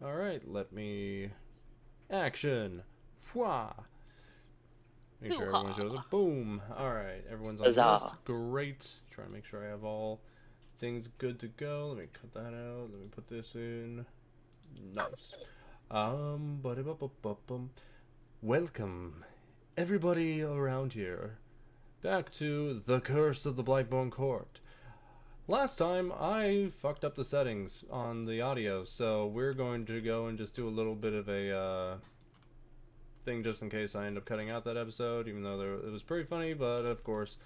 Alright, let me... Action! Fwa! Make sure everyone shows up. Boom! Alright, everyone's on the list. Huzzah. Great. Try to make sure I have all things good to go. Let me cut that out. Let me put this in. Nice. Welcome, everybody around here, back to The Curse of the Blightborn Court. Last time, I fucked up the settings on the audio, so we're going to go and just do a little bit of a thing just in case I end up cutting out that episode, even though it was pretty funny, but of course,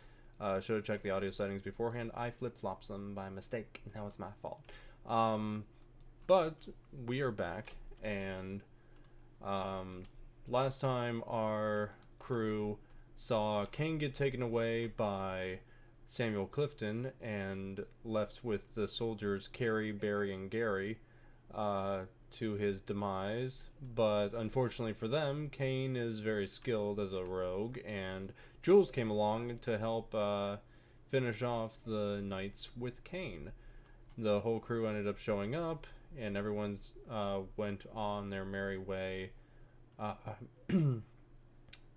should have checked the audio settings beforehand. I flip-flopped them by mistake, and that was my fault. But we are back, and last time our crew saw Cain get taken away by Samuel Clifton and left with the soldiers Carrie, Barry, and Gary to his demise. But unfortunately for them, Cain is very skilled as a rogue, and Jules came along to help finish off the knights with Cain. The whole crew ended up showing up, and everyone went on their merry way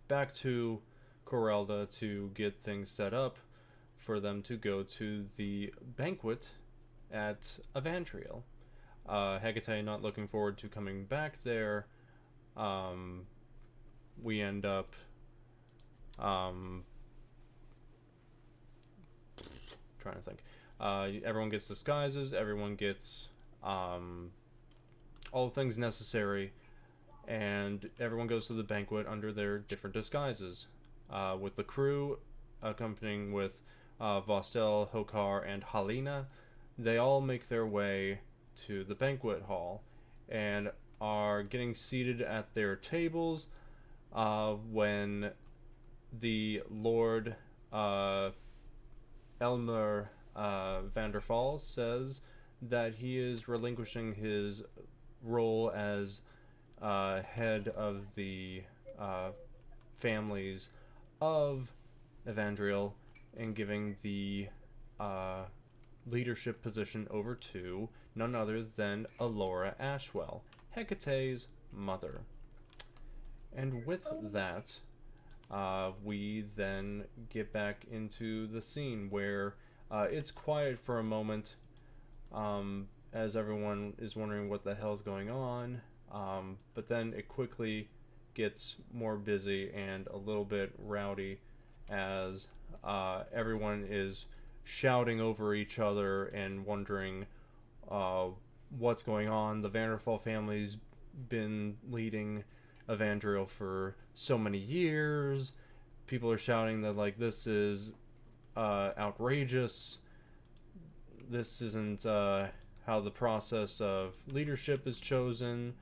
back to Corelda to get things set up for them to go to the banquet at Evandriel. Hekatae not looking forward to coming back there. We end up trying to think. Everyone gets disguises. Everyone gets all the things necessary, and everyone goes to the banquet under their different disguises. With the crew accompanying with Vostel, Hokar, and Halina, they all make their way to the banquet hall and are getting seated at their tables when the Lord Elmer Vanderfall says that he is relinquishing his role as head of the families of Evandriel and giving the leadership position over to none other than Alora Ashwell, Hekatae's mother. And with that, we then get back into the scene where it's quiet for a moment as everyone is wondering what the hell's going on, but then it quickly gets more busy and a little bit rowdy as everyone is shouting over each other and wondering what's going on. The Vanderfall family's been leading Evandriel for so many years. People are shouting that, like, this is outrageous. This isn't how the process of leadership is chosen.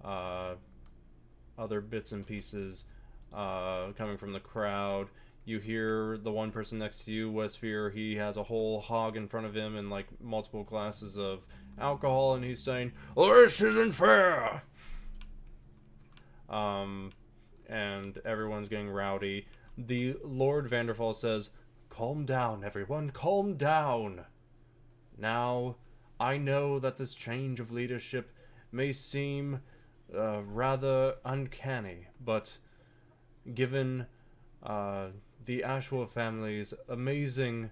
Other bits and pieces coming from the crowd. You hear the one person next to you, Wesvyre, he has a whole hog in front of him and like multiple glasses of alcohol, and he's saying, "This isn't fair!" And everyone's getting rowdy. The Lord Vanderfall says, "Calm down, everyone, calm down. Now, I know that this change of leadership may seem rather uncanny, but given the Ashwell family's amazing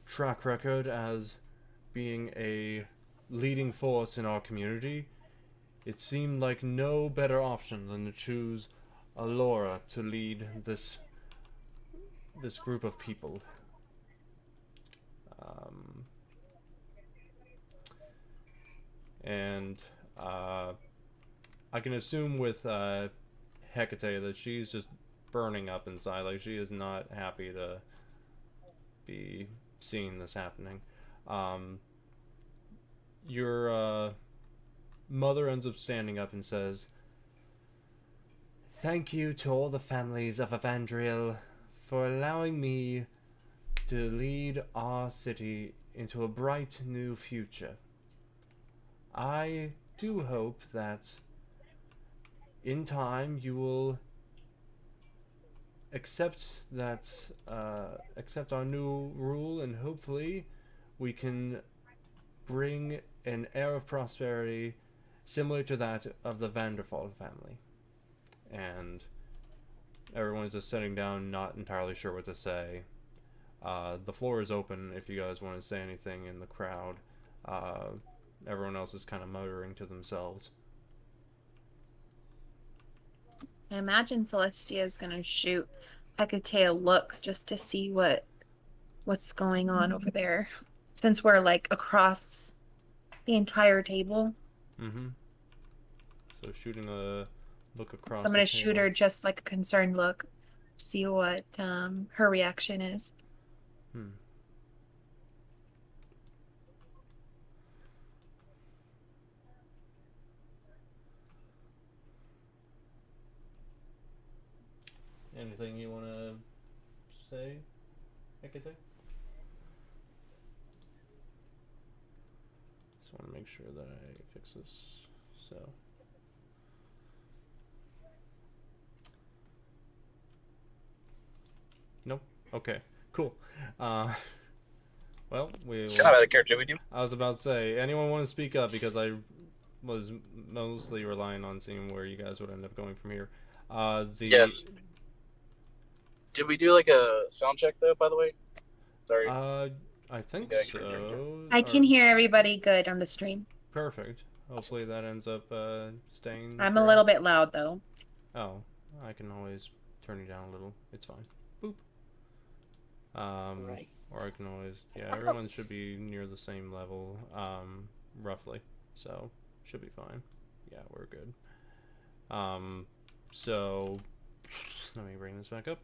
track record as being a leading force in our community, it seemed like no better option than to choose Alora to lead this group of people. And I can assume with Hekatae that she's just burning up inside. Like, she is not happy to be seeing this happening. Your mother ends up standing up and says, "Thank you to all the families of Evandriel for allowing me to lead our city into a bright new future. I do hope that in time you will accept our new rule, and hopefully we can bring an air of prosperity similar to that of the Vanderfall family. And everyone's just sitting down, not entirely sure what to say. The floor is open if you guys want to say anything in the crowd. Everyone else is kind of muttering to themselves. I imagine Celestia is going to shoot Hekatae a look just to see what's going on over there, since we're like across the entire table. Mm-hmm. So shooting a look So across I'm the going to shoot table. her just like a concerned look, see what her reaction is. Hmm. Anything you want to say, Hekate? Just want to make sure that I fix this. So. Nope. Okay. Cool. Well, we will. Kind of the character we do. I was about to say, anyone want to speak up because I was mostly relying on seeing where you guys would end up going from here. Yeah. Did we do like a sound check though? By the way, sorry. I think Yeah, so. I can hear everybody good on the stream. Perfect. Hopefully that ends up staying. I'm a little bit loud though. Oh, I can always turn you down a little. It's fine. Boop. Right. Or I can always, yeah, everyone should be near the same level, roughly. So, should be fine. Yeah, we're good. So, let me bring this back up.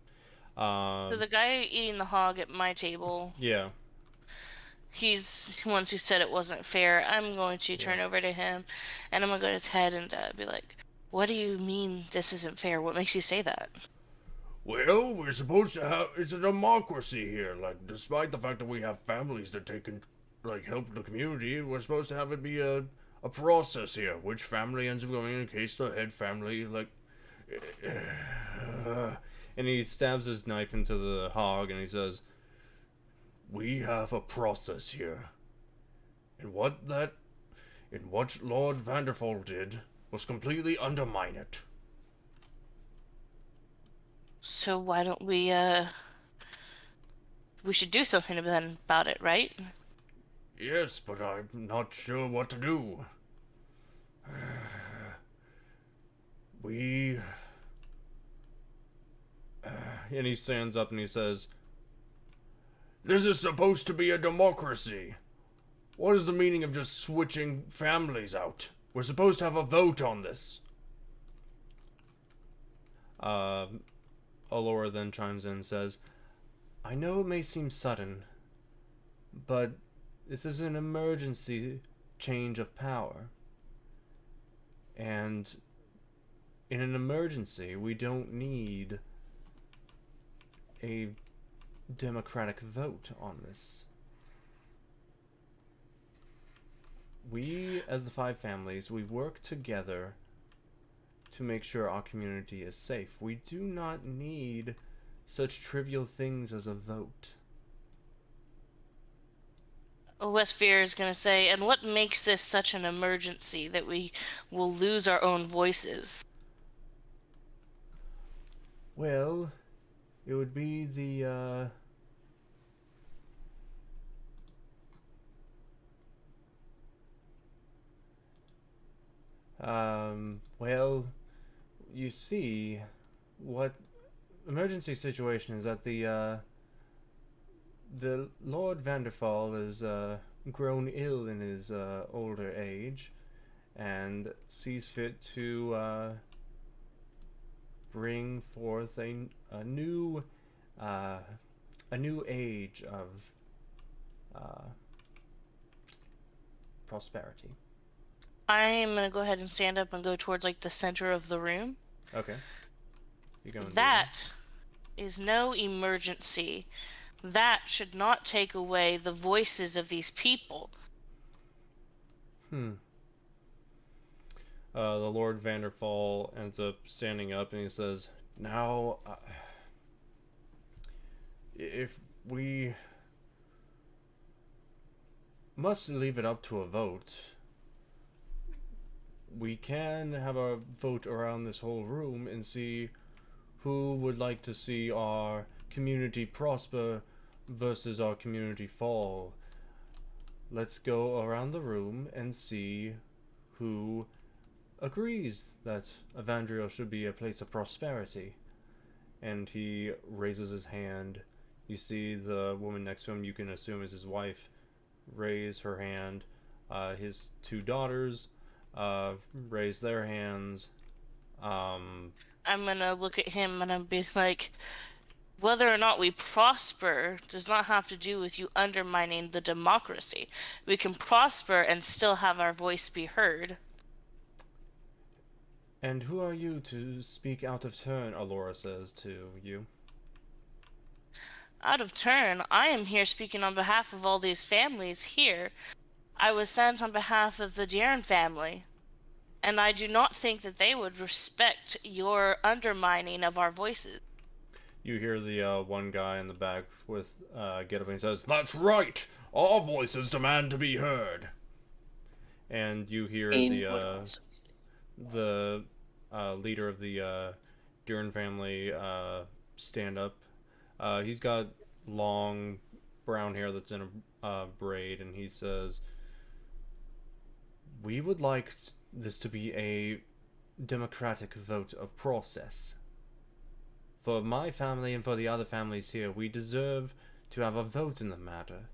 So the guy eating the hog at my table, yeah. he's the one who said it wasn't fair. I'm going to turn over to him, and I'm going to go to Ted and be like, what do you mean this isn't fair? What makes you say that? Well, we're supposed to have, it's a democracy here. Like, despite the fact that we have families that take and, like, help the community, we're supposed to have it be a process here. Which family ends up going in case the head family, like... and he stabs his knife into the hog and he says, we have a process here. And what Lord Vanderfall did was completely undermine it. So why don't we should do something about it, right? Yes, but I'm not sure what to do. And he stands up and he says, this is supposed to be a democracy. What is the meaning of just switching families out? We're supposed to have a vote on this. Alora then chimes in and says, I know it may seem sudden, but this is an emergency change of power. And in an emergency, we don't need a democratic vote on this. We, as the 5 families, we work together to make sure our community is safe. We do not need such trivial things as a vote. Wesvyre is going to say, and what makes this such an emergency that we will lose our own voices? Well, it would be the, well, you see, what emergency situation is that the Lord Vanderfall is, grown ill in his, older age, and sees fit to, bring forth a new age of, prosperity. I'm going to go ahead and stand up and go towards, like, the center of the room. Okay. You going that is no emergency. That should not take away the voices of these people. The Lord Vanderfall ends up standing up and he says, now, if we must leave it up to a vote, we can have a vote around this whole room and see who would like to see our community prosper versus our community fall. Let's go around the room and see who agrees that Evandriel should be a place of prosperity. And he raises his hand. You see the woman next to him, you can assume is his wife, raise her hand. His two daughters raise their hands. I'm gonna look at him and I'm be like, whether or not we prosper does not have to do with you undermining the democracy. We can prosper and still have our voice be heard. And who are you to speak out of turn, Alora says to you. Out of turn, I am here speaking on behalf of all these families here. I was sent on behalf of the Darren family, and I do not think that they would respect your undermining of our voices. You hear the one guy in the back with get up and he says, "That's right! Our voices demand to be heard!" And you hear the leader of the Duran family stand up. He's got long brown hair that's in a braid, and he says, "We would like this to be a democratic vote of process. For my family and for the other families here, we deserve to have a vote in the matter."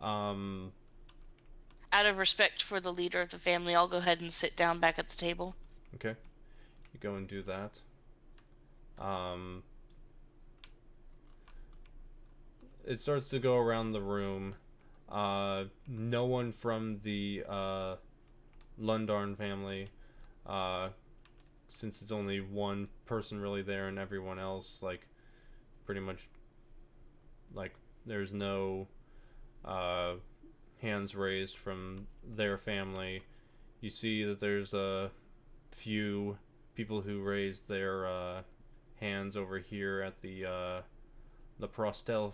Out of respect for the leader of the family, I'll go ahead and sit down back at the table. Okay. You go and do that. It starts to go around the room. No one from the Lundarn family, since it's only one person really there and everyone else, like, pretty much, like, there's no hands raised from their family. You see that there's a few people who raised their hands over here at the Prostel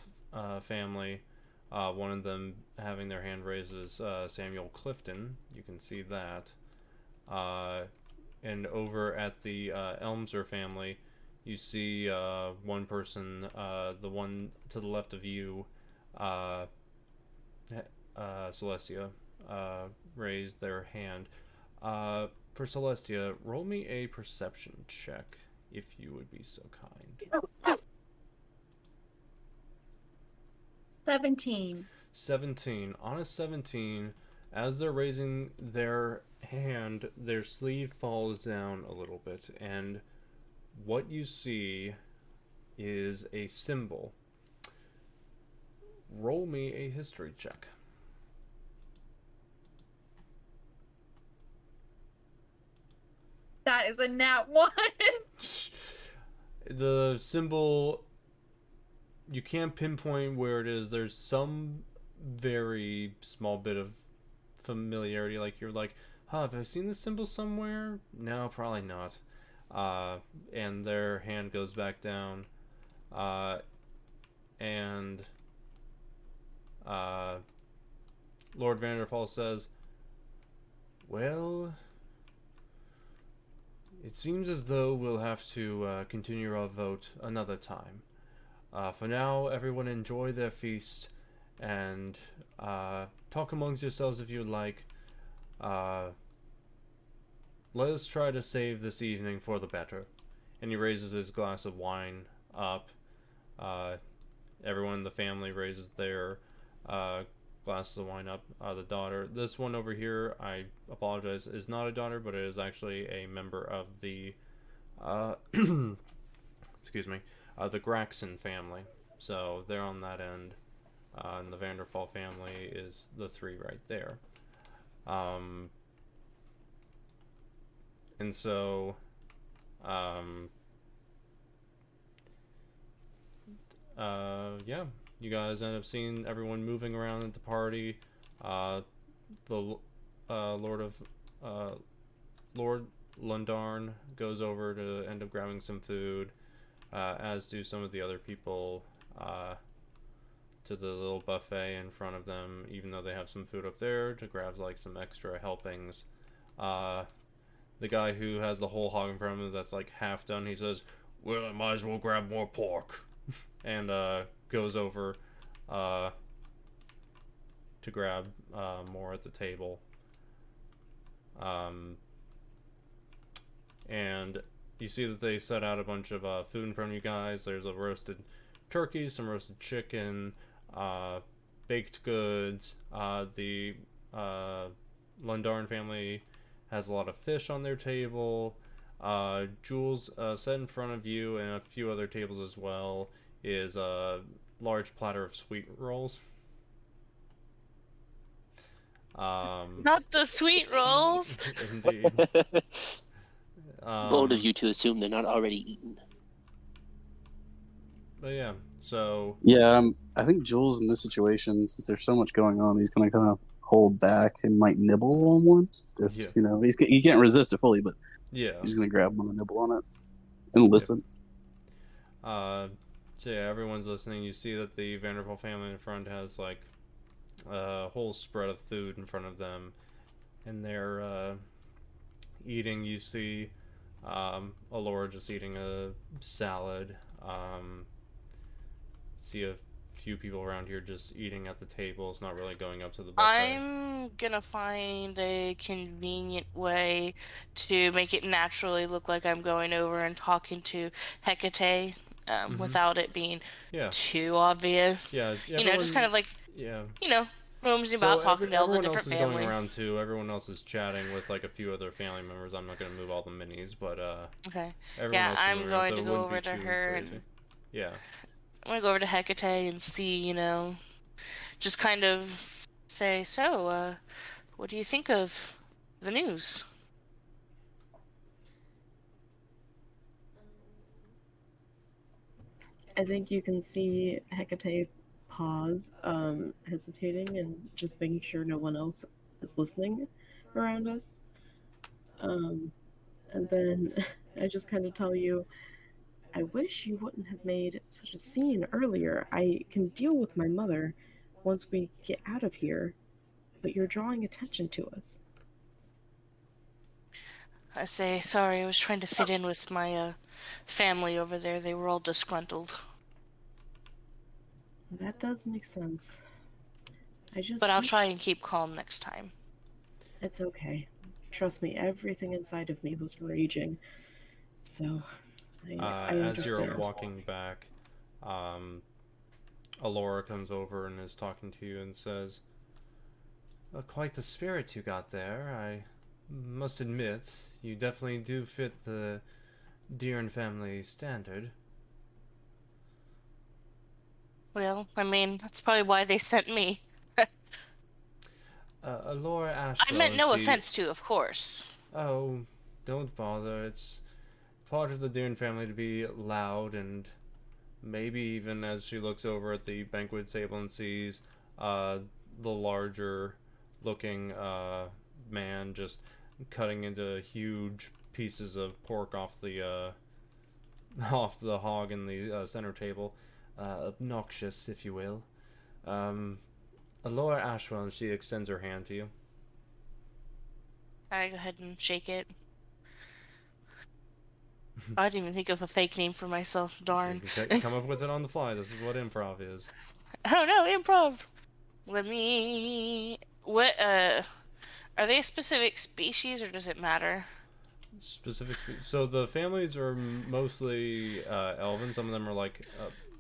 family. One of them having their hand raised is Samuel Clifton. You can see that. And over at the Elmser family, you see one person, the one to the left of you, Celestia, raised their hand. For Celestia, roll me a perception check, if you would be so kind. 17. 17. On a 17, as they're raising their hand, their sleeve falls down a little bit, and what you see is a symbol. Roll me a history check. That is a nat 1. The symbol, you can't pinpoint where it is. There's some very small bit of familiarity, like you're like, have I seen this symbol somewhere? No, probably not. And their hand goes back down, and Lord Vanderfall says, "Well, it seems as though we'll have to continue our vote another time. For now, everyone enjoy their feast and talk amongst yourselves if you'd like. Let us try to save this evening for the better." And he raises his glass of wine up. Everyone in the family raises their glasses of wine up. The daughter, this one over here, I apologize, is not a daughter, but it is actually a member of the excuse me, the Graxon family. So they're on that end, and the Vanderfall family is the three right there. And so yeah, you guys end up seeing everyone moving around at the party. The Lord Lundarn goes over to end up grabbing some food, as do some of the other people, to the little buffet in front of them, even though they have some food up there, to grab like some extra helpings. the guy who has the whole hog in front of him that's like half done, he says, "Well, I might as well grab more pork," and goes over to grab more at the table. And you see that they set out a bunch of food in front of you guys. There's a roasted turkey, some roasted chicken, baked goods. The Lundarn family has a lot of fish on their table. Jules, set in front of you and a few other tables as well, is a large platter of sweet rolls. Not the sweet rolls. Indeed. Bold of you to assume they're not already eaten. But yeah, so Yeah, I think Jules in this situation, since there's so much going on, he's going to kind of hold back and might nibble on one. Just, he can't resist it fully, but yeah, he's going to grab one and nibble on it and listen. So yeah, everyone's listening. You see that the Vanderpool family in front has like a whole spread of food in front of them, and they're eating. You see Alora just eating a salad. See a few people around here just eating at the tables, not really going up to the buffet. I'm gonna find a convenient way to make it naturally look like I'm going over and talking to Hekatae, without it being too obvious. Yeah, just kind of like, roaming about talking to all the different families. Everyone else is going around too. Everyone else is chatting with like a few other family members. I'm not gonna move all the minis, but okay. Else I'm going to go over to her and I'm gonna go over to Hekatae and see, just kind of say, so, what do you think of the news? I think you can see Hekatae pause, hesitating and just making sure no one else is listening around us. And then I just kind of tell you, I wish you wouldn't have made such a scene earlier. I can deal with my mother once we get out of here, but you're drawing attention to us. I say, sorry, I was trying to fit in with my family over there. They were all disgruntled. That does make sense. But I'll try and keep calm next time. It's okay. Trust me, everything inside of me was raging. So, I understand. As you're walking back, Alora comes over and is talking to you and says, quite the spirit you got there. I must admit, you definitely do fit the Deern family standard. Well, I mean, that's probably why they sent me. Alora Ashwell. I meant no offense to, of course. Oh, don't bother. It's part of the Deern family to be loud, and maybe even as she looks over at the banquet table and sees the larger looking man just cutting into huge pieces of pork off the hog in the center table. Obnoxious, if you will. Alora Ashwell, and she extends her hand to you. I go ahead and shake it. I didn't even think of a fake name for myself. Darn. You can come up with it on the fly. This is what improv is. Oh no, improv. What? Are they a specific species, or does it matter? Specific. So the families are mostly elven. Some of them are like.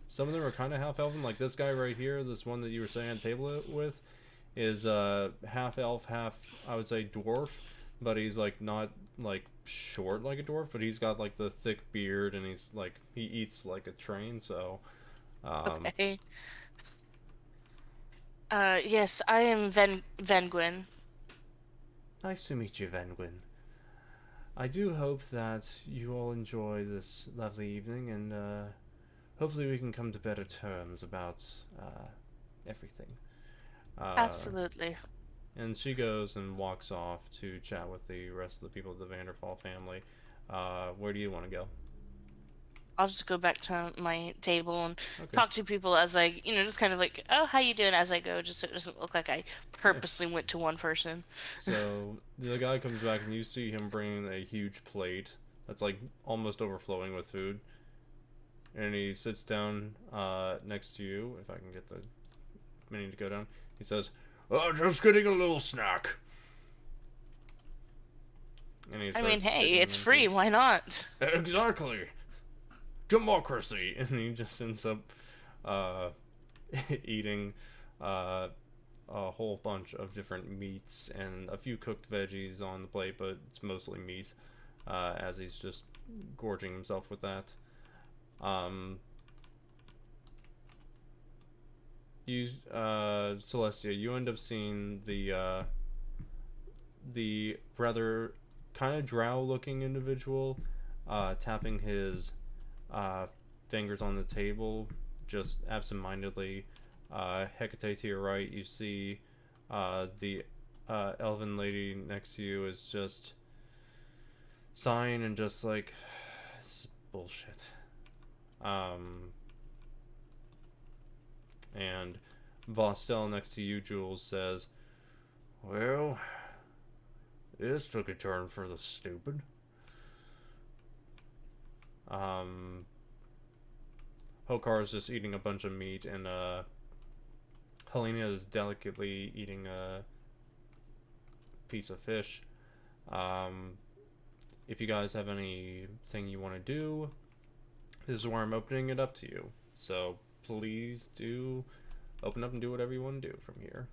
Some of them are kind of half elven, like this guy right here, this one that you were sitting at the table with, is half elf, half, I would say, dwarf, but he's like not like short like a dwarf, but he's got like the thick beard, and he's like, he eats like a train, so. Okay. Yes, I am Vengwin. Nice to meet you, Vengwin. I do hope that you all enjoy this lovely evening, and hopefully we can come to better terms about everything. Absolutely. And she goes and walks off to chat with the rest of the people of the Vanderfall family. Where do you want to go? I'll just go back to my table and Okay. talk to people as I, just kind of like, oh, how you doing as I go, just so it doesn't look like I purposely went to one person. So the guy comes back and you see him bringing a huge plate that's like almost overflowing with food. And he sits down next to you, if I can get the menu to go down. He says, "Oh, just getting a little snack." And he I mean, starts hey, digging it's into- free. Why not? Exactly. Democracy. And he just ends up eating a whole bunch of different meats and a few cooked veggies on the plate, but it's mostly meat, as he's just gorging himself with that. Celestia, you end up seeing the rather kind of drow-looking individual tapping his fingers on the table, just absent-mindedly. Hekatae to your right, you see the elven lady next to you is just sighing and just like, this is bullshit. And Vostell next to you, Jules, says, "Well, this took a turn for the stupid." Hokar is just eating a bunch of meat, and Helena is delicately eating a piece of fish. If you guys have anything you want to do, this is where I'm opening it up to you. So please do open up and do whatever you want to do from here.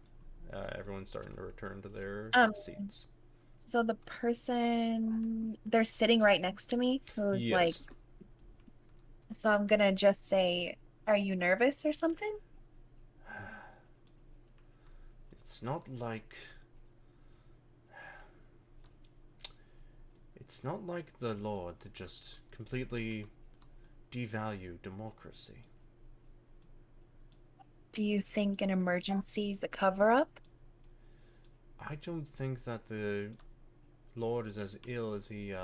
Everyone's starting to return to their seats. So the person they're sitting right next to me, who's Yes. like, so I'm gonna just say, "Are you nervous or something?" It's not like the Lord to just completely devalue democracy. Do you think an emergency is a cover-up? I don't think that the Lord is as ill as he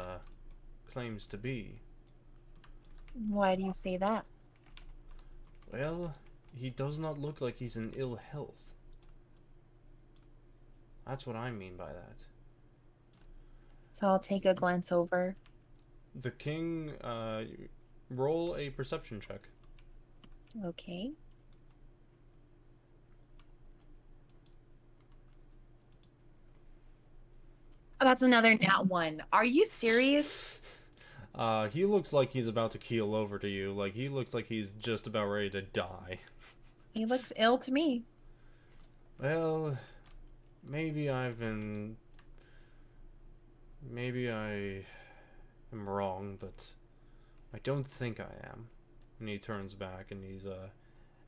claims to be. Why do you say that? Well, he does not look like he's in ill health. That's what I mean by that. So I'll take a glance over. The king, roll a perception check. Okay. Oh, that's another nat one. Are you serious? He looks like he's about to keel over to you. Like, he looks like he's just about ready to die. He looks ill to me. Well, maybe I am wrong, but I don't think I am. And he turns back and he's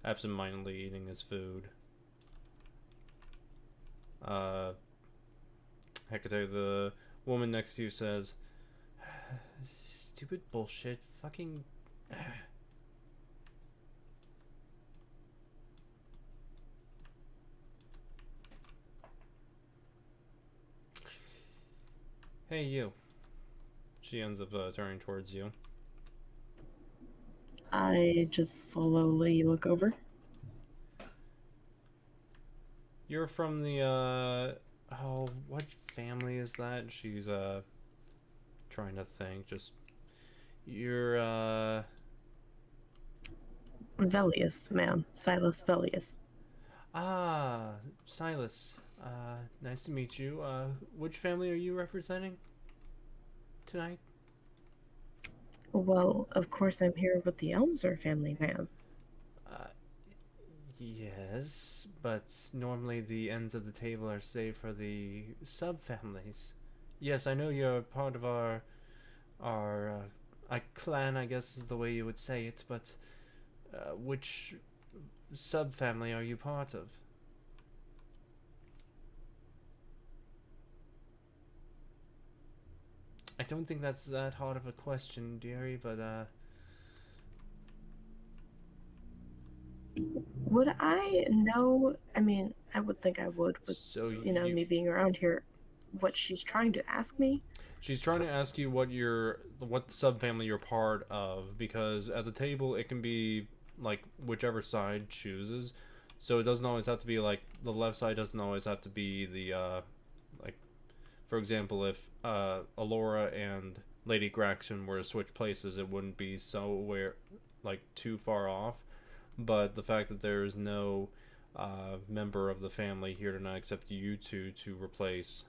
absentmindedly eating his food. Hekatae, the woman next to you, says, "Stupid bullshit, fucking." Hey, you. She ends up turning towards you. I just slowly look over. You're from the, oh, what family is that? She's, trying to think. Just, you're, Velius, ma'am. Silas Velius. Ah, Silas. Nice to meet you. Which family are you representing tonight? Well, of course I'm here with the Elmser family, ma'am. Yes, but normally the ends of the table are saved for the subfamilies. Yes, I know you're part of our clan, I guess is the way you would say it, but which subfamily are you part of? I don't think that's that hard of a question, dearie, but Would I know? I mean, I would think I would with, so me being around here, what she's trying to ask me. She's trying to ask you what subfamily you're part of, because at the table it can be like whichever side chooses. So it doesn't always have to be like the left side doesn't always have to be the like, for example, if Alora and Lady Graxon were to switch places, it wouldn't be like too far off. But the fact that there is no member of the family here tonight except you two to replace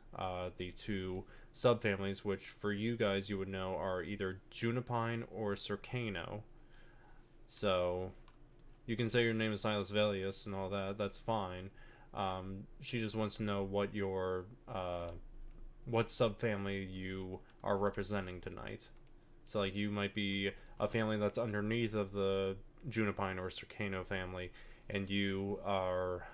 the two subfamilies, which for you guys you would know are either Junipine or Circano. So you can say your name is Silas Velius and all that. That's fine. She just wants to know what your what subfamily you are representing tonight. So like you might be a family that's underneath of the Junipine or Circano family, and you are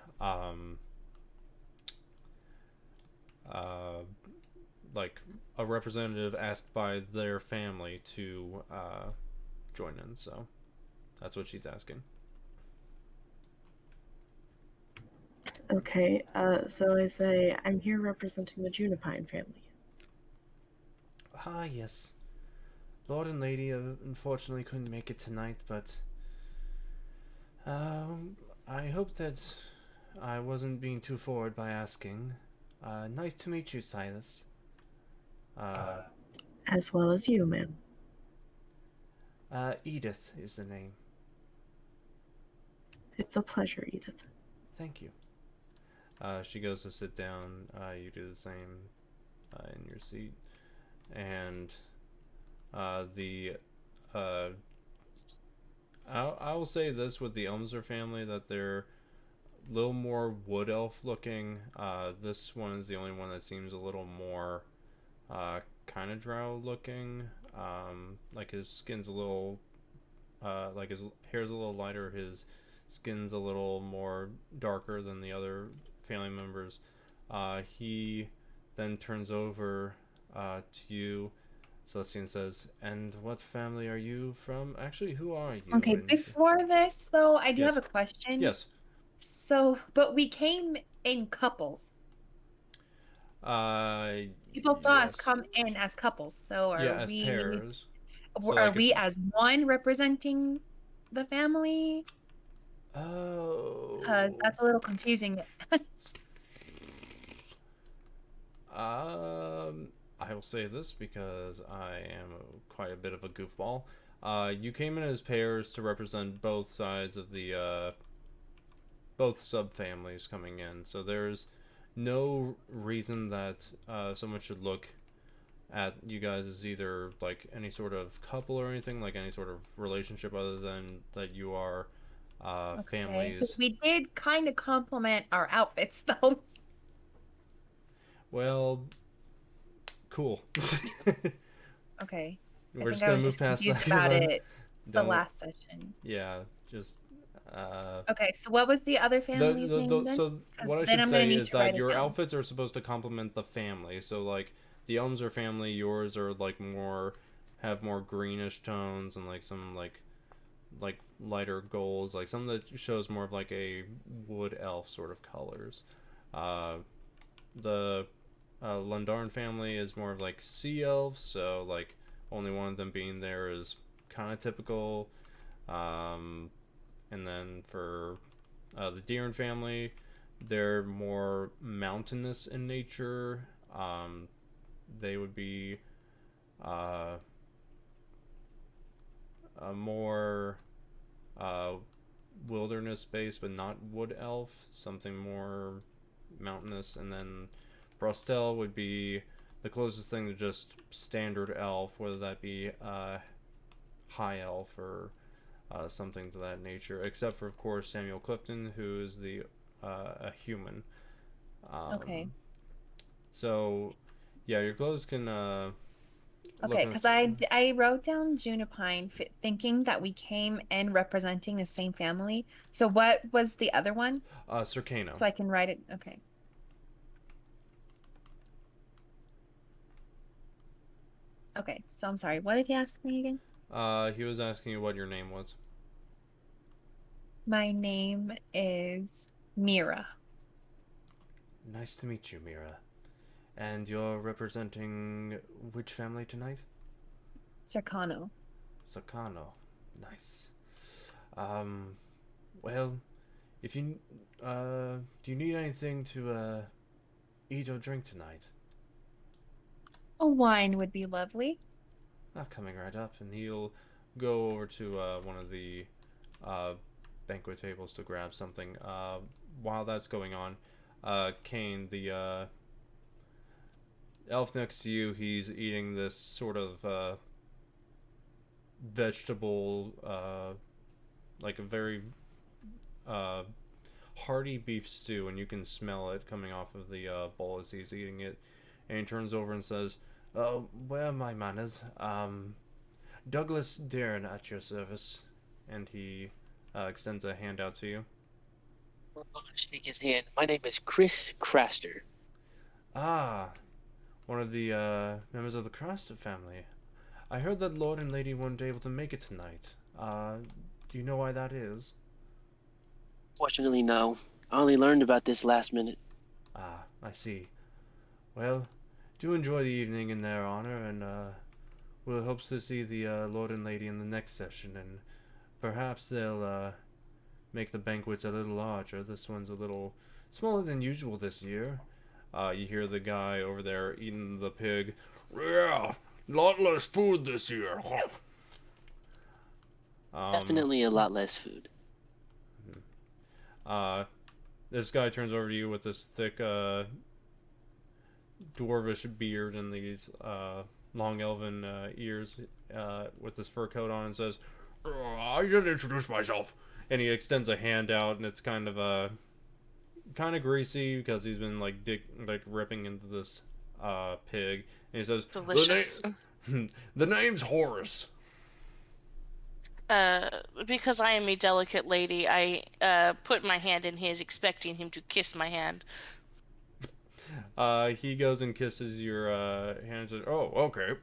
like a representative asked by their family to join in. So that's what she's asking. Okay, so I say, I'm here representing the Junipine family. Ah, yes. Lord and Lady unfortunately couldn't make it tonight, but I hope that I wasn't being too forward by asking. Nice to meet you, Silas. As well as you, ma'am. Edith is the name. It's a pleasure, Edith. Thank you. She goes to sit down. You do the same in your seat. And I will say this with the Elmser family, that they're a little more wood elf looking. This one is the only one that seems a little more kind of drow looking. Like his skin's a little like his hair's a little lighter, his skin's a little more darker than the other family members. He then turns over to you, Celestia, and says, "And what family are you from? Actually, who are you?" Okay, before this, though, I do Yes. have a question. Yes. So, but we came in couples. People saw us come in as couples. So are as we pairs. So, are like, we as one representing the family? Oh. Because that's a little confusing. I will say this because I am quite a bit of a goofball. You came in as pairs to represent both sides of the both subfamilies coming in. So there's no reason that someone should look at you guys as either like any sort of couple or anything, like any sort of relationship, other than that you are families. We did kind of compliment our outfits, though. Well, cool. Okay. We're just gonna move past that. About it the last session. Yeah, just. Okay, so what was the other family's name then? So what I should say is that your outfits are supposed to complement the family. So like the Elmser family, yours are like have more greenish tones and like some like lighter golds, like some that shows more of like a wood elf sort of colors. The Lundarn family is more of like sea elves, so like only one of them being there is kind of typical. And then for the Deeren family, they're more mountainous in nature. They would be a more wilderness based, but not wood elf, something more mountainous. And then Brostel would be the closest thing to just standard elf, whether that be high elf or something to that nature, except for, of course, Samuel Clifton, who is a human. Okay. So, yeah, your clothes can. Okay, because I wrote down Junipine, thinking that we came in representing the same family. So what was the other one? Circano. So I can write it. Okay. Okay, so I'm sorry. What did he ask me again? He was asking you what your name was. My name is Mira. Nice to meet you, Mira. And you're representing which family tonight? Circano. Sakano. Nice. Well, if you, do you need anything to, eat or drink tonight? A wine would be lovely. Coming right up, and he'll go over to, one of the, banquet tables to grab something. While that's going on, Cain, the, elf next to you, he's eating this sort of, vegetable, like a very hearty beef stew, and you can smell it coming off of the bowl as he's eating it. And he turns over and says, where are my manners? Douglas Darren at your service. And he extends a hand out to you. I'll shake his hand. My name is Chris Craster. Ah, one of the members of the Craster family. I heard that Lord and Lady weren't able to make it tonight. Do you know why that is? Fortunately, no. I only learned about this last minute. Ah, I see. Well, do enjoy the evening in their honor, and we'll hope to see the Lord and Lady in the next session, and perhaps they'll make the banquets a little larger. This one's a little smaller than usual this year. You hear the guy over there eating the pig. Yeah, lot less food this year. Definitely a lot less food. This guy turns over to you with this thick, dwarvish beard and these, long elven, ears, with this fur coat on and says, I didn't introduce myself. And he extends a hand out, and it's kind of, kind of greasy because he's been, like, ripping into this, pig. And he says, Delicious. The name's Horace. Because I am a delicate lady, I put my hand in his, expecting him to kiss my hand. He goes and kisses your hand and says, oh, okay.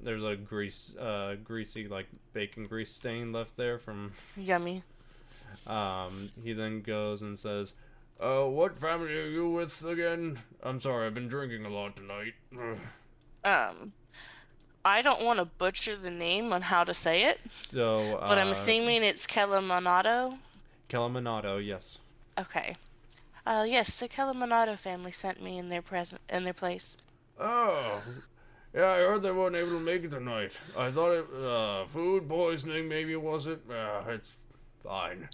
There's a greasy, like, bacon grease stain left there from... Yummy. He then goes and says, what family are you with again? I'm sorry, I've been drinking a lot tonight. I don't want to butcher the name on how to say it. So, but I'm assuming it's Kelaminato. Kelaminato, yes. Okay. Yes, the Kelaminato family sent me in their place. Oh, yeah, I heard they weren't able to make it tonight. I thought it, food poisoning maybe, was it? It's fine.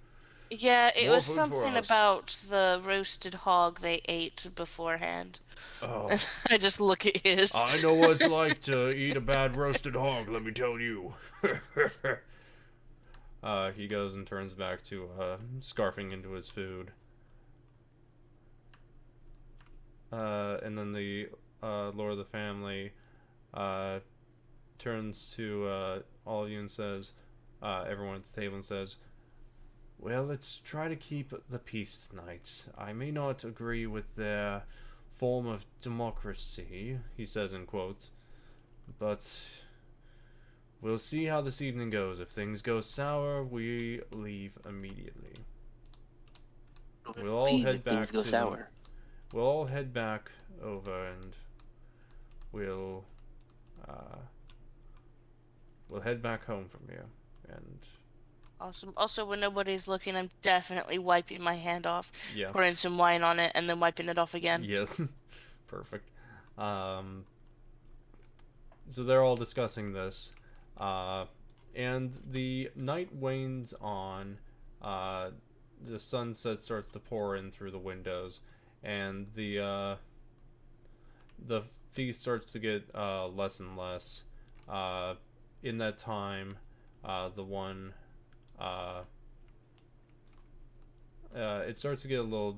Yeah, it More was food for something us. about the roasted hog they ate beforehand. Oh. And I just look at his. I know what it's like to eat a bad roasted hog, let me tell you. He goes and turns back to, scarfing into his food. And then the, lord of the family, turns to, all of you and says, everyone at the table and says, well, let's try to keep the peace tonight. I may not agree with their form of democracy, he says in quotes, but we'll see how this evening goes. If things go sour, we leave immediately. We'll all head back things go sour. We'll all head back over and we'll head back home from here. And Awesome. Also, when nobody's looking, I'm definitely wiping my hand off, yeah. pouring some wine on it, and then wiping it off again. Yes. Perfect. So they're all discussing this. And the night wanes on. The sunset starts to pour in through the windows. And the feast starts to get less and less. In that time, the one... it starts to get a little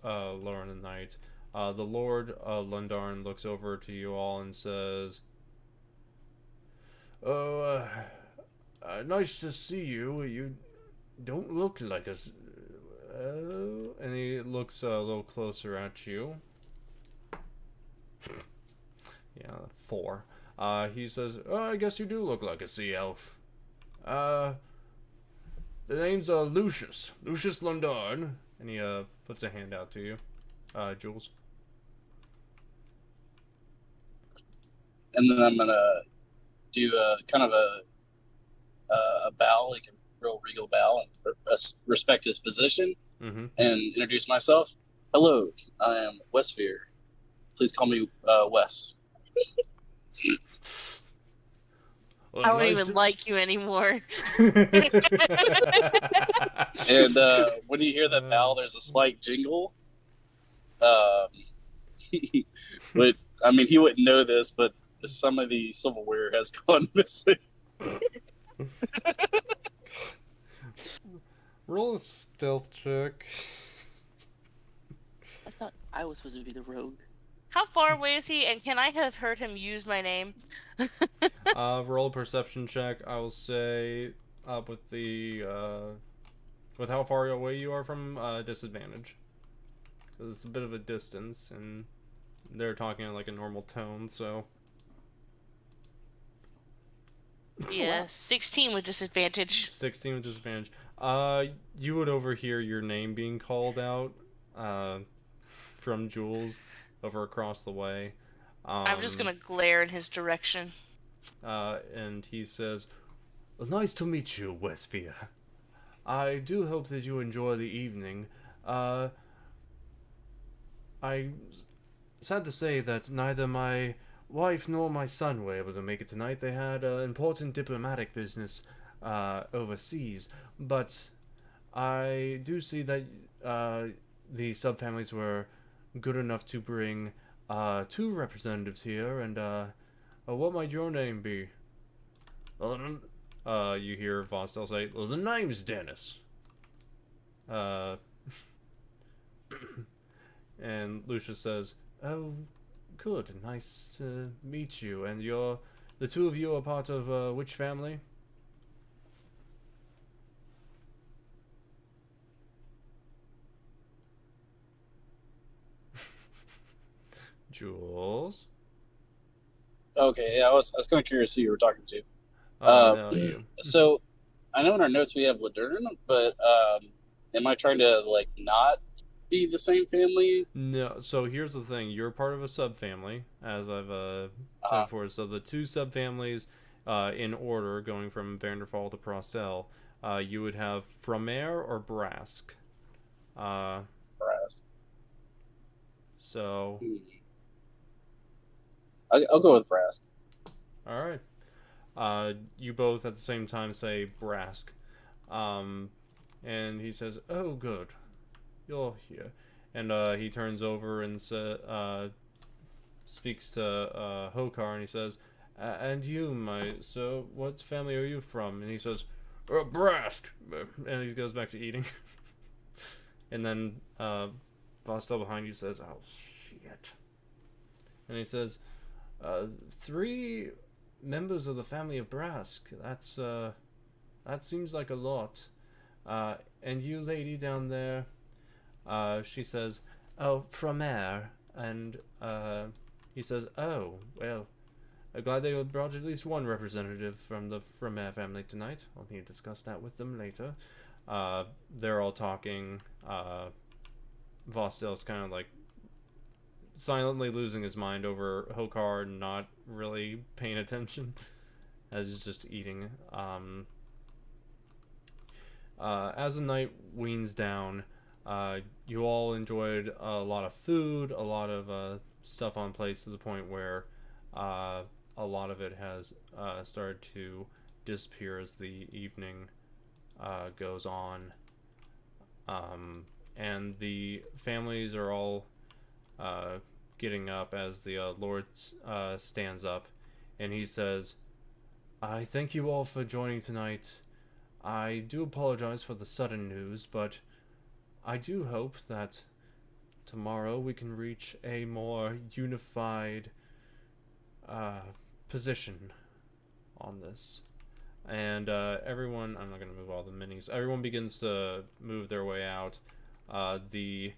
lower in the night. The Lord Lundarn looks over to you all and says, "Oh, nice to see you. You don't look like us." And he looks a little closer at you. Yeah, 4. He says, "Oh, I guess you do look like a sea elf. The name's Lucius Lundarn," and he puts a hand out to you, Jules. and then I'm gonna do a kind of a bow, like a real regal bow, and respect his position, Mm-hmm. and introduce myself. Hello, I am Wesvyre. Please call me Wes. Well, I don't nice even like you anymore. And when you hear that bow, there's a slight jingle. But I mean, he wouldn't know this, but some of the silverware has gone missing. Roll a stealth check. I thought I was supposed to be the rogue. How far away is he, and can I have heard him use my name? Roll a perception check. I will say with the with how far away you are from disadvantage. 'Cause it's a bit of a distance, and they're talking in like a normal tone, so. Yeah, 16 with disadvantage. 16 with disadvantage. You would overhear your name being called out from Jules over across the way. I'm just gonna glare in his direction. And he says, "Well, nice to meet you, Wesvyre. I do hope that you enjoy the evening. I'm sad to say that neither my wife nor my son were able to make it tonight. They had important diplomatic business overseas, but I do see that the subfamilies were good enough to bring 2 representatives here, and what might your name be?" You hear Vostel say, "Well, the name's Dennis." And Lucius says, "Oh, good, nice to meet you. And the 2 of you are part of which family?" Jules? Okay, yeah, I was kind of curious who you were talking to. No, you. So, I know in our notes we have Eladrin, but am I trying to like not be the same family? No, so here's the thing. You're part of a subfamily, as I've said before. So the 2 subfamilies, in order, going from Vanderfall to Prostel, you would have Fromare or Brask. Brask. So... I'll go with Brask. Alright. You both at the same time say Brask. And he says, "Oh, good. You're here." And he turns over and speaks to Hokar, and he says, "And you, so what family are you from?" And he says, "Brask." And he goes back to eating. And then Vostel behind you says, "Oh, shit." And he says, 3 members of the family of Brask. That seems like a lot. And you, lady down there," she says, "Oh, Fromare." And he says, "Oh, well, I'm glad they brought at least one representative from the Fromare family tonight. I'll need to discuss that with them later." They're all talking. Vostel's kind of like silently losing his mind over Hokar and not really paying attention as he's just eating. As the night weans down, you all enjoyed a lot of food, a lot of stuff on plates, to the point where a lot of it has started to disappear as the evening goes on. And the families are all getting up as the Lord stands up, and he says, "I thank you all for joining tonight. I do apologize for the sudden news, but I do hope that tomorrow we can reach a more unified position on this." And everyone, I'm not going to move all the minis, everyone begins to move their way out. The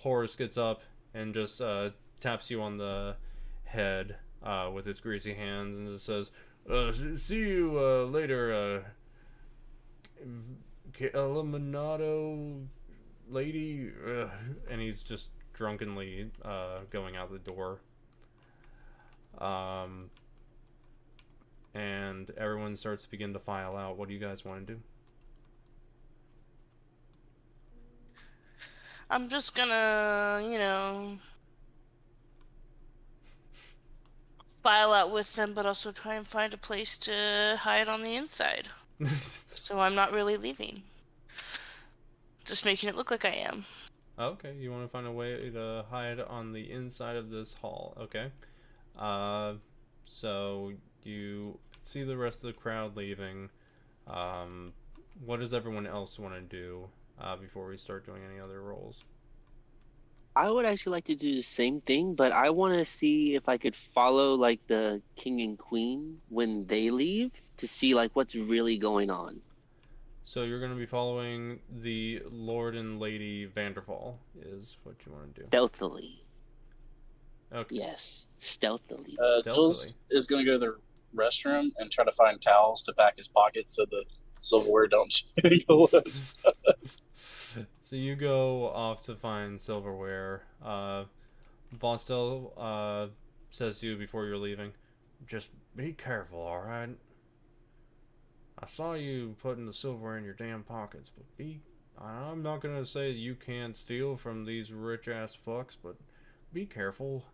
Horus gets up and just taps you on the head with his greasy hands and just says, "See you later, Eliminato lady." And he's just drunkenly going out the door. And everyone starts to begin to file out. What do you guys want to do? I'm just gonna, file out with them, but also try and find a place to hide on the inside. So I'm not really leaving. Just making it look like I am. Okay, you want to find a way to hide on the inside of this hall. Okay. So you see the rest of the crowd leaving. What does everyone else want to do before we start doing any other rolls? I would actually like to do the same thing, but I want to see if I could follow like the king and queen when they leave to see like what's really going on. So you're going to be following the Lord and Lady Vanderval, is what you want to do. Stealthily. Okay. Yes, stealthily. Jules is going to go to the restroom and try to find towels to pack his pockets so the silverware don't go. So you go off to find silverware. Vostel says to you before you're leaving, just be careful, alright? I saw you putting the silverware in your damn pockets, but I'm not gonna say you can't steal from these rich-ass fucks, but be careful.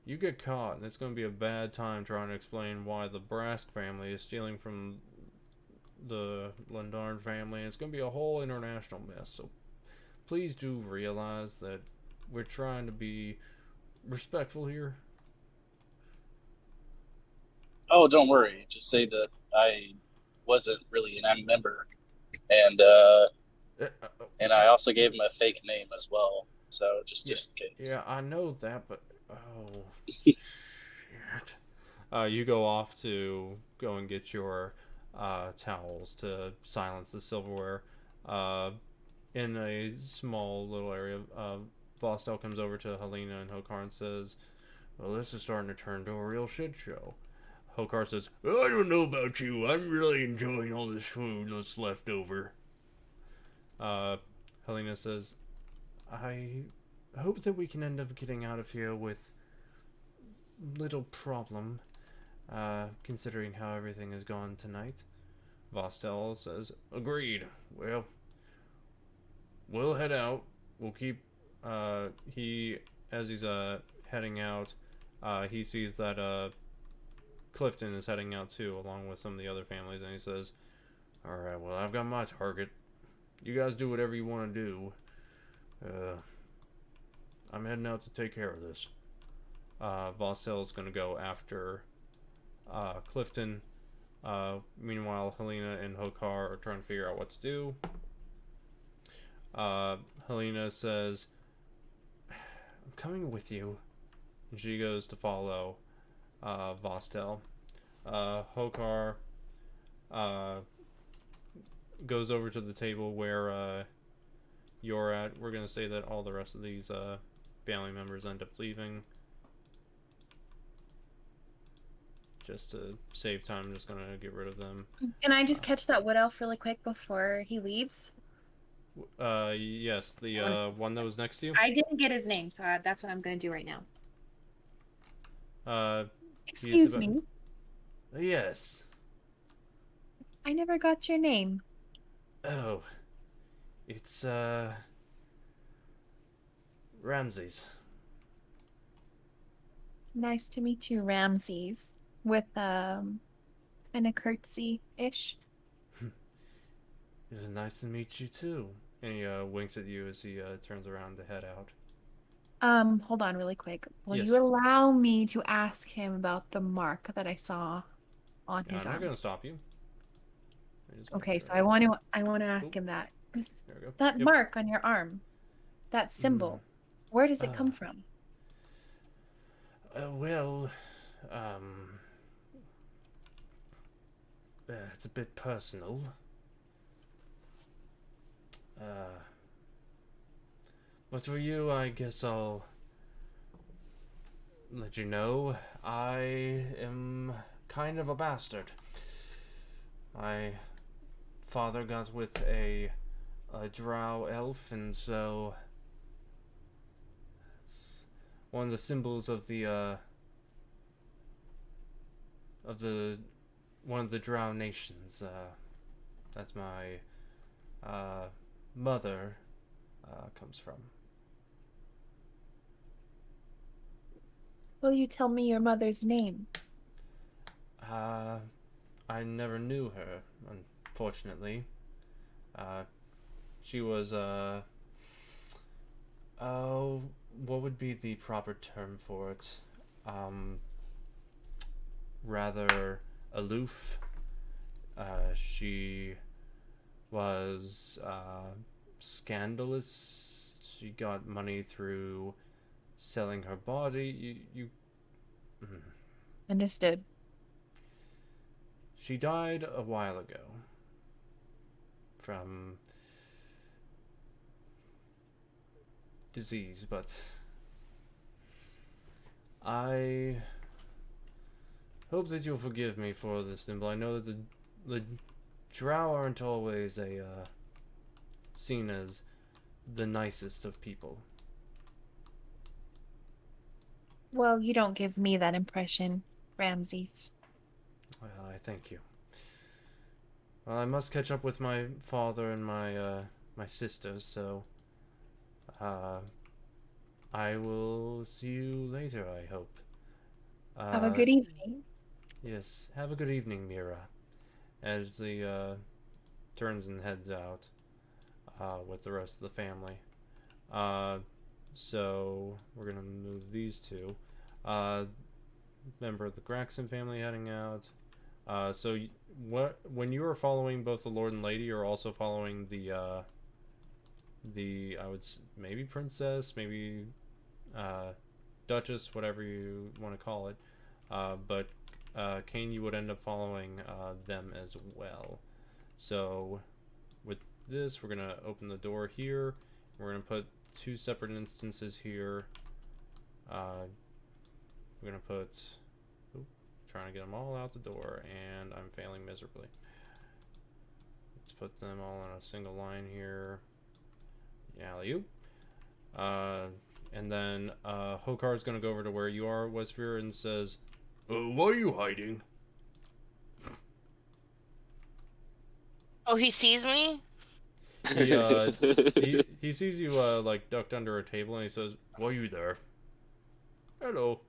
You get caught, and it's gonna be a bad time trying to explain why the Brask family is stealing from the Lendarn family, and it's going to be a whole international mess, so please do realize that we're trying to be respectful here. Oh, don't worry. Just say that I wasn't really an member, and I also gave him a fake name as well, so just in case. Yeah, I know that, but shit. You go off to go and get your towels to silence the silverware. In a small little area, Vostel comes over to Helena and Hokar and says, well, this is starting to turn into a real shit show. Hokar says, well, I don't know about you. I'm really enjoying all this food that's left over. Helena says, I hope that we can end up getting out of here with little problem. Considering how everything has gone tonight. Vostel says, agreed. Well, we'll head out. We'll keep, as he's, heading out, he sees that, Clifton is heading out too, along with some of the other families, and he says, alright, well, I've got my target. You guys do whatever you want to do. I'm heading out to take care of this. Vostel's gonna go after Clifton. Meanwhile, Helena and Hokar are trying to figure out what to do. Helena says, I'm coming with you. And she goes to follow Vostel. Hokar goes over to the table where you're at. We're going to say that all the rest of these family members end up leaving. Just to save time, I'm just going to get rid of them. Can I just catch that wood elf really quick before he leaves? Yes, the one that was next to you. I didn't get his name, so that's what I'm going to do right now. Excuse me. Yes. I never got your name. Oh. It's, Ramses. Nice to meet you, Ramses. With, kind of curtsy-ish. It was nice to meet you, too. And he, winks at you as he, turns around to head out. Hold on really quick. Will Yes. you allow me to ask him about the mark that I saw on his I'm not arm? gonna stop you. Okay, so I want to ask him that. There we go. That Yep. mark on your arm, that symbol, where does it come from? Well, it's a bit personal. But for you, I guess I'll let you know. I am kind of a bastard. My father got with a drow elf, and so one of the symbols of the one of the Drow nations. That's my mother comes from. Will you tell me your mother's name? I never knew her, unfortunately. She was oh, what would be the proper term for it? Rather aloof. She was scandalous. She got money through selling her body. Understood. She died a while ago from disease, but I hope that you'll forgive me for this symbol. I know that the Drow aren't always seen as the nicest of people. Well, you don't give me that impression, Ramses. Well, I thank you. Well, I must catch up with my father and my sisters, so I will see you later, I hope. Have a good evening. Yes, have a good evening, Mira. As the turns and heads out with the rest of the family. So we're gonna move these two. Member of the Graxon family heading out. So when you are following both the Lord and Lady, you're also following the I would maybe princess, maybe duchess, whatever you want to call it. But Cain, you would end up following them as well. So with this, we're gonna open the door here. We're gonna put two separate instances here. We're gonna put trying to get them all out the door, and I'm failing miserably. Let's put them all on a single line here. Alley-oop. And then Hokar's gonna go over to where you are, Wesvyre, and says, "Why are you hiding?" Oh, he sees me? He sees you like ducked under a table, and he says, "Why are you there?" Hello.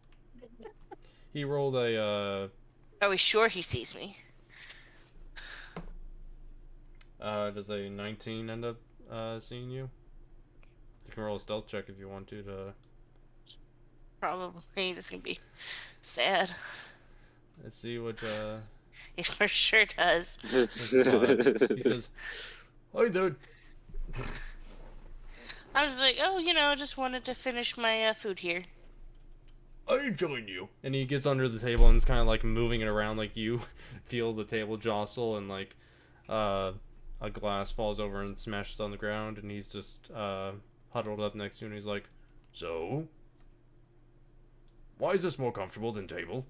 He rolled a Are we sure he sees me? does a 19 end up seeing you? You can roll a stealth check if you want to Probably. This is gonna be sad. let's see what It for sure does. he says, "Hi there." I was like, oh, just wanted to finish my food here. I join you. And he gets under the table and is kind of like moving it around, like you feel the table jostle, and like a glass falls over and smashes on the ground, and he's just huddled up next to you, and he's like, "So, why is this more comfortable than table?"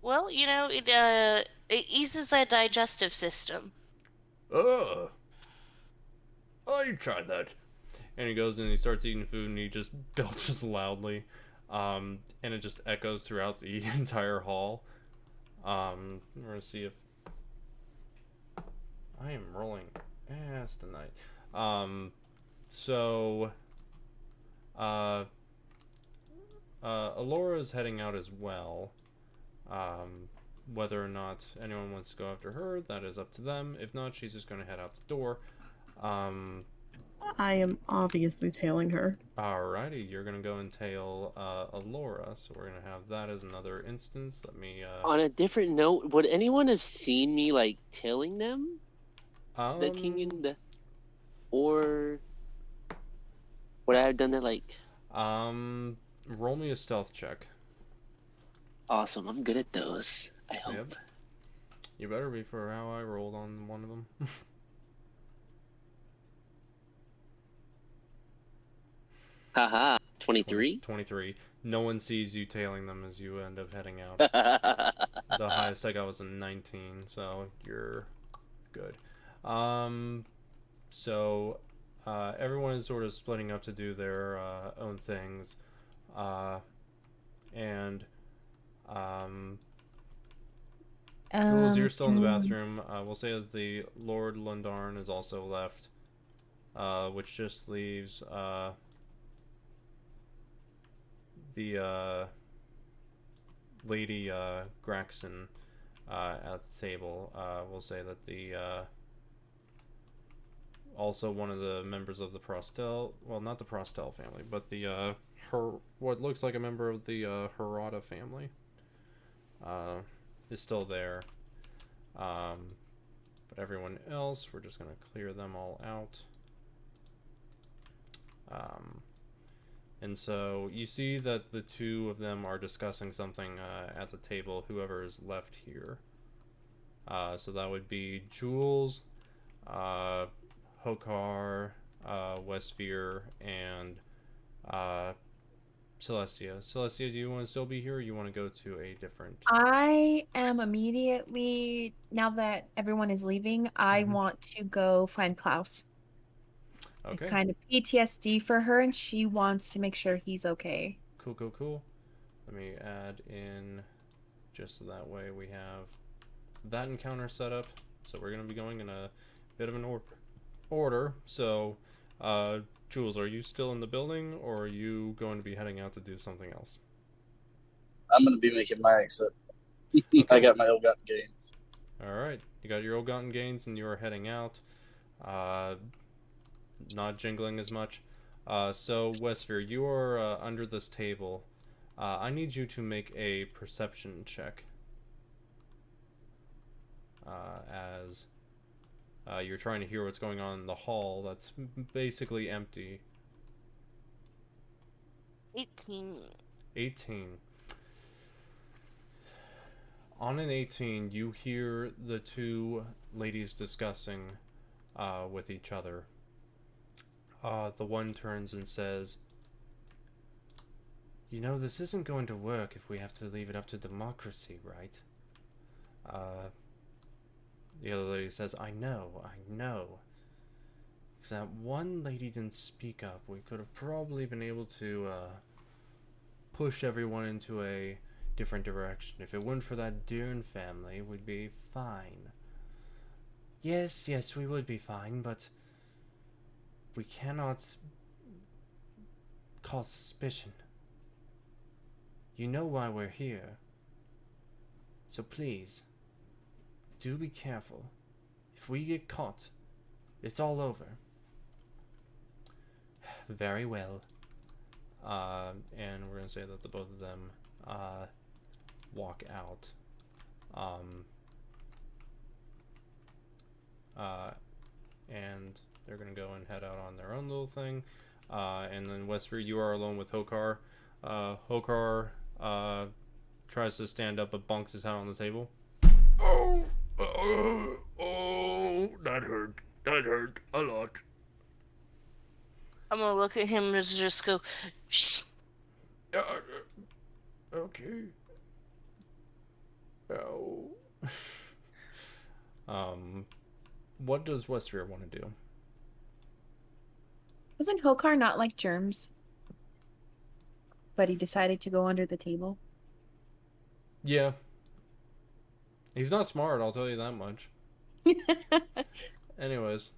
Well, it eases the digestive system. I tried that. And he goes and he starts eating food, and he just belches loudly, and it just echoes throughout the entire hall. We're gonna see if I am rolling ass tonight. So Alora's heading out as well. Whether or not anyone wants to go after her, that is up to them. If not, she's just gonna head out the door. I am obviously tailing her. Alrighty, you're gonna go and tail Alora, so we're gonna have that as another instance. Let me On a different note, would anyone have seen me like tailing them? The king and the, or would I have done that like? Roll me a stealth check. Awesome, I'm good at those. I hope. Yep. You better be, for how I rolled on one of them. Haha, 23? 23. No one sees you tailing them as you end up heading out. The highest I got was a 19, so you're good. So everyone is sort of splitting up to do their own things. And Jules, you're still in the bathroom. We'll say that the Lord Lundarn is also left, which just leaves the Lady Graxon at the table. We'll say that the also one of the members of the Prostel, well, not the Prostel family, but the what looks like a member of the Harada family is still there. But everyone else, we're just gonna clear them all out. And so you see that the two of them are discussing something at the table, whoever is left here. So that would be Jules, Hokar, Wesvyre, and Celestia. Celestia, do you want to still be here, or you want to go to a different... I am immediately, now that everyone is leaving, I want to go find Klaus. Okay. It's kind of PTSD for her, and she wants to make sure he's okay. Cool. Let me add in, just so that way we have that encounter set up. So we're going to be going in a bit of an order. So, Jules, are you still in the building, or are you going to be heading out to do something else? I'm going to be making my exit. I got my ill-gotten gains. Alright, you got your ill-gotten gains, and you are heading out. Not jingling as much. So, Wesvyre, you are under this table. I need you to make a perception check. As you're trying to hear what's going on in the hall that's basically empty. 18. On an 18, you hear the two ladies discussing with each other. The one turns and says, "You know, this isn't going to work if we have to leave it up to democracy, right?" The other lady says, I know. If that one lady didn't speak up, we could have probably been able to push everyone into a different direction. If it weren't for that Deern family, we'd be fine. Yes, we would be fine, but we cannot cause suspicion. You know why we're here. So please, do be careful. If we get caught, it's all over. Very well. And we're gonna say that the both of them walk out. And they're gonna go and head out on their own little thing. And then Wesvyre, you are alone with Hokar. Hokar tries to stand up but bonks his head on the table. Oh, that hurt a lot. I'm gonna look at him and just go, shh. Okay. Oh. What does Wesvyre want to do? Doesn't Hokar not like germs? But he decided to go under the table. Yeah. He's not smart, I'll tell you that much. Anyways,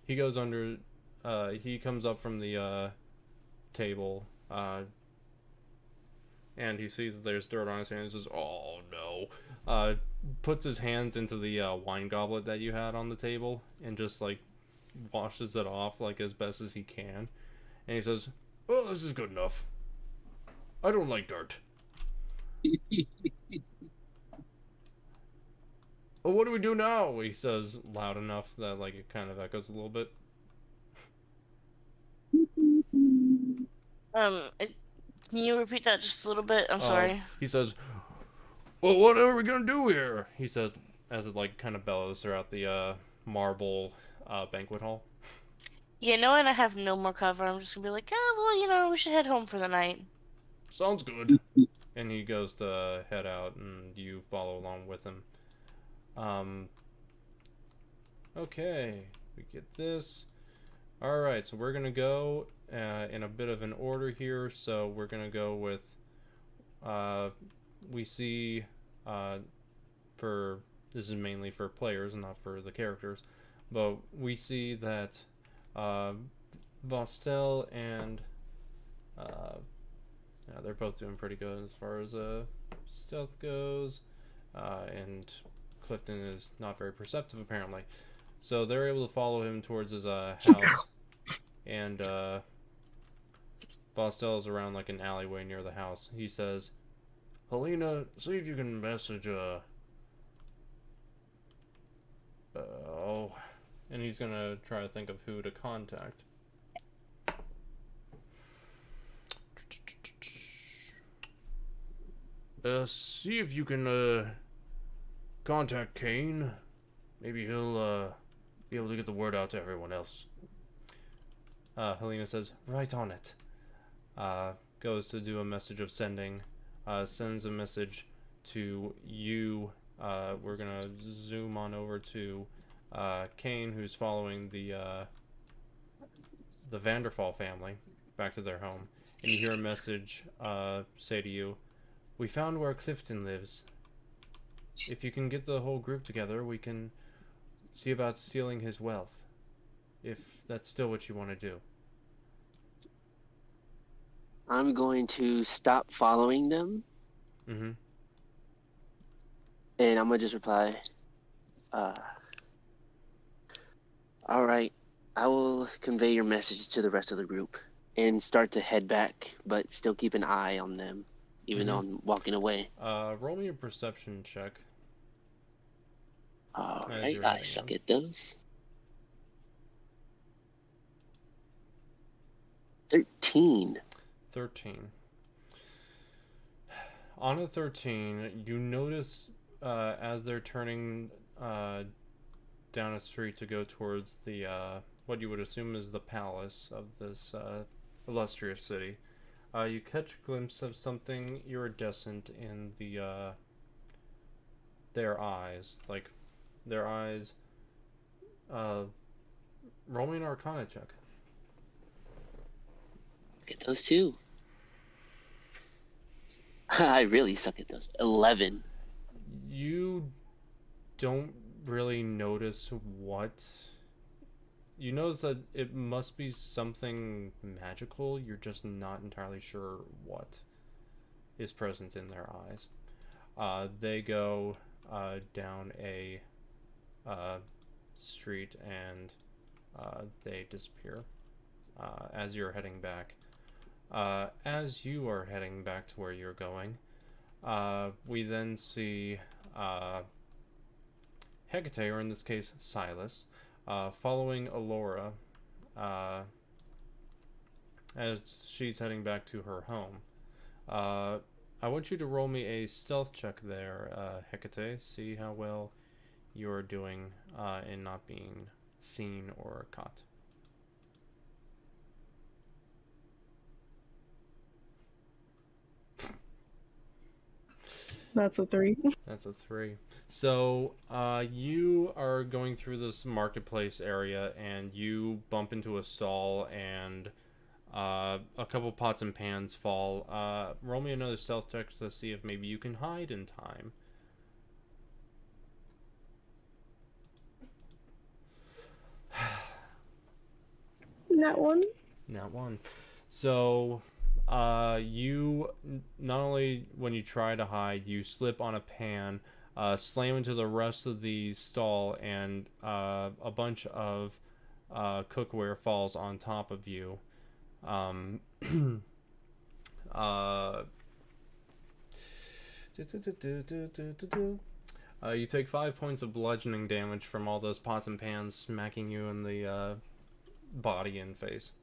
he goes under, he comes up from the table, and he sees that there's dirt on his hands and says, oh no. Puts his hands into the wine goblet that you had on the table and just like washes it off like as best as he can. And he says, well, this is good enough. I don't like dirt. Well, what do we do now? He says loud enough that like it kind of echoes a little bit. Can you repeat that just a little bit? I'm sorry. He says, well, what are we gonna do here? He says, as it like kind of bellows throughout the marble banquet hall. Yeah, knowing I have no more cover, I'm just gonna be like, well, you know, we should head home for the night. Sounds good. And he goes to head out, and you follow along with him. Okay, we get this. Alright, so we're going to go in a bit of an order here. So we're going to go with, we see, this is mainly for players and not for the characters, but we see that Vostell and, yeah, they're both doing pretty good as far as stealth goes, and Clifton is not very perceptive apparently. So they're able to follow him towards his house, and Vostell is around like an alleyway near the house. He says, "Helena, see if you can message and he's gonna try to think of who to contact. See if you can contact Cain. Maybe he'll be able to get the word out to everyone else." Helena says, "Right on it." Goes to do a message of sending. Sends a message to you. We're gonna zoom on over to Cain, who's following the Vanderfall family back to their home, and you hear a message say to you, "We found where Clifton lives. If you can get the whole group together, we can see about stealing his wealth, if that's still what you want to do." I'm going to stop following them. Mm-hmm. And I'm going to just reply, all right, I will convey your message to the rest of the group and start to head back, but still keep an eye on them, even though I'm walking away. Roll me a perception check. All right, I suck at those. 13. 13. On a 13, you notice as they're turning down a street to go towards the what you would assume is the palace of this illustrious city, you catch a glimpse of something iridescent in their eyes. Like, their eyes... roll me an Arcana check. Look at those two. I really suck at those. 11. You don't really notice what... You notice that it must be something magical. You're just not entirely sure what is present in their eyes. They go down a street and they disappear as you're heading back. As you are heading back to where you're going, we then see Hekatae, or in this case Silas, following Alora as she's heading back to her home. I want you to roll me a stealth check there, Hekatae. See how well you're doing in not being seen or caught. That's a 3. That's a 3. So, you are going through this marketplace area, and you bump into a stall, and a couple pots and pans fall. Roll me another stealth check to see if maybe you can hide in time. That one? Not one. So, you, not only when you try to hide, you slip on a pan, slam into the rest of the stall, and a bunch of cookware falls on top of you. You take 5 points of bludgeoning damage from all those pots and pans smacking you in the body and face.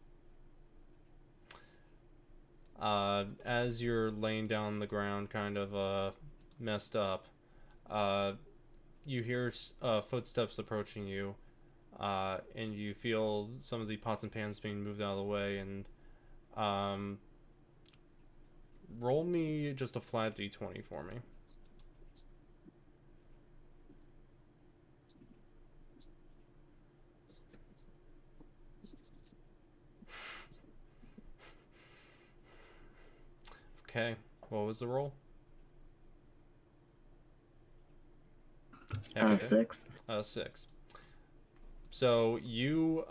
As you're laying down on the ground, kind of messed up, you hear footsteps approaching you, and you feel some of the pots and pans being moved out of the way, and roll me just a flat d20 for me. Okay. What was the roll? Hekatae? 6. 6. So you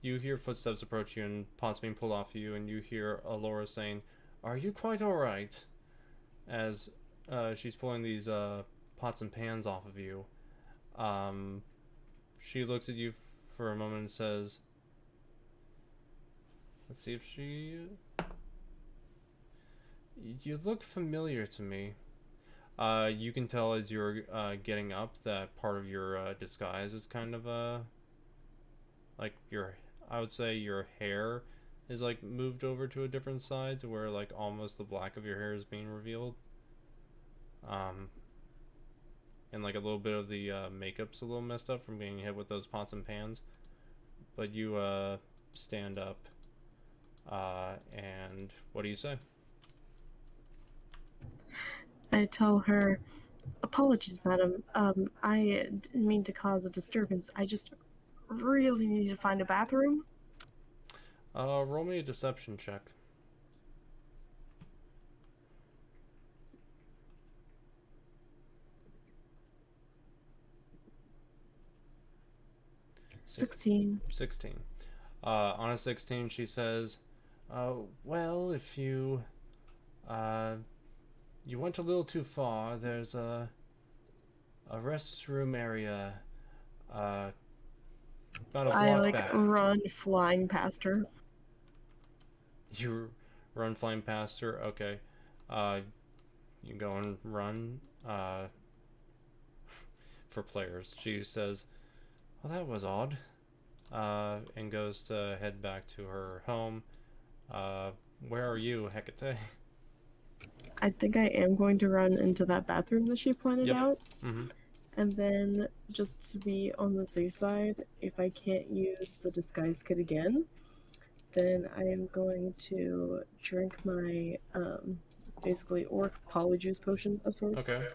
you hear footsteps approach you and pots being pulled off you, and you hear Alora saying, "Are you quite all right?" As she's pulling these pots and pans off of you. She looks at you for a moment and says, "Let's see if she. You look familiar to me." You can tell as you're getting up that part of your disguise is kind of like your, I would say your hair is like moved over to a different side to where like almost the black of your hair is being revealed. And like a little bit of the makeup's a little messed up from being hit with those pots and pans. But you stand up, and what do you say? I tell her, apologies, madam. I didn't mean to cause a disturbance. I just really need to find a bathroom. Roll me a deception check. $16. 16. On a 16, she says, well, if you you went a little too far, there's a restroom area about a block I back. run flying past her. You run flying past her? Okay. You go and run for players. She says, well, that was odd. And goes to head back to her home. Where are you, Hekatae? I think I am going to run into that bathroom that she pointed out. Mm-hmm. And then, just to be on the safe side, if I can't use the disguise kit again, then I am going to drink my, basically, orc polyjuice potion of sorts. Okay.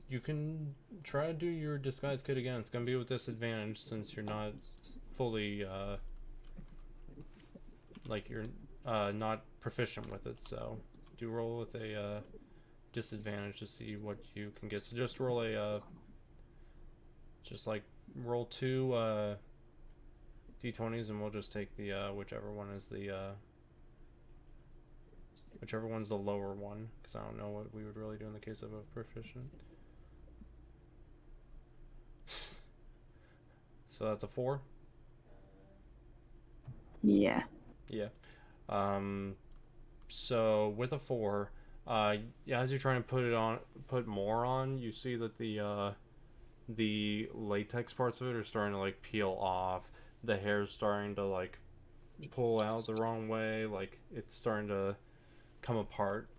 You can try to do your disguise kit again. It's gonna be with disadvantage since you're not fully, like you're not proficient with it. So do roll with a disadvantage to see what you can get. So just roll a, just like roll 2 d20s, and we'll just take the whichever one is the whichever one's the lower one, because I don't know what we would really do in the case of a proficient. So that's a 4? Yeah. Yeah. So with a 4, yeah, as you're trying to put more on, you see that the latex parts of it are starting to like peel off. The hair's starting to like pull out the wrong way, like it's starting to come apart.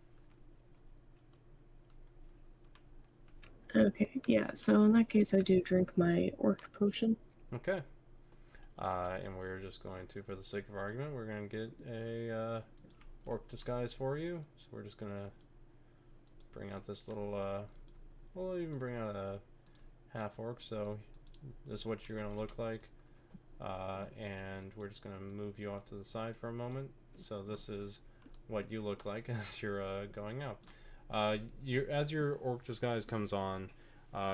Okay, yeah, so in that case I do drink my orc potion. Okay. And we're just going to, for the sake of argument, we're going to get a orc disguise for you. So we're just going to bring out this little, we'll even bring out a half orc, so this is what you're going to look like. And we're just going to move you off to the side for a moment. So this is what you look like as you're going out. As your orc disguise comes on,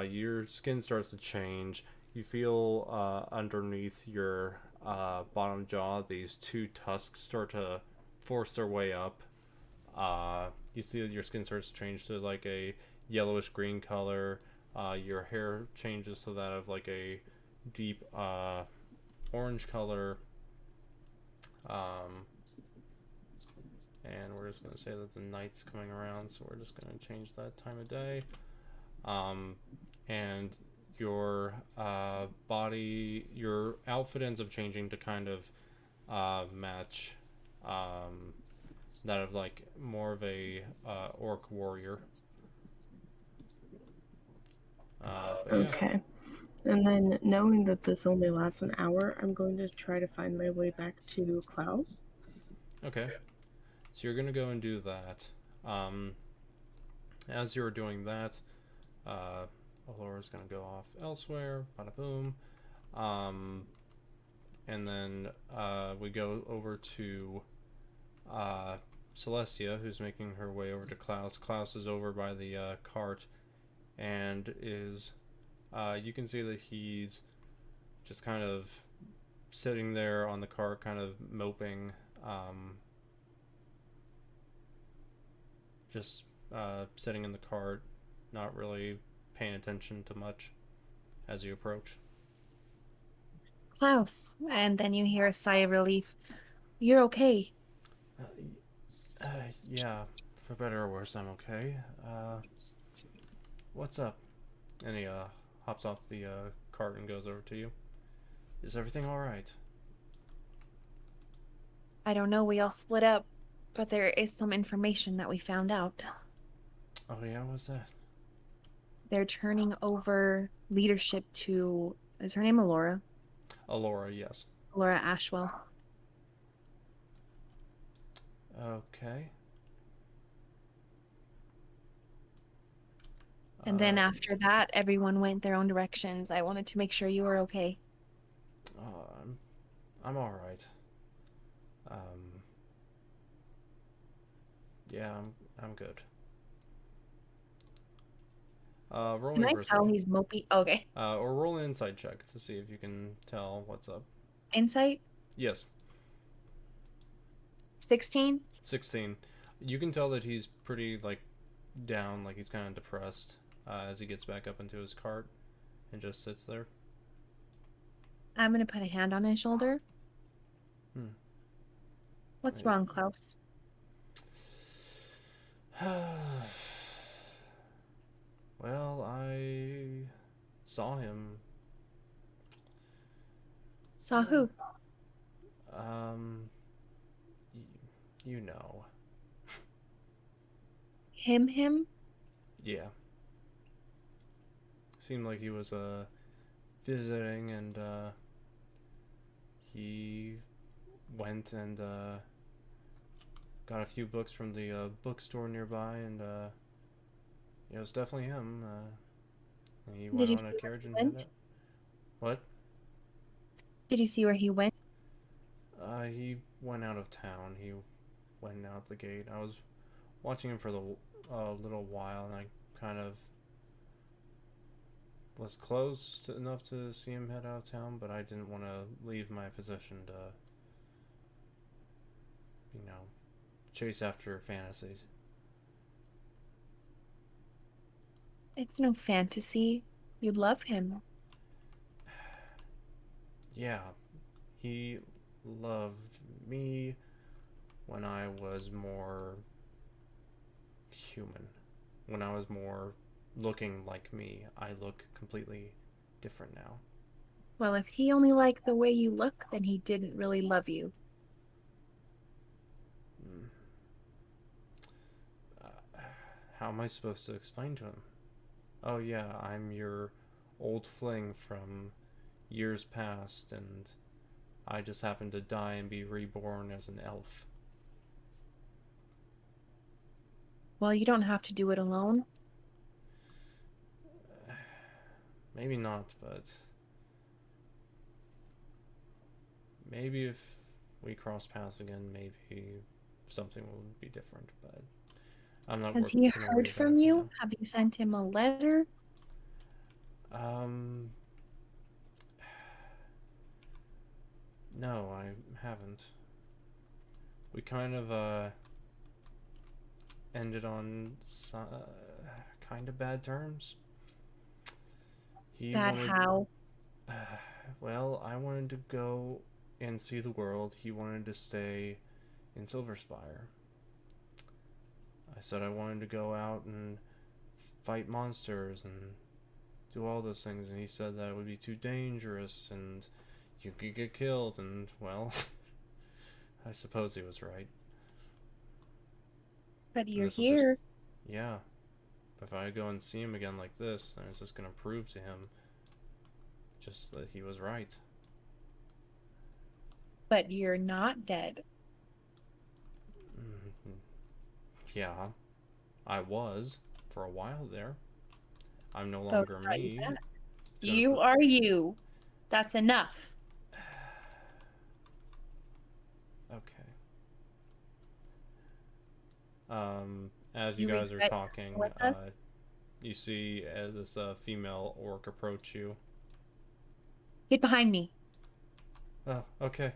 your skin starts to change. You feel underneath your bottom jaw, these 2 tusks start to force their way up. You see that your skin starts to change to like a yellowish green color. Your hair changes to that of like a deep orange color. And we're just going to say that the night's coming around, so we're just going to change that time of day. And your body, your outfit ends up changing to kind of match that of like more of a orc warrior. Okay. Yeah. And then, knowing that this only lasts an hour, I'm going to try to find my way back to Klaus. Okay. So you're going to go and do that. As you're doing that, Alora's going to go off elsewhere. Bada boom. and then we go over to Celestia, who's making her way over to Klaus. Klaus is over by the cart, and is you can see that he's just kind of sitting there on the cart, kind of moping, just sitting in the cart, not really paying attention to much as you approach. Klaus, and then you hear a sigh of relief. You're okay. Yeah, for better or worse, I'm okay. What's up? And he hops off the cart and goes over to you. Is everything alright? I don't know, we all split up, but there is some information that we found out. Oh yeah, what's that? They're turning over leadership to, is her name Alora? Alora, yes. Alora Ashwell. Okay. And then after that, everyone went their own directions. I wanted to make sure you were okay. I'm all right. Yeah, I'm good. Roll Can I me tell he's mopey? Okay. or roll an insight check to see if you can tell what's up. Insight? Yes. 16? 16. You can tell that he's pretty, like, down, like he's kind of depressed as he gets back up into his cart and just sits there. I'm going to put a hand on his shoulder. What's wrong, Klaus? Well, I saw him. Saw who? You know. Him? Yeah. Seemed like he was visiting, and he went and got a few books from the bookstore nearby, and it was definitely him. He went on a carriage and did that. What? Did you see where he went? He went out of town. He went out the gate. I was watching him for a little while, and I kind of was close enough to see him head out of town, but I didn't want to leave my position to, chase after fantasies. It's no fantasy. You love him. Yeah, he loved me when I was more human. When I was more looking like me. I look completely different now. Well, if he only liked the way you look, then he didn't really love you. How am I supposed to explain to him? Oh yeah, I'm your old fling from years past, and I just happened to die and be reborn as an elf. Well, you don't have to do it alone. Maybe not, but maybe if we cross paths again, maybe something will be different, but I'm not. Has he heard from you? Have you sent him a letter? No, I haven't. We kind of ended on kind of bad terms. How? Well, I wanted to go and see the world. He wanted to stay in Silverspire. I said I wanted to go out and fight monsters and do all those things, and he said that it would be too dangerous and you could get killed, and, well, I suppose he was right. But you're here. Yeah. If I go and see him again like this, then it's just going to prove to him just that he was right. But you're not dead. Yeah, I was for a while there. I'm no longer me. You are you. That's enough. Okay. As you You guys are regret talking, with us? you see this female orc approach you. Get behind me. Oh, okay.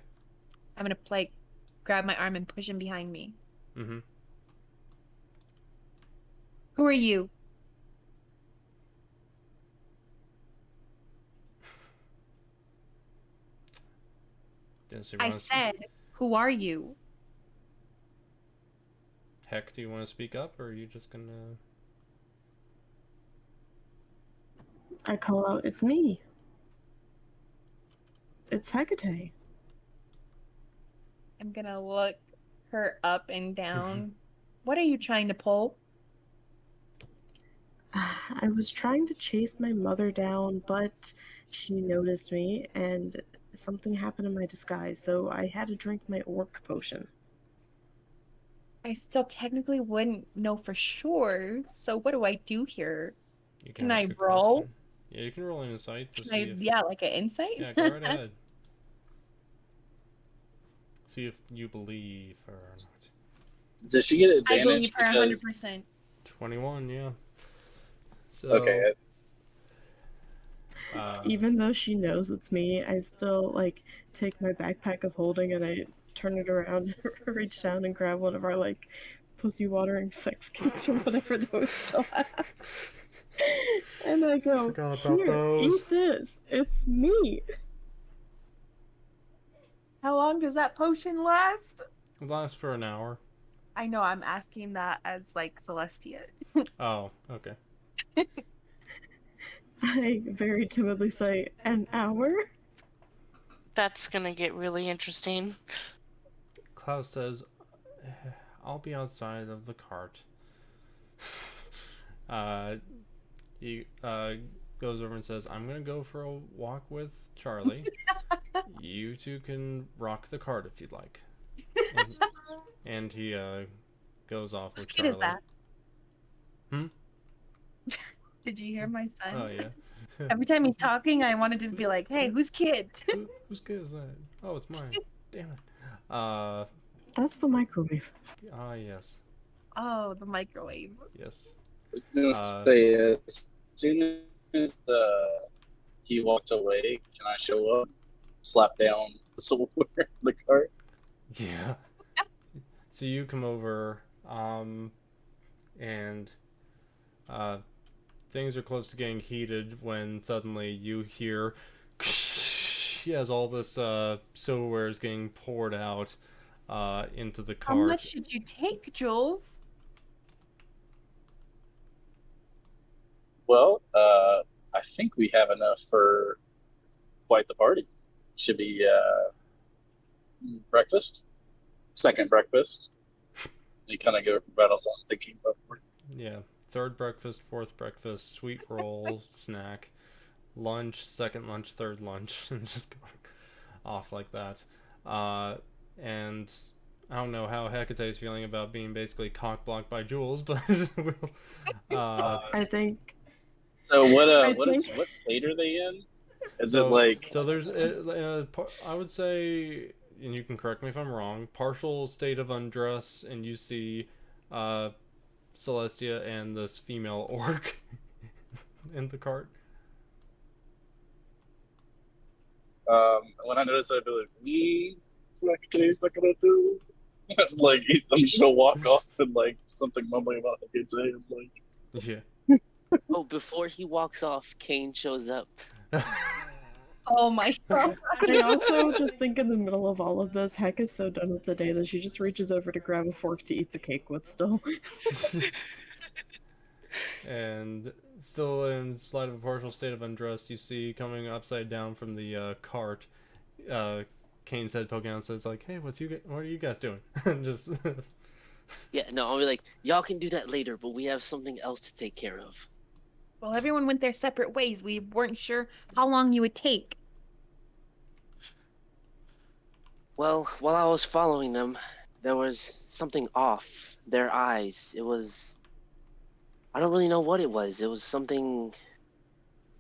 I'm gonna like grab my arm and push him behind me. Mm-hmm. Who are you? I said, who are you? Heck, do you want to speak up, or are you just gonna... I call out, it's me. It's Hekatae. I'm gonna look her up and down. What are you trying to pull? I was trying to chase my mother down, but she noticed me, and something happened in my disguise, so I had to drink my orc potion. I still technically wouldn't know for sure, so what do I do here? You Can ask I a roll? question. Yeah, you can roll an insight to Can see I, if... yeah, like an insight? Yeah, go right ahead. See if you believe her or not. Does she get I advantage believe her because 100%. 21, yeah. So, okay, Even though she knows it's me, I still like take my backpack of holding and I turn it around, reach down and grab one of our like pussy watering sex cakes or whatever those still have. And I go, Forgot about here, those. eat this. It's me. How long does that potion last? it lasts for an hour. I know, I'm asking that as like Celestia. Oh, okay. I very timidly say, an hour? That's gonna get really interesting. Klaus says, I'll be outside of the cart. He goes over and says, I'm going to go for a walk with Charlie. You two can rock the cart if you'd like. And he goes off with Charlie. What is that? Did you hear my son? Oh, yeah. Every time he's talking, I want to just be like, hey, whose kid? Whose kid is that? Oh, it's mine. Damn it. That's the microwave. Yes. Oh, the microwave. Yes. as soon as he walked away, can I show up, slap down the silverware in the cart? Yeah. So you come over, and things are close to getting heated when suddenly you hear as all this silverware is getting poured out into the cart. How much did you take, Jules? Well, I think we have enough for quite the party. Should be breakfast, second breakfast. You kind of go rattles on thinking about it. Yeah, third breakfast, fourth breakfast, sweet roll, snack, lunch, second lunch, third lunch, and just going off like that. And I don't know how Hekatae is feeling about being basically cock-blocked by Jules, but I think. So what plate are they in? Is it like? So there's, I would say, and you can correct me if I'm wrong, partial state of undress, and you see Celestia and this female orc in the cart. When I notice that, I'd be like, Hekatae's not gonna do. Like, I'm just gonna walk off and like something mumbling about Hekatae. Like, Yeah. Oh, before he walks off, Cain shows up. Oh my god. I also just think in the middle of all of this, Heck is so done with the day that she just reaches over to grab a fork to eat the cake with still. And still in slight of a partial state of undress, you see coming upside down from the cart, Cain's head poking out, says like, "Hey, what are you guys doing?" Just Yeah, no, I'll be like, y'all can do that later, but we have something else to take care of. Well, everyone went their separate ways. We weren't sure how long you would take. Well, while I was following them, there was something off. Their eyes. It was... I don't really know what it was. It was something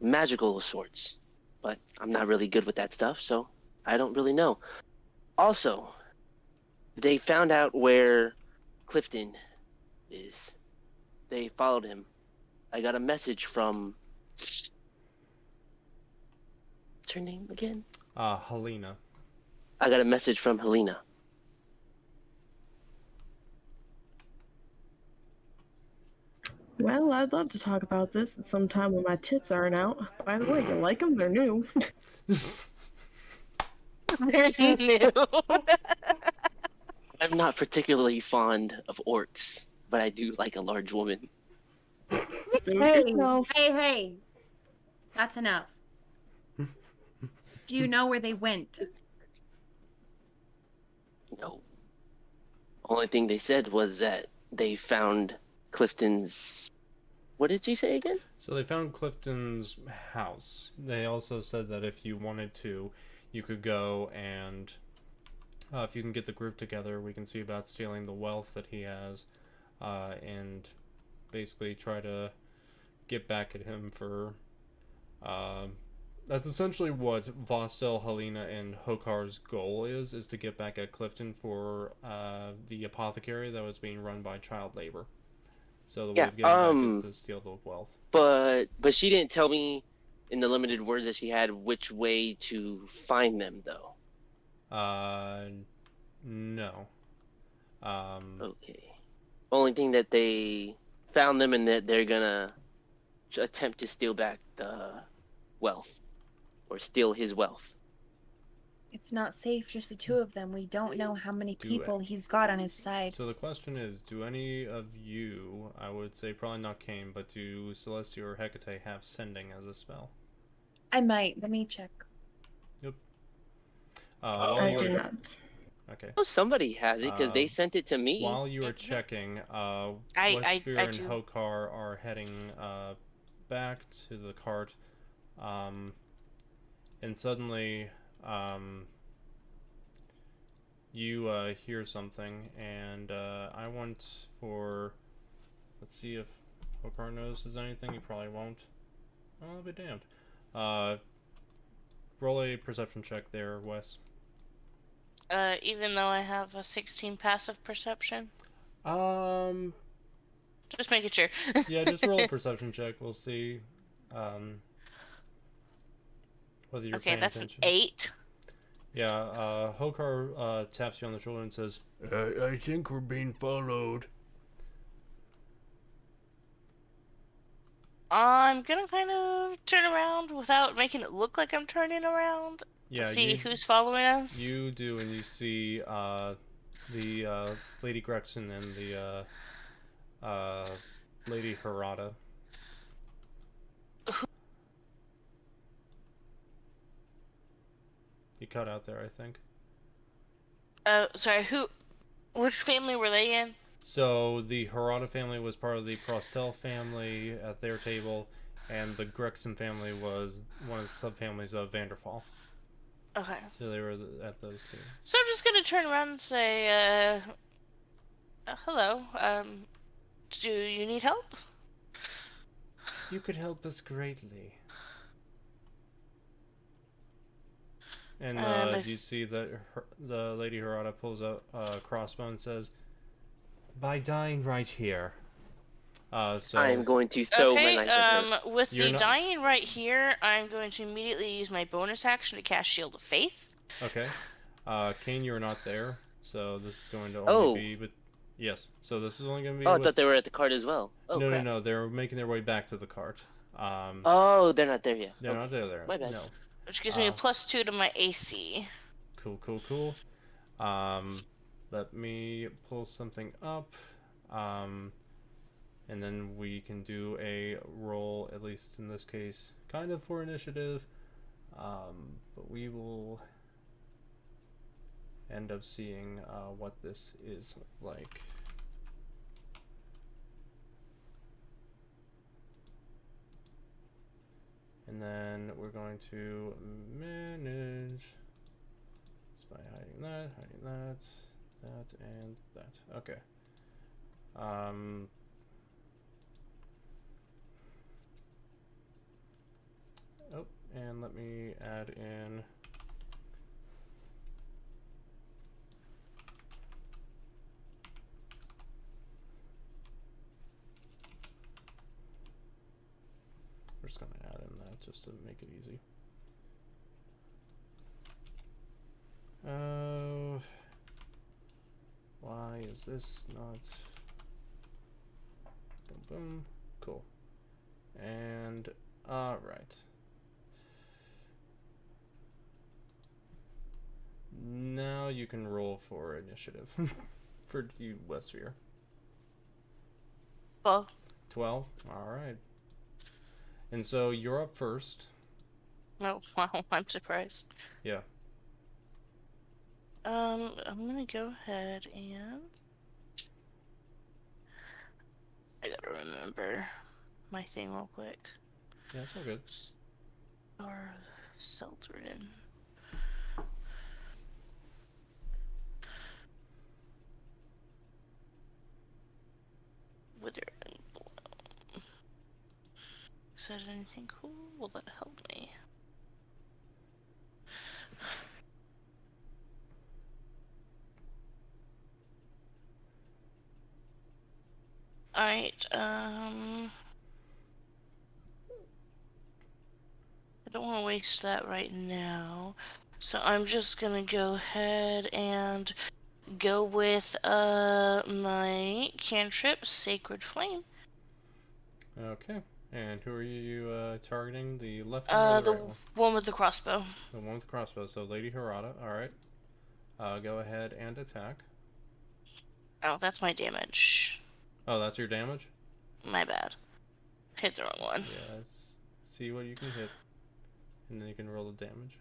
magical of sorts. But I'm not really good with that stuff, so I don't really know. Also, They found out where Clifton is. They followed him. I got a message from... What's her name again? Helena. I got a message from Helena. Well, I'd love to talk about this at some time when my tits aren't out. By the way, you like them? They're new. They're new. I'm not particularly fond of orcs, but I do like a large woman. Suit Hey, yourself. hey. That's enough. Do you know where they went? No. Only thing they said was that they found Clifton's... What did you say again? So they found Clifton's house. They also said that if you wanted to, you could go and... if you can get the group together, we can see about stealing the wealth that he has, and basically try to get back at him for... that's essentially what Vostel, Helena, and Hokar's goal is to get back at Clifton for the apothecary that was being run by child labor. So the way of getting back is to steal the wealth. But she didn't tell me in the limited words that she had which way to find them, though. No. Okay. Only thing that they found them and that they're gonna attempt to steal back the wealth. Or steal his wealth. It's not safe, just the two of them. We don't know how many people he's got on his side. So the question is, do any of you, I would say probably not Cain, but do Celestia or Hekatae have sending as a spell? I might. Let me check. Yep. I do not. Okay. Oh, somebody has it because they sent it to me. While you are checking, I Wesvyre and do. Hokar are heading back to the cart, and suddenly you hear something, and I want for... Let's see if Hokar notices anything. He probably won't. Oh, I'll be damned. Roll a perception check there, Wes. Even though I have a 16 passive perception. Just making sure. Yeah, just roll a perception check. We'll see whether you're paying that's attention. an 8. Yeah, Hokar taps you on the shoulder and says, I think we're being followed. I'm gonna kind of turn around without making it look like I'm turning around to see who's following us. You do, and you see the Lady Gretchen and the Lady Harada. You cut out there, I think. Sorry, which family were they in? So the Harada family was part of the Prostel family at their table, and the Gregson family was one of the subfamilies of Vanderfall. Okay. So they were at those two. So I'm just gonna turn around and say, hello, do you need help? You could help us greatly. And you see that the Lady Harada pulls out a crossbow and says, by dying right here. So I am going to throw my knife at her. With dying right here, I'm going to immediately use my bonus action to cast Shield of Faith. Okay. Cain, you're not there, so this is going to only be... But yes, so this is only going to be... I thought they were at the cart as well. Oh, crap. No, they're making their way back to the cart. Oh, they're not there yet. They're not there. My bad. No. Which gives me a +2 to my AC. Cool. Let me pull something up. And then we can do a roll, at least in this case, kind of for initiative. But we will end up seeing what this is like. And then we're going to manage this by hiding that, and that. Okay. Oh, and let me add in just going to add in that just to make it easy. Why is this not... Boom, boom. Cool. And, alright. Now you can roll for initiative. For you, Wesvyre. 12. 12? Alright. And so you're up first. Oh, wow, I'm surprised. Yeah. I'm gonna go ahead and... I gotta remember my thing real quick. Yeah, it's all good. Or Eladrin. Wither and blow. Is that anything cool? Will that help me? Alright, I don't want to waste that right now. So I'm just gonna go ahead and go with my cantrip, Sacred Flame. Okay. And who are you targeting? The left one or the The right one? one with the crossbow. The one with the crossbow. So Lady Harada. Alright. Go ahead and attack. Oh, that's my damage. Oh, that's your damage? My bad. Hit the wrong one. Yeah, see what you can hit. And then you can roll the damage.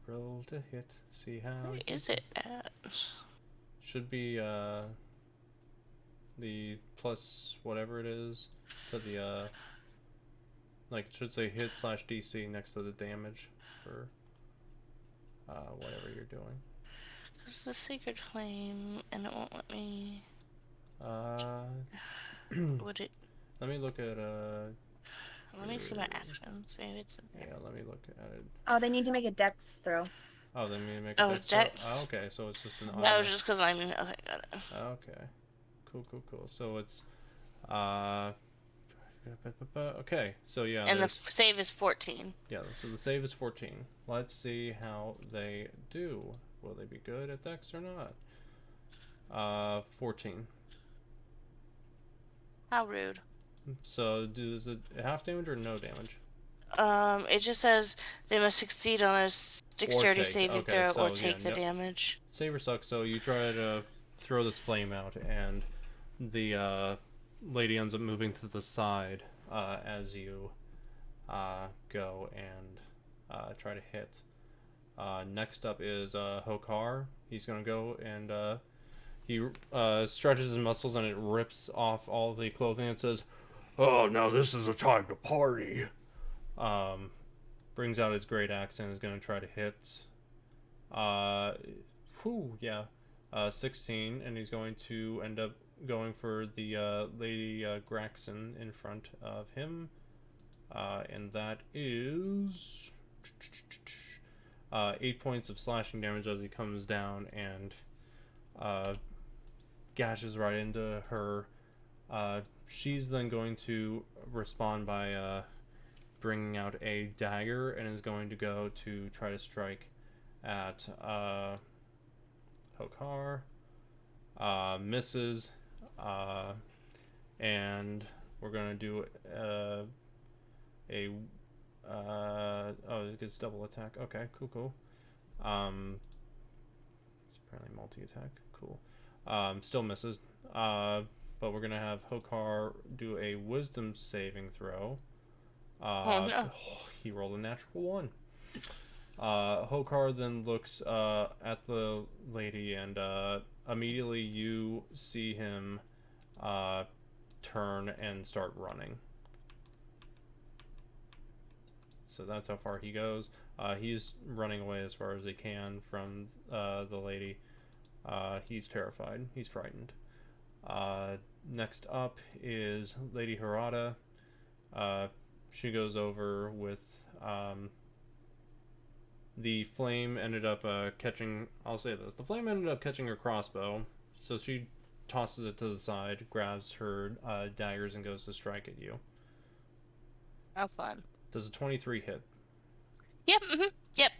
Roll to hit. See how... Where is it at? Should be, the plus whatever it is to the, like, it should say hit / DC next to the damage for, whatever you're doing. This is the Sacred Flame, and it won't let me... Would it... Let me look at, Let me see my actions. Maybe it's in there. yeah, let me look at it. Oh, they need to make a dex throw. Oh, they need to make Oh, a dex. dex? Oh, okay, so it's just an That was just because I'm... Okay, got it. Okay. Cool. So it's, okay, so yeah. And the save is 14. Yeah, so the save is 14. Let's see how they do. Will they be good at dex or not? 14. How rude. So is it half damage or no damage? It just says they must succeed on a dexterity take. saving Okay, throw or so, take yeah, the yep. damage. Saver sucks, so you try to throw this flame out, and the lady ends up moving to the side as you go and try to hit. Next up is Hokar. He's going to go and he stretches his muscles and it rips off all the clothing and says, "Oh, now this is a time to party." Brings out his great axe and is going to try to hit. 16, and he's going to end up going for the Lady Graxon in front of him. And that is 8 points of slashing damage as he comes down and gashes right into her. She's then going to respond by bringing out a dagger and is going to go to try to strike at Hokar. Misses. And we're going to do it gets double attack. Okay, cool. It's apparently multi-attack. Cool. Still misses. But we're going to have Hokar do a wisdom saving throw. Oh no. He rolled a natural 1. Hokar then looks at the lady and immediately you see him turn and start running. So that's how far he goes. He's running away as far as he can from the lady. He's terrified. He's frightened. Next up is Lady Harada. She goes over with the flame ended up catching... I'll say this. The flame ended up catching her crossbow. So she tosses it to the side, grabs her daggers, and goes to strike at you. How fun. Does a 23 hit? Yep. Yep.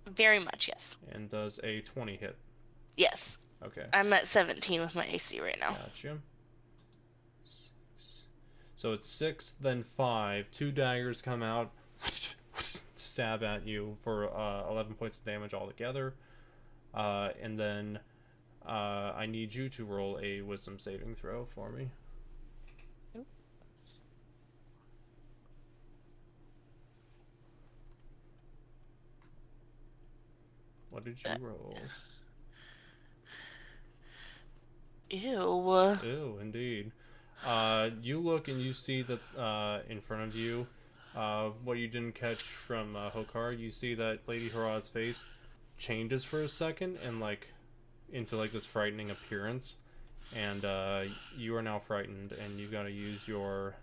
Very much, yes. And does a 20 hit? Yes. Okay. I'm at 17 with my AC right now. Gotcha. 6. So it's 6, then 5. 2 daggers come out, stab at you for 11 points of damage altogether. And then I need you to roll a wisdom saving throw for me. What did you roll? Ew. Ew, indeed. You look and you see that in front of you, what you didn't catch from Hokar, you see that Lady Harada's face changes for a second and into this frightening appearance, and you are now frightened, and you gotta use your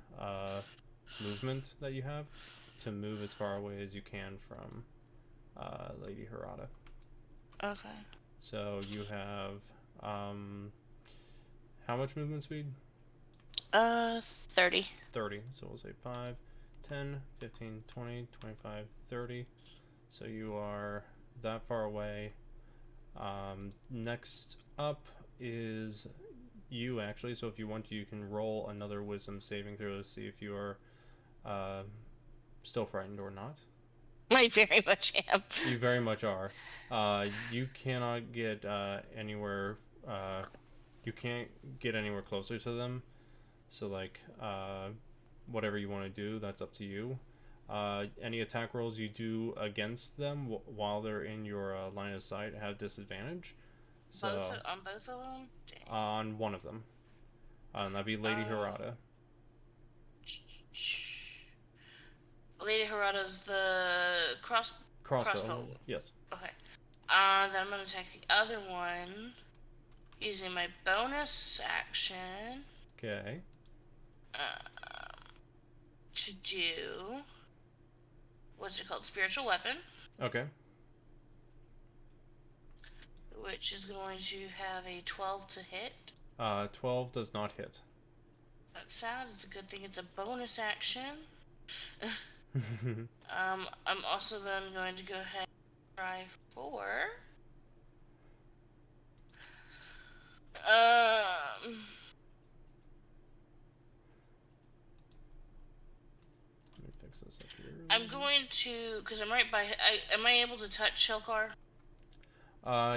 movement that you have to move as far away as you can from Lady Harada. Okay. So you have how much movement speed? 30. 30. So we'll say 5, 10, 15, 20, 25, 30. So you are that far away. Next up is you, actually. So if you want to, you can roll another wisdom saving throw to see if you are still frightened or not. I very much am. You very much are. You cannot get anywhere. You can't get anywhere closer to them. So whatever you want to do, that's up to you. Any attack rolls you do against them while they're in your line of sight have disadvantage. So On both of them? Dang. On one of them. That'd be Lady Harada. Lady Harada's the crossbow. Yes. Okay. Then I'm gonna attack the other one using my bonus action. Okay. To do what's it called? Spiritual weapon. Okay. Which is going to have a 12 to hit. 12 does not hit. That's sad. It's a good thing it's a bonus action. I'm also then going to go ahead and try 4. Let me fix this up here. I'm going to, because I'm right by. Am I able to touch Shilkar?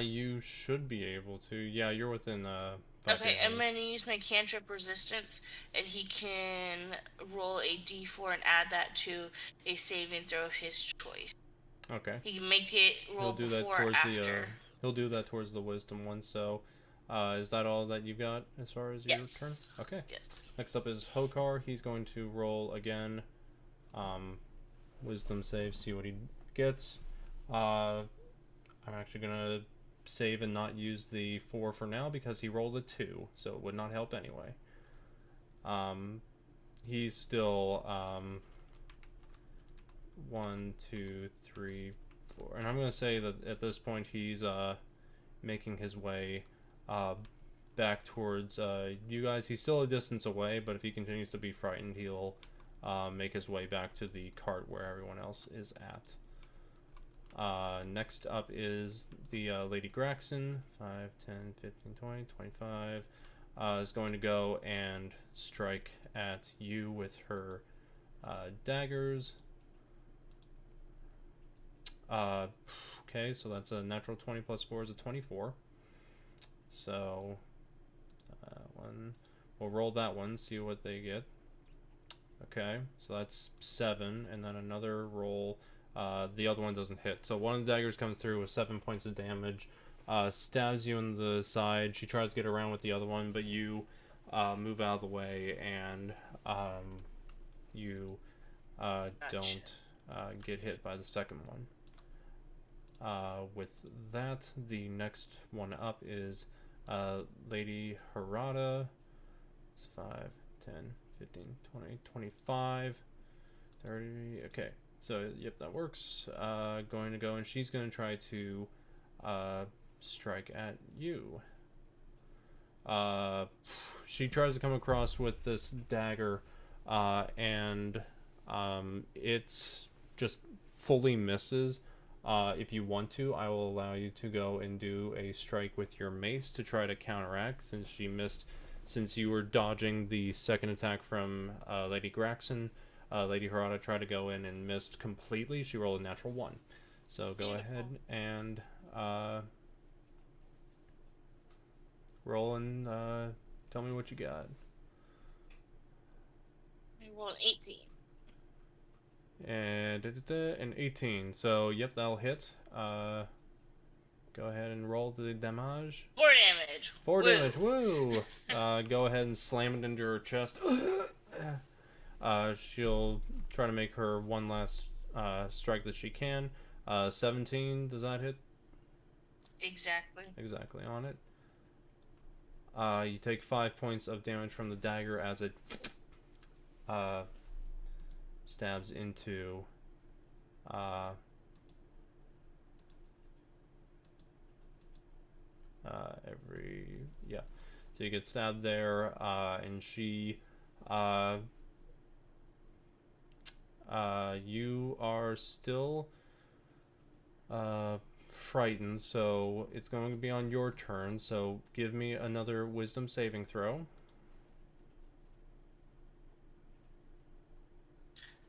You should be able to. Yeah, you're within. Okay, I'm gonna use my cantrip resistance, and he can roll a d4 and add that to a saving throw of his choice. Okay. He can make it roll before or after. He'll do that towards the wisdom one. So, is that all that you got as far as your turn? Okay. Yes. Next up is Hokar. He's going to roll again. Wisdom save. See what he gets. I'm actually gonna save and not use the 4 for now because he rolled a 2, so it would not help anyway. He's still 1, 2, 3, 4, and I'm gonna say that at this point he's making his way back towards you guys. He's still a distance away, but if he continues to be frightened, he'll make his way back to the cart where everyone else is at. Next up is the Lady Graxon. 5, 10, 15, 20, 25. Is going to go and strike at you with her daggers. Okay, so that's a natural 20 plus 4 is a 24. So, we'll roll that one, see what they get. Okay, so that's 7, and then another roll. The other one doesn't hit. So one of the daggers comes through with 7 points of damage, stabs you in the side. She tries to get around with the other one, but you move out of the way, and you don't get hit by the second one. With that, the next one up is Lady Harada. 5, 10, 15, 20, 25, 30. Okay. So, yep, that works. Going to go, and she's going to try to strike at you. She tries to come across with this dagger, and It's just fully misses. If you want to, I will allow you to go and do a strike with your mace to try to counteract, since she missed. Since you were dodging the second attack from Lady Graxon, Lady Harada tried to go in and missed completely. She rolled a natural 1. So go ahead and roll and tell me what you got. I rolled 18. And an 18. So yep, that'll hit. Go ahead and roll the damage. 4 damage. 4 damage. Woo! Go ahead and slam it into her chest. She'll try to make her one last strike that she can. 17. Does that hit? Exactly. Exactly on it. You take 5 points of damage from the dagger as it stabs into so you get stabbed there, and she you are still frightened, so it's going to be on your turn, so give me another wisdom saving throw.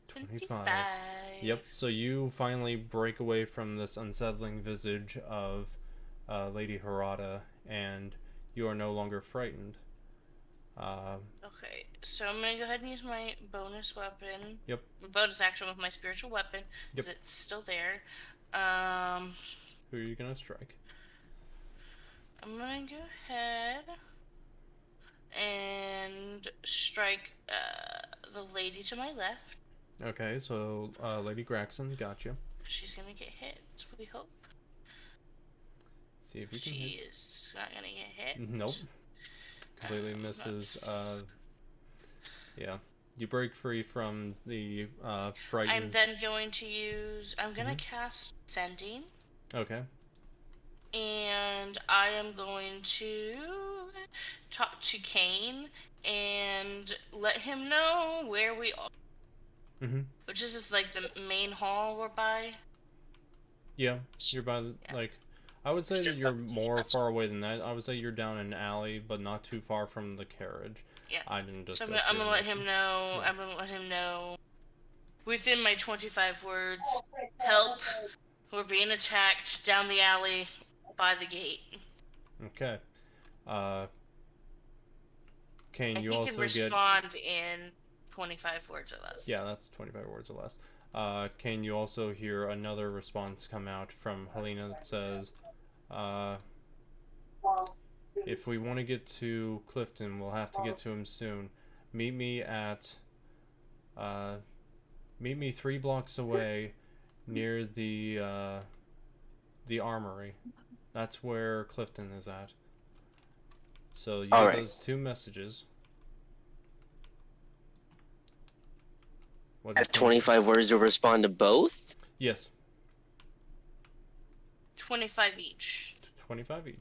25. Yep, so you finally break away from this unsettling visage of Lady Harada, and you are no longer frightened. Okay, so I'm gonna go ahead and use my bonus weapon. Yep. Bonus action with my spiritual weapon, because it's still there. Who are you gonna strike? I'm gonna go ahead and strike the lady to my left. Okay, so Lady Graxon, gotcha. She's gonna get hit, we hope. See if you can She hit. is not gonna get hit. Nope. Completely misses. Yeah. You break free from the frightened... I'm then going to use... I'm gonna cast Sending. Okay. And I am going to talk to Cain and let him know where we are. Which is just like the main hall we're by. Yeah, you're by the, like, I would say that you're more far away than that. I would say you're down an alley, but not too far from the carriage. Yeah. I didn't just. So I'm gonna let him know. I'm gonna let him know within my 25 words. Help! We're being attacked down the alley by the gate. Okay. Cain, and you he also can respond in 25 words or less. Yeah, that's 25 words or less. Cain, you also hear another response come out from Helena that says, if we want to get to Clifton, we'll have to get to him soon. Meet me 3 blocks away near the armory. That's where Clifton is at. So you get those 2 messages. I have 25 words to respond to both? Yes. 25 each. 25 each.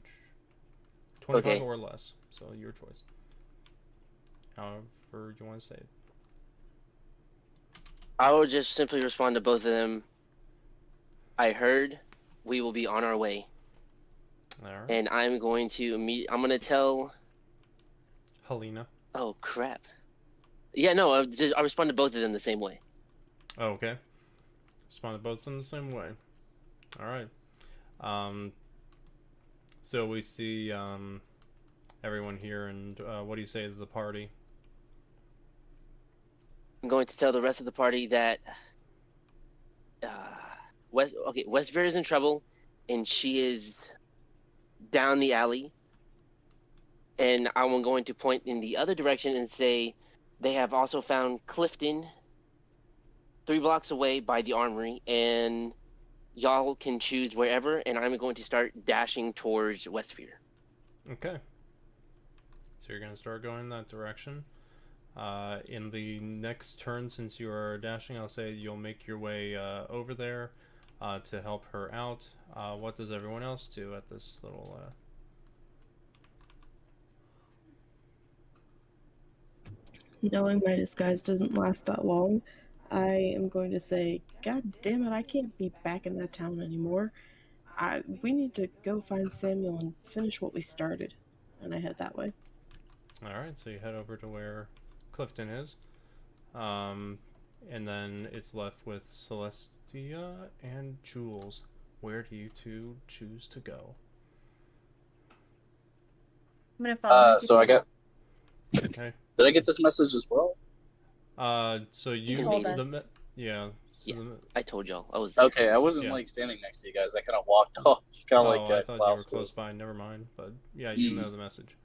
25 or less. So your choice. However you want to say it. I will just simply respond to both of them. I heard. We will be on our way. All right. And I'm going to I'm going to tell Helena. Oh crap. Yeah, no, I'll respond to both of them the same way. Oh, okay. Respond to both of them the same way. All right. So we see everyone here, and what do you say to the party? I'm going to tell the rest of the party that Wesvyre is in trouble, and she is down the alley. And I'm going to point in the other direction and say they have also found Clifton 3 blocks away by the armory, and y'all can choose wherever, and I'm going to start dashing towards Wesvyre. Okay. So you're going to start going in that direction. In the next turn, since you are dashing, I'll say you'll make your way over there to help her out. What does everyone else do at this little... Knowing my disguise doesn't last that long, I am going to say, God damn it, I can't be back in that town anymore. We need to go find Samuel and finish what we started. And I head that way. Alright, so you head over to where Clifton is. And then it's left with Celestia and Jules. Where do you two choose to go? I'm gonna follow. So I got. Okay. Did I get this message as well? So you told the us. yeah. So Yeah. I told y'all. I was there. Okay, I wasn't Yeah. like standing next to you guys. I kind of walked off, kind of Oh, like I thought you were Klaus did. close by. Never mind. But yeah, you Mm. know the message.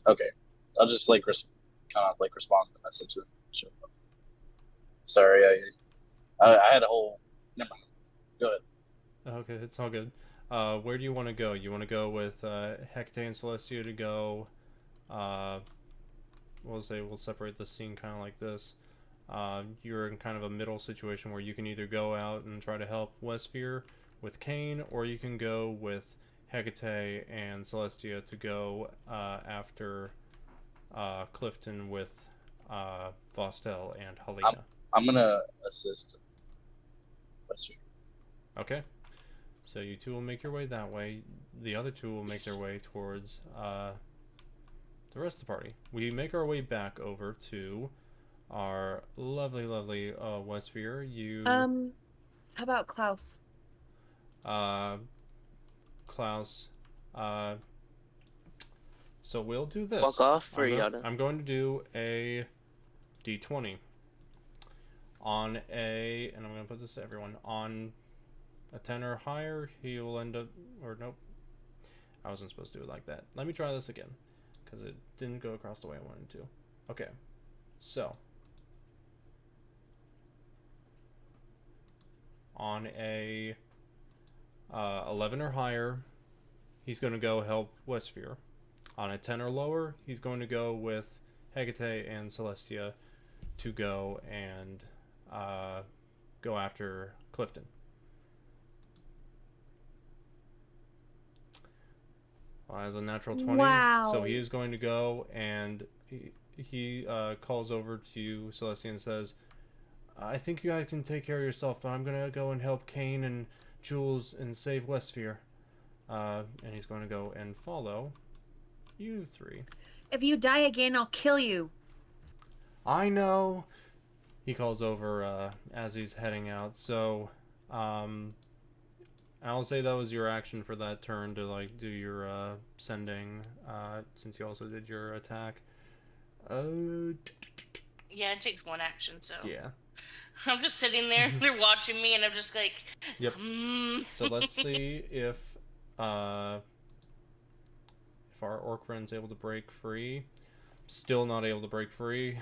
Okay, I'll just like kind of like respond to the message then. Sure. Sorry, I had a whole. Never mind. Go ahead. Okay, it's all good. Where do you want to go? You want to go with Hekatae and Celestia to go? We'll separate the scene kind of like this. You're in kind of a middle situation where you can either go out and try to help Wesvyre with Cain, or you can go with Hekatae and Celestia to go after Clifton with Vostel and Helena. I'm gonna assist Wesvyre. Okay. So you two will make your way that way. The other two will make their way towards the rest of the party. We make our way back over to our lovely Wesvyre. You How about Klaus? Klaus. So we'll do this. Walk off for Yada. I'm going to do a D20 on a, and I'm going to put this to everyone, on a 10 or higher, he will end up, or nope, I wasn't supposed to do it like that. Let me try this again, because it didn't go across the way I wanted to. Okay, so, on a 11 or higher, he's going to go help Wesvyre. On a 10 or lower, he's going to go with Hekatae and Celestia to go and go after Clifton. As a natural 20, Wow. so he is going to go, and he calls over to Celestia and says, I think you guys can take care of yourself, but I'm going to go and help Cain and Jules and save Wesvyre. And he's going to go and follow you three. If you die again, I'll kill you. I know. He calls over as he's heading out. So, I'll say that was your action for that turn to like do your sending, since you also did your attack. Yeah, it takes one action, so. Yeah. I'm just sitting there, they're watching me, and I'm just like, Yep. So let's see if our orc friend's able to break free. Still not able to break free.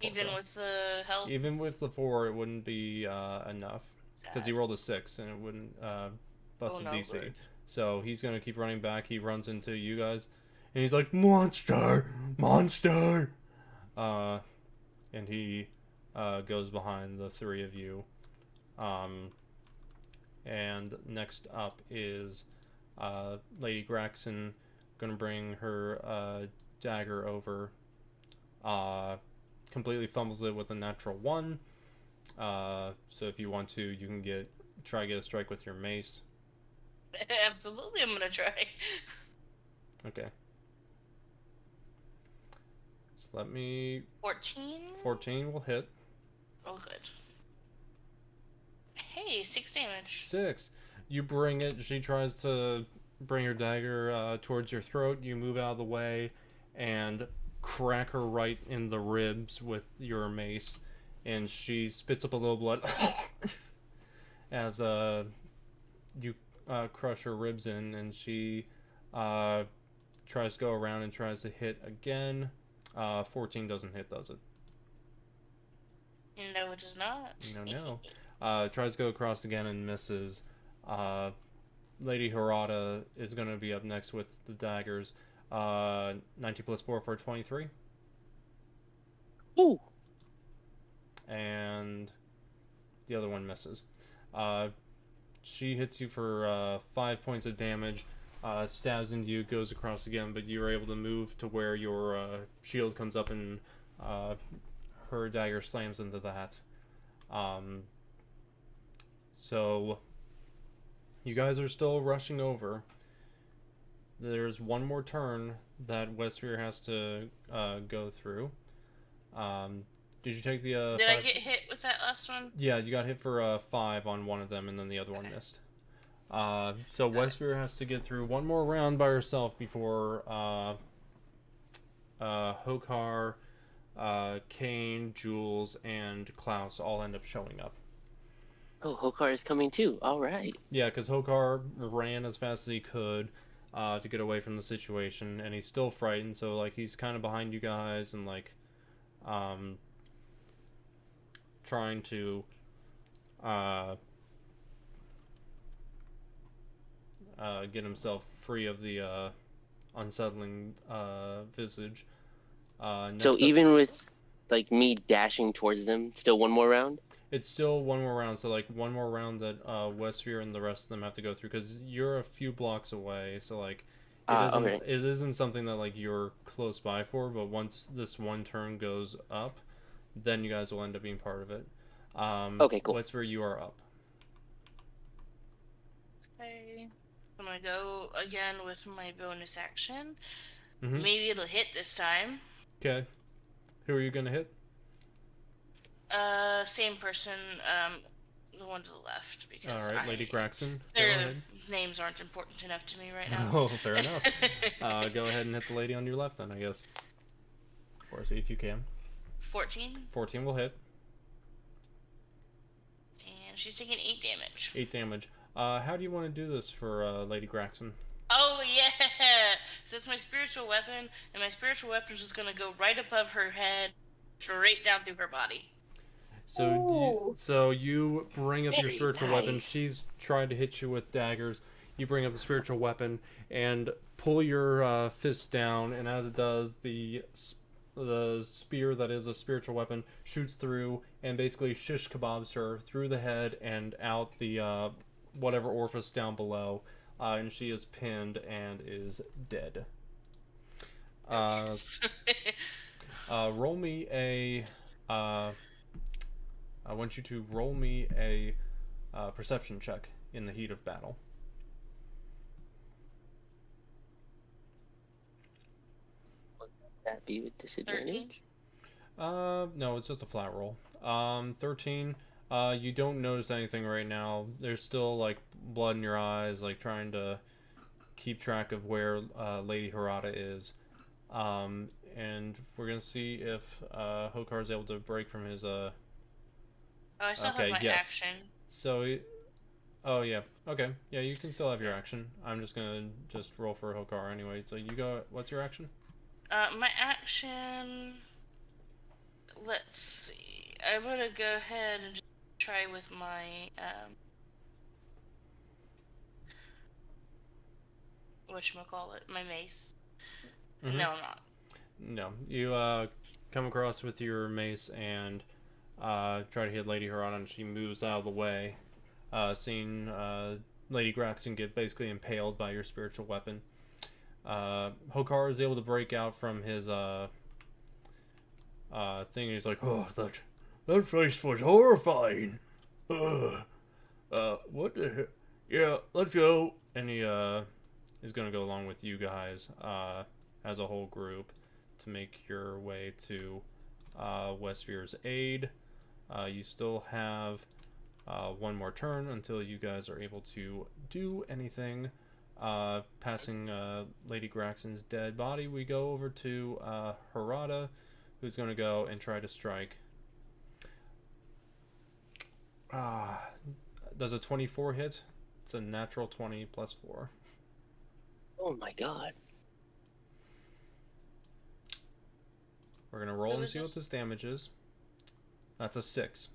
even with the help? Even with the 4, it wouldn't be enough. Because he rolled a 6 and it wouldn't bust the DC. Good. So he's going to keep running back. He runs into you guys. And he's like, Monster! Monster! And he goes behind the 3 of you. And next up is Lady Graxon going to bring her dagger over. Completely fumbles it with a natural 1. So if you want to, you can try to get a strike with your mace. Absolutely, I'm gonna try. Okay. So let me... 14? 14 will hit. Oh, good. Hey, 6 damage. 6. You bring it. She tries to bring her dagger towards your throat. You move out of the way and crack her right in the ribs with your mace. And she spits up a little blood as you crush her ribs in, and she tries to go around and tries to hit again. 14 doesn't hit, does it? No, it does not. No. Tries to go across again and misses. Lady Harada is going to be up next with the daggers. 19 plus 4 for 23. Ooh. And the other one misses. She hits you for 5 points of damage, stabs into you, goes across again, but you're able to move to where your shield comes up and her dagger slams into that. So you guys are still rushing over. There's one more turn that Wesvyre has to go through. Did you take the Did 5? I get hit with that last one? Yeah, you got hit for 5 on one of them, and then the other one missed. So Wesvyre has to get through one more round by herself before Hokar, Cain, Jules, and Klaus all end up showing up. Oh, Hokar is coming too. All right. Yeah, because Hokar ran as fast as he could to get away from the situation, and he's still frightened. So like he's kind of behind you guys and like trying to get himself free of the unsettling visage. So even with like me dashing towards them, still one more round? It's still one more round, so like one more round that Wesvyre and the rest of them have to go through, because you're a few blocks away, so like it isn't something that like you're close by for, but once this one turn goes up, then you guys will end up being part of it. Okay, cool. Wesvyre, you are up. Okay. I'm gonna go again with my bonus action. Mm-hmm. Maybe it'll hit this time. Okay. Who are you gonna hit? Same person, the one to the left, because Alright, Lady Graxon. Their names aren't important enough to me right now. Oh, fair enough. Go ahead and hit the lady on your left then, I guess. Or see if you can. 14. 14 will hit. And she's taking 8 damage. 8 damage. How do you want to do this for Lady Graxon? Oh, yeah! So it's my spiritual weapon, and my spiritual weapon is just gonna go right above her head, straight down through her body. So you bring up your spiritual weapon. Nice. She's trying to hit you with daggers. You bring up the spiritual weapon and pull your fist down, and as it does, the spear that is a spiritual weapon shoots through and basically shish kebabs her through the head and out the whatever orifice down below, and she is pinned and is dead. Roll me a. I want you to roll me a perception check in the heat of battle. Would that be with disadvantage? 13? No, it's just a flat roll. 13. You don't notice anything right now. There's still like blood in your eyes, like trying to keep track of where Lady Hekatae is. And we're gonna see if Hokar's able to break from his Oh, I still have my action. So, oh yeah, okay, yeah, you can still have your action. I'm just gonna roll for Hokar anyway. So you go. What's your action? My action. Let's see. I'm gonna go ahead and just try with my whatchamacallit, my mace. Mm-hmm. No, I'm not. No, you come across with your mace and try to hit Lady Hekatae, and she moves out of the way, seeing Lady Graxon get basically impaled by your spiritual weapon. Hokar is able to break out from his thing, and he's like, "Oh, that face was horrifying. What the heck? Yeah, let's go." And he is gonna go along with you guys as a whole group to make your way to Wesvyre's aid. You still have one more turn until you guys are able to do anything. Passing Lady Graxon's dead body, we go over to Hekatae, who's going to go and try to strike. Does a 24 hit? It's a natural 20 plus 4. Oh my god. We're going to roll and see what this damage is. That's a 6.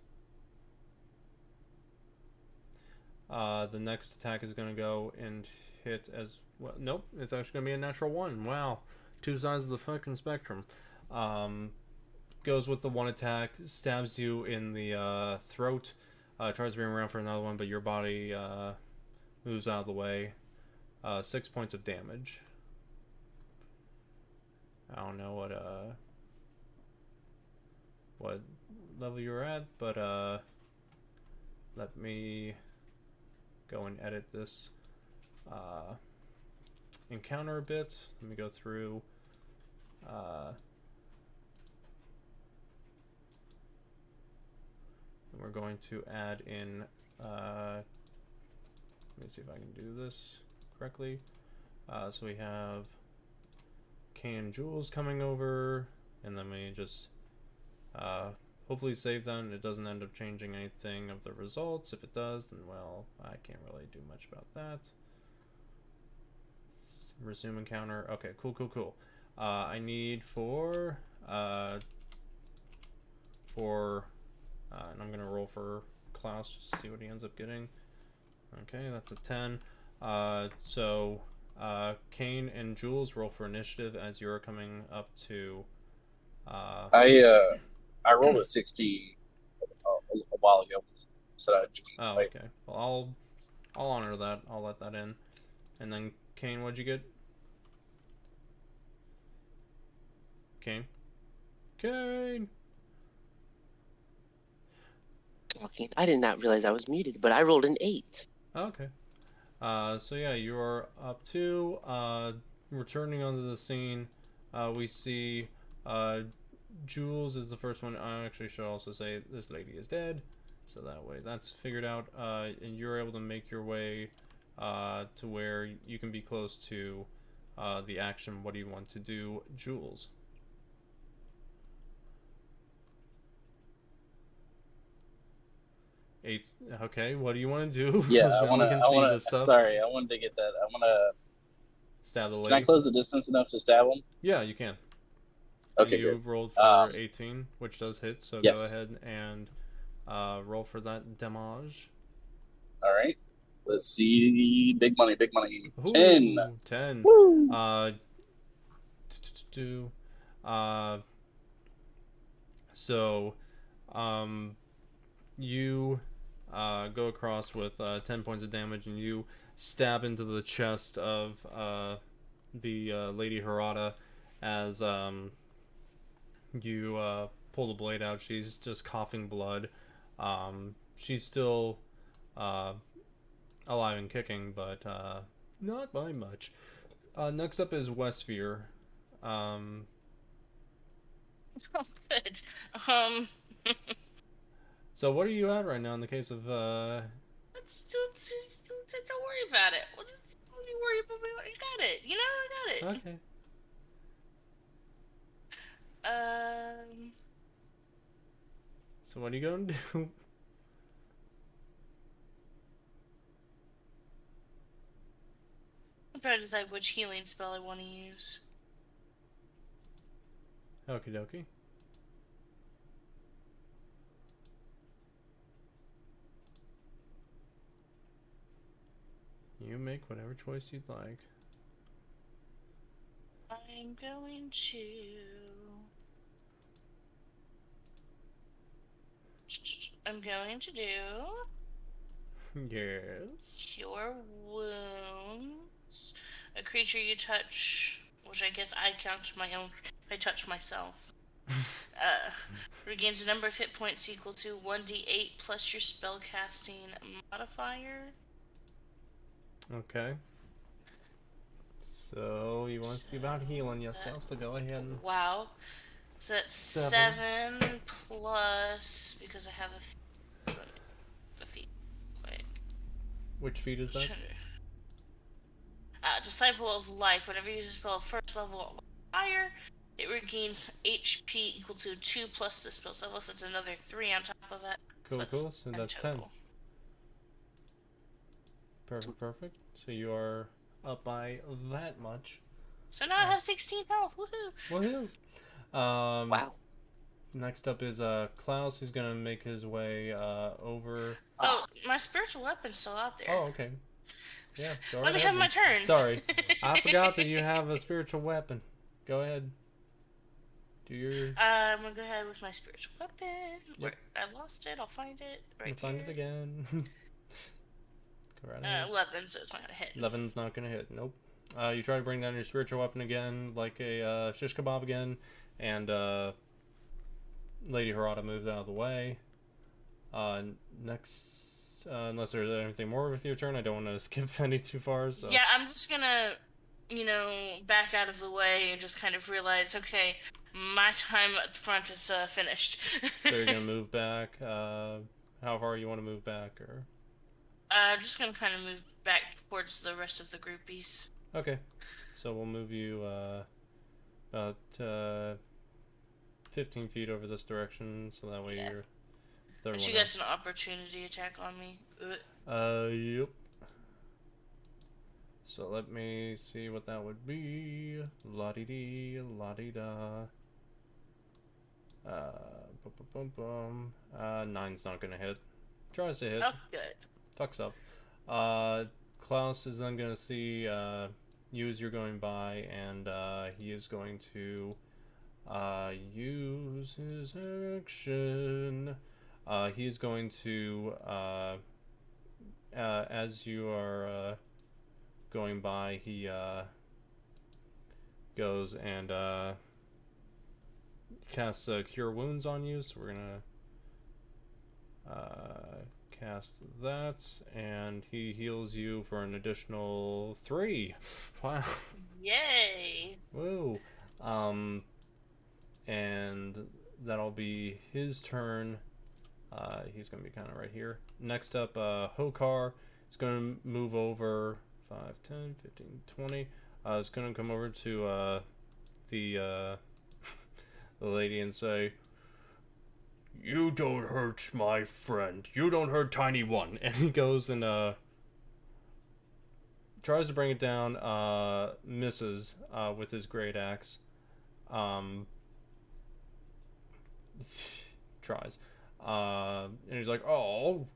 The next attack is going to go and hit as well. Nope, it's actually going to be a natural 1. Wow. Two sides of the fucking spectrum. Goes with the one attack, stabs you in the throat, tries to bring around for another one, but your body moves out of the way. 6 points of damage. what level you're at, but let me go and edit this encounter a bit. Let me go through. And we're going to add in. Let me see if I can do this correctly. So we have Cain and Jules coming over, and then we just hopefully save them. It doesn't end up changing anything of the results. If it does, then well, I can't really do much about that. Resume encounter. Okay, cool. I need and I'm gonna roll for Klaus just to see what he ends up getting. Okay, that's a 10. So Cain and Jules, roll for initiative as you're coming up to. I rolled a 60 a while ago. So oh, okay. Well, I'll honor that. I'll let that in. And then Cain, what'd you get? Cain. Talking. I did not realize I was muted, but I rolled an 8. Okay. So yeah, you're up to returning onto the scene. We see Jules is the first one. I actually should also say this lady is dead, so that way that's figured out. And you're able to make your way to where you can be close to the action. What do you want to do, Jules? Eight. Okay, what do you want to do? Yeah, I wanted to get that. I want to stab the lady. Can I close the distance enough to stab him? Yeah, you can. Okay, you good. rolled for 18, which does hit, so yes. Go ahead and roll for that damage. All right. Let's see. Big money. Ooh, 10. 10. Woo! You go across with 10 points of damage, and you stab into the chest of the Lady Hekatae as you pull the blade out. She's just coughing blood. She's still alive and kicking, but not by much. Next up is Wesvyre. Oh, good. So what are you at right now in the case of don't worry about it. What do you worry about? You got it. You know, I got it. Okay. So what are you going to do? I'm trying to decide which healing spell I want to use. Okie dokie. You make whatever choice you'd like. I'm going to do Yes. Cure Wounds. A creature you touch, which I guess I count my own. I touch myself. Regains a number of hit points equal to 1d8 plus your spellcasting modifier. Okay. So you want to see about healing yourself, so go ahead and... Wow. So that's 7 plus, because I have a feat. Quick. Which feat is that? Disciple of Life. Whenever you use a spell first level or higher, it regains HP equal to 2 plus the spell's level, so it's another 3 on top of it. Cool. So that's 10. Perfect. So you are up by that much. So now I have 16 health. Woohoo! Wow. Next up is Klaus. He's gonna make his way over. Oh, my spiritual weapon's still out there. Oh, okay. Yeah, go Let me ahead have my turns. Sorry, I forgot that you have a spiritual weapon. Go ahead. Do your... I'm gonna go ahead with my spiritual weapon. Yep. I lost it. I'll find it right here. Find it again. Go right ahead. 11, so it's not gonna hit. 11's not gonna hit. Nope. You try to bring down your spiritual weapon again, like a shish kebab again, and Lady Harada moves out of the way. Next, unless there's anything more with your turn, I don't want to skip any too far. So. Yeah, I'm just gonna, back out of the way and just kind of realize, okay, my time up front is finished. So you're gonna move back. How far you want to move back, or? I'm just gonna kind of move back towards the rest of the groupies. Okay, so we'll move you about 15 feet over this direction, so that way you're. And she gets an opportunity attack on me. Yep. So let me see what that would be. La-dee-dee, la-dee-da. Bum. 9's not gonna hit. Tries to hit. Oh, good. Fucks up. Klaus is then gonna see you as you're going by, and he is going to use his action. He's going to as you are going by, he goes and casts Cure Wounds on you, so we're gonna cast that, and he heals you for an additional 3. Wow. Yay! Woo. And that'll be his turn. He's gonna be kind of right here. Next up, Hokar is gonna move over 5, 10, 15, 20. It's gonna come over to the lady and say, "You don't hurt my friend. You don't hurt Tiny One." And he goes and tries to bring it down. Misses with his great axe. Tries. And he's like, "Oh."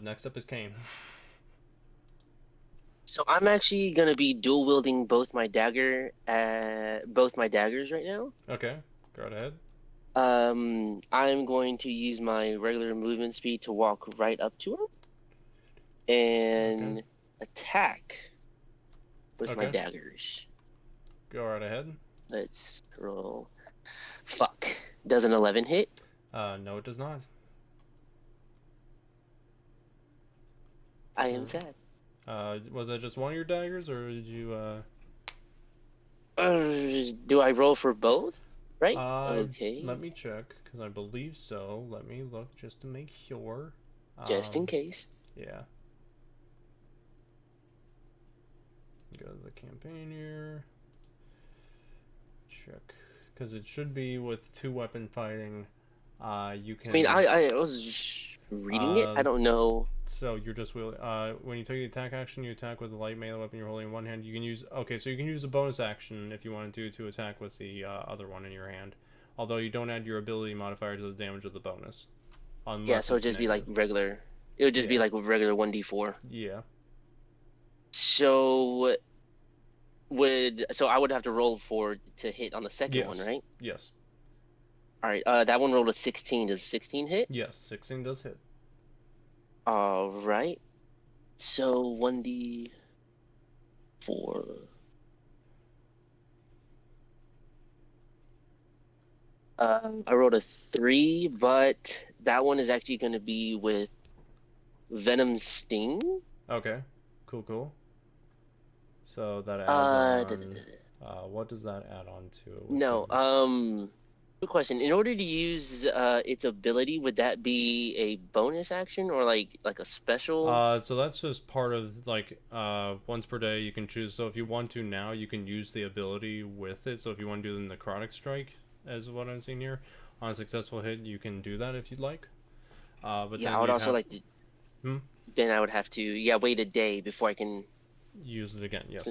Next up is Cain. So I'm actually gonna be dual wielding both my daggers right now. Okay, go right ahead. I'm going to use my regular movement speed to walk right up to him and attack with my daggers. Go right ahead. Let's roll. Fuck. Does an 11 hit? No, it does not. I am sad. Was that just one of your daggers, or did you, do I roll for both? Right? Okay. Let me check, because I believe so. Let me look just to make sure. Just in case. Yeah. Go to the campaign here. Check. Because it should be with 2-weapon fighting. You can... I mean, I was reading it. I don't know. So you're just wielding. When you take the attack action, you attack with the light melee weapon you're holding in one hand. You can use. Okay, so you can use a bonus action if you wanted to attack with the other one in your hand. Although you don't add your ability modifier to the damage of the bonus. Yeah, so it'd just be like regular. It would just be like regular 1d4. Yeah. So I would have to roll to hit on the second one, right? Yes. All right. That one rolled a 16. Does 16 hit? Yes, 16 does hit. All right. So 1d4. I rolled a 3, but that one is actually going to be with Venom Sting. Okay. Cool. So that adds on. What does that add on to? No. Good question. In order to use its ability, would that be a bonus action or like a special? So that's just part of like once per day you can choose. So if you want to now, you can use the ability with it. So if you want to do the necrotic strike, as what I'm seeing here, on a successful hit, you can do that if you'd like. But yeah, I would also like to. Then I would have to wait a day before I can use it again. Yes.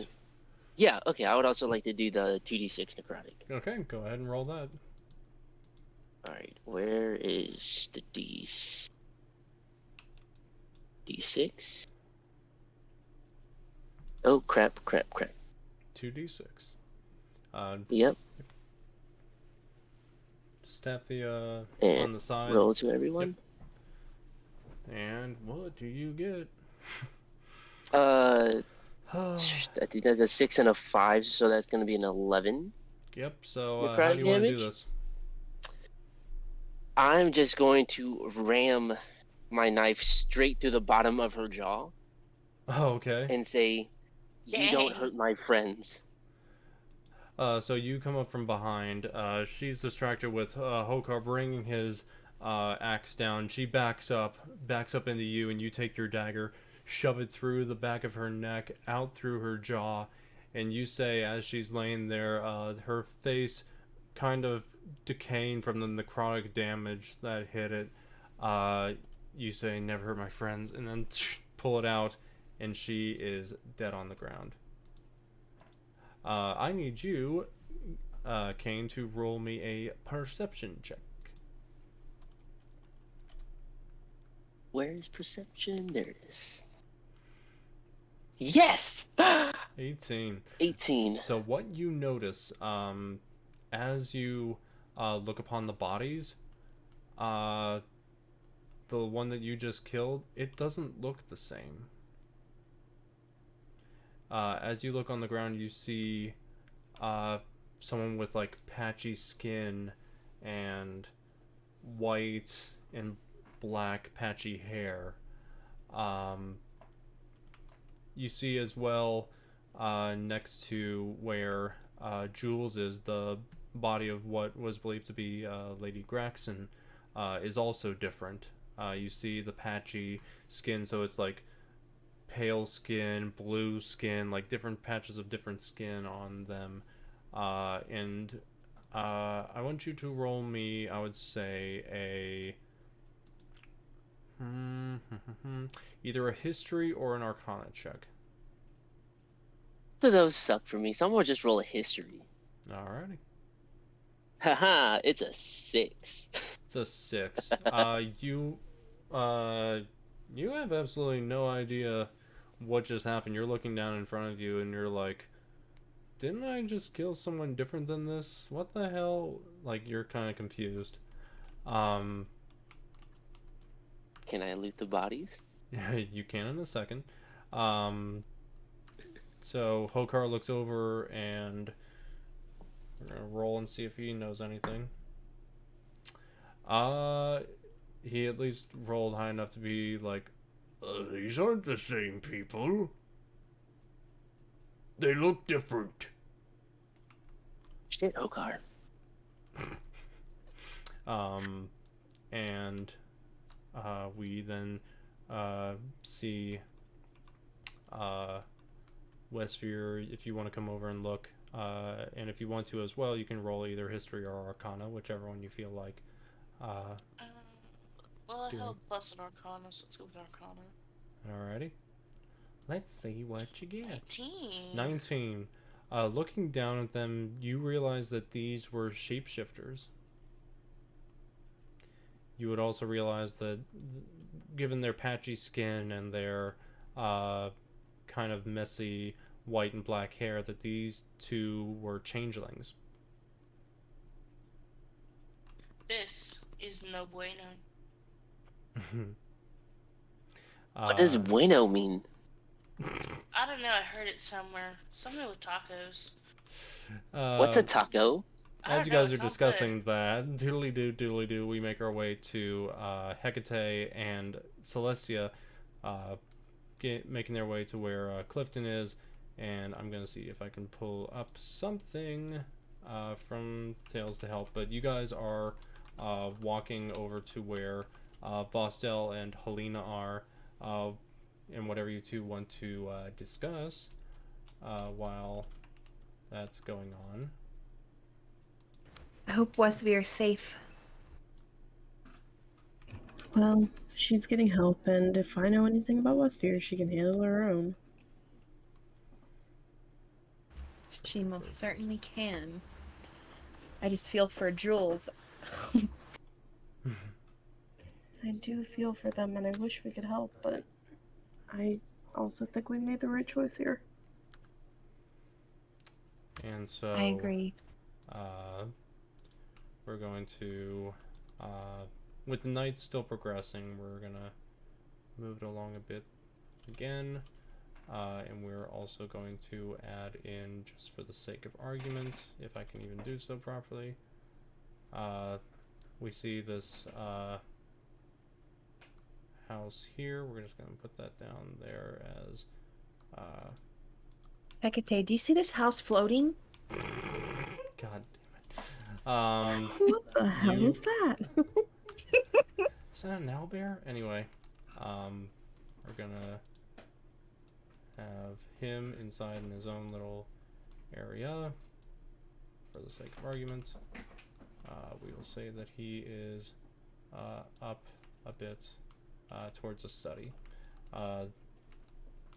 Yeah. Okay. I would also like to do the 2d6 necrotic. Okay, go ahead and roll that. All right, where is the D6? Oh, crap. 2d6. Yep. Just tap the and on the side. Roll to everyone. Yep. And what do you get? I think that's a 6 and a 5, so that's going to be an 11. Yep. So how do you want to do this? I'm just going to ram my knife straight through the bottom of her jaw Oh, okay. and say, "You don't Dang. hurt my friends." So you come up from behind. She's distracted with Hokar bringing his axe down. She backs up into you, and you take your dagger, shove it through the back of her neck, out through her jaw, and you say, as she's laying there, her face kind of decaying from the necrotic damage that hit it. You say, "Never hurt my friends," and then pull it out, and she is dead on the ground. I need you, Cain, to roll me a perception check. Where is perception? There it is. Yes! 18. 18. So what you notice, as you look upon the bodies, the one that you just killed, it doesn't look the same. As you look on the ground, you see someone with like patchy skin and white and black patchy hair. You see as well, next to where Jules is, the body of what was believed to be Lady Graxon is also different. You see the patchy skin, so it's like pale skin, blue skin, like different patches of different skin on them. And I want you to roll me, I would say, either a history or an arcana check. Both of those suck for me, so I'm gonna just roll a history. Alrighty. Haha, it's a 6. It's a 6. You have absolutely no idea what just happened. You're looking down in front of you and you're like, didn't I just kill someone different than this? What the hell? Like, you're kind of confused. Can I loot the bodies? You can in a second. So Hokar looks over and we're gonna roll and see if he knows anything. He at least rolled high enough to be like, these aren't the same people. They look different. Shit, Hokar. And we then see Wesvyre, if you want to come over and look, and if you want to as well, you can roll either history or arcana, whichever one you feel like. Well, I have a plus in arcana, so let's go with arcana. Alrighty. Let's see what you get. 19. 19. Looking down at them, you realize that these were shapeshifters. You would also realize that, given their patchy skin and their kind of messy white and black hair, that these two were changelings. This is no bueno. What does bueno mean? I don't know, I heard it somewhere. Something with tacos. What's a taco? As you guys are discussing that, doodly-doo, we make our way to Hekatae and Celestia, making their way to where Clifton is, and I'm going to see if I can pull up something from Tales to help, but you guys are walking over to where Vostel and Helena are, and whatever you two want to discuss while that's going on. I hope Wesvyre's safe. Well, she's getting help, and if I know anything about Wesvyre, she can handle her own. She most certainly can. I just feel for Jules. I do feel for them, and I wish we could help, but I also think we made the right choice here. And so I agree. We're going to, with the night still progressing, we're gonna move it along a bit again, and we're also going to add in, just for the sake of argument, if I can even do so properly, we see this house here. We're just gonna put that down there as Hekatae, do you see this house floating? God damn it. What the hell you- is that? Is that an owlbear? Anyway, we're gonna have him inside in his own little area for the sake of argument. We will say that he is up a bit towards a study.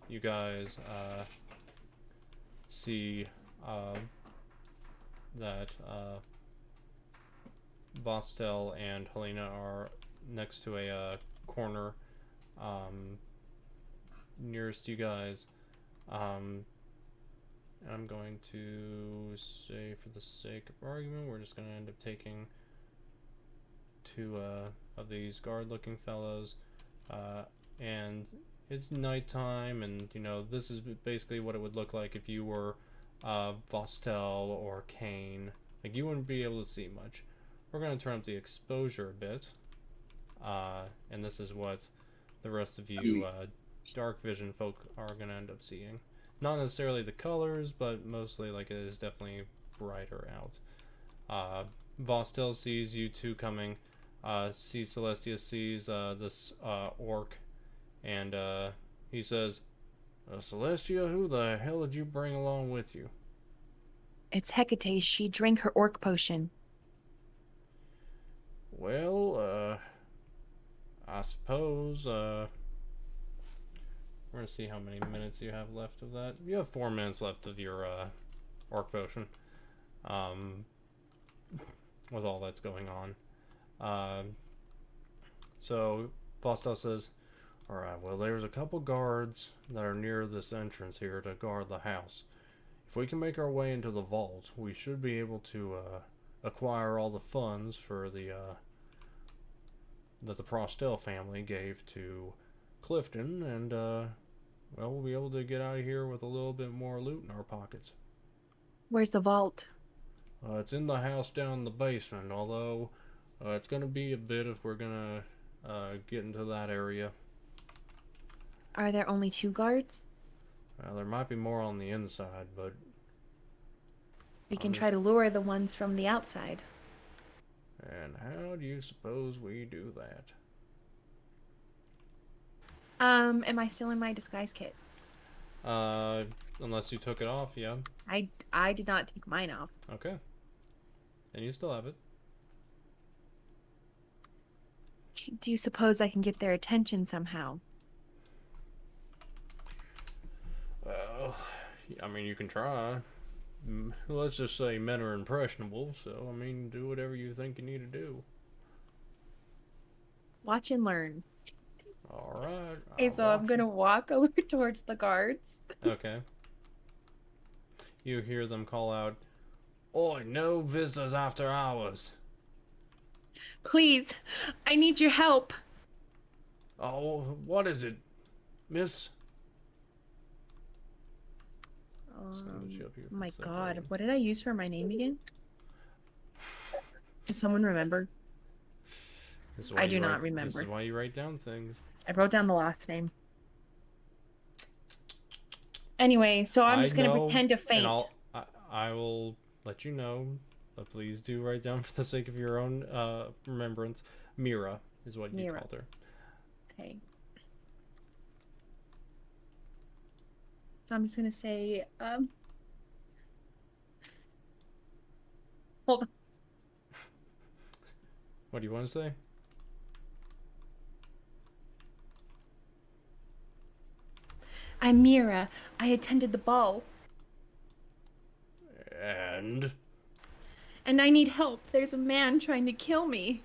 You guys see that Vostel and Helena are next to a corner nearest you guys. I'm going to say, for the sake of argument, we're just going to end up taking two of these guard-looking fellows, and it's nighttime, and you know, this is basically what it would look like if you were Vostel or Cain. Like, you wouldn't be able to see much. We're going to turn up the exposure a bit, and this is what the rest of you dark vision folk are going to end up seeing. Not necessarily the colors, but mostly, like, it is definitely brighter out. Vostel sees you two coming, sees Celestia, sees this orc, and he says, Celestia, who the hell did you bring along with you? It's Hekatae. She drank her orc potion. Well, I suppose, we're gonna see how many minutes you have left of that. You have 4 minutes left of your, orc potion. With all that's going on. So, Vostel says, alright, well, there's a couple guards that are near this entrance here to guard the house. If we can make our way into the vault, we should be able to, acquire all the funds for the, that the Prostel family gave to Clifton, and, well, we'll be able to get out of here with a little bit more loot in our pockets. Where's the vault? It's in the house down in the basement, although it's going to be a bit if we're going to get into that area. Are there only 2 guards? There might be more on the inside, but... We can try to lure the ones from the outside. And how do you suppose we do that? Am I still in my disguise kit? Unless you took it off, yeah. I did not take mine off. Okay. Then you still have it. Do you suppose I can get their attention somehow? Well, I mean, you can try. Let's just say men are impressionable, so, I mean, do whatever you think you need to do. Watch and learn. Alright. Okay, so I'm gonna walk over towards the guards. Okay. You hear them call out, Oi, no visitors after hours. Please, I need your help. Oh, what is it, miss? My god, what did I use for my name again? Does someone remember? I do not remember. This is why you write down things. I wrote down the last name. Anyway, so I'm just gonna pretend to faint. I will let you know, but please do write down for the sake of your own remembrance. Mira is what you called her. Okay. So I'm just gonna say, hold on. What do you want to say? I'm Mira. I attended the ball. And I need help. There's a man trying to kill me.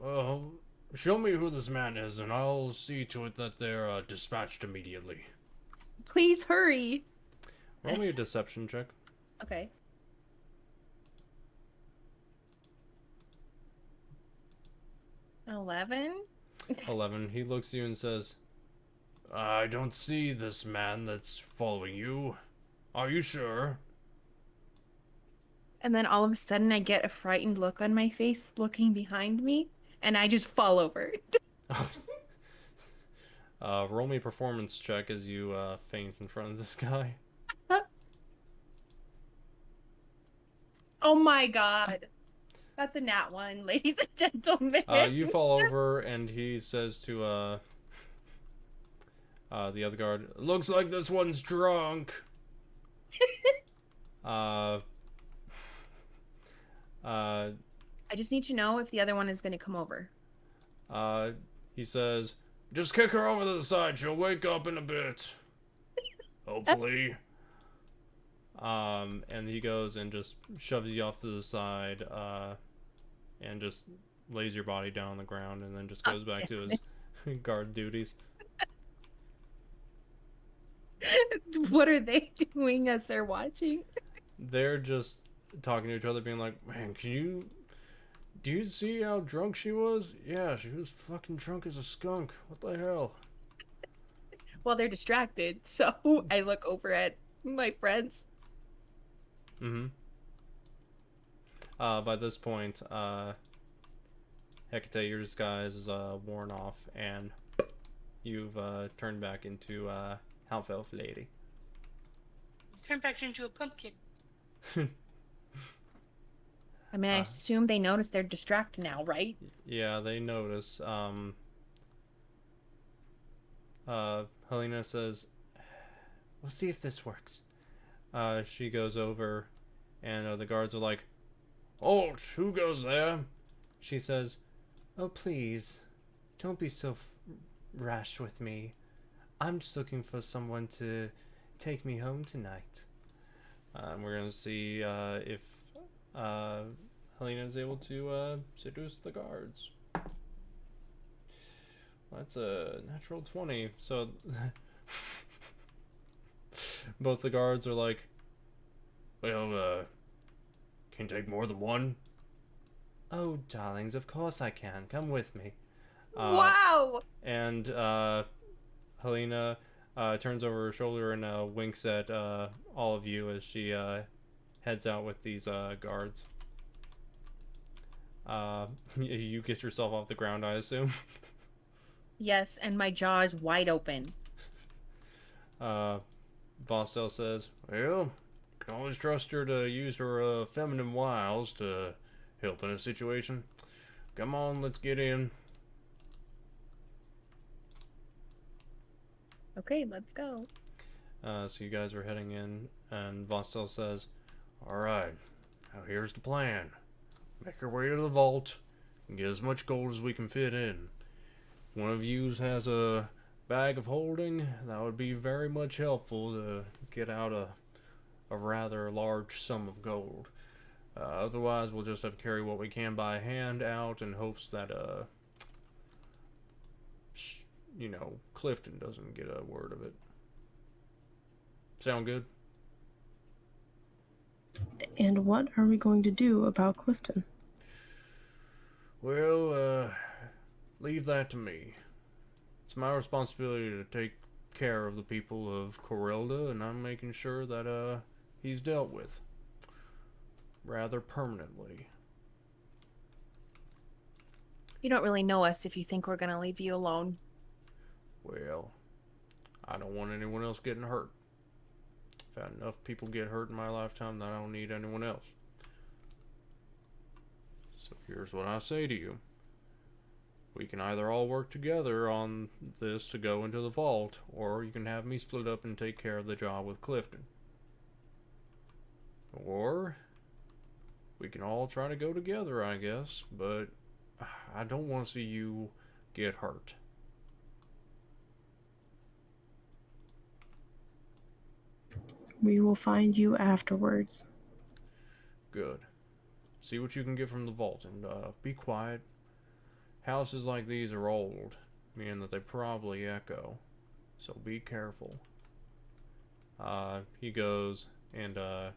Show me who this man is, and I'll see to it that they're dispatched immediately. Please hurry. Roll me a deception check. Okay. $11. 11. He looks at you and says, I don't see this man that's following you. Are you sure? And then all of a sudden I get a frightened look on my face looking behind me, and I just fall over. Roll me a performance check as you faint in front of this guy. Oh my god. That's a nat 1, ladies and gentlemen. You fall over, and he says to the other guard, "Looks like this one's drunk." I just need to know if the other one is going to come over. He says, "Just kick her over to the side. She'll wake up in a bit. Hopefully." And he goes and just shoves you off to the side, and just lays your body down on the ground, and then just goes back to his guard duties. What are they doing as they're watching? They're just talking to each other, being like, "Man, do you see how drunk she was? Yeah, she was fucking drunk as a skunk. What the hell?" Well, they're distracted, so I look over at my friends. Mm-hmm. By this point, Hekatae, your disguise is worn off, and you've turned back into half elf lady. It's turned back into a pumpkin. I mean, I assume they notice they're distracted now, right? Yeah, they notice. Helena says, "We'll see if this works." She goes over, and the guards are like, "Halt! Who goes there?" She says, "Oh, please, don't be so rash with me. I'm just looking for someone to take me home tonight." We're gonna see if Helena is able to seduce the guards. That's a natural 20. So both the guards are like, "Well, can you take more than one?" "Oh, darlings, of course I can. Come with me." Wow! And Helena turns over her shoulder and winks at all of you as she heads out with these guards. You get yourself off the ground, I assume. Yes, and my jaw is wide open. Vostel says, "Well, you can always trust her to use her feminine wiles to help in a situation. Come on, let's get in." Okay, let's go. So you guys are heading in, and Vostel says, "Alright, now here's the plan. Make your way to the vault, and get as much gold as we can fit in. If one of you has a bag of holding, that would be very much helpful to get out a rather large sum of gold. Otherwise, we'll just have to carry what we can by hand out in hopes that, Clifton doesn't get a word of it. Sound good?" And what are we going to do about Clifton? "Well, leave that to me. It's my responsibility to take care of the people of Corelda, and I'm making sure that, he's dealt with. Rather permanently." You don't really know us if you think we're gonna leave you alone. "Well, I don't want anyone else getting hurt. I've had enough people get hurt in my lifetime that I don't need anyone else. So here's what I say to you. We can either all work together on this to go into the vault, or you can have me split up and take care of the job with Clifton. Or we can all try to go together, I guess, but I don't want to see you get hurt." We will find you afterwards. "Good. See what you can get from the vault, and be quiet. Houses like these are old, meaning that they probably echo, so be careful." He goes to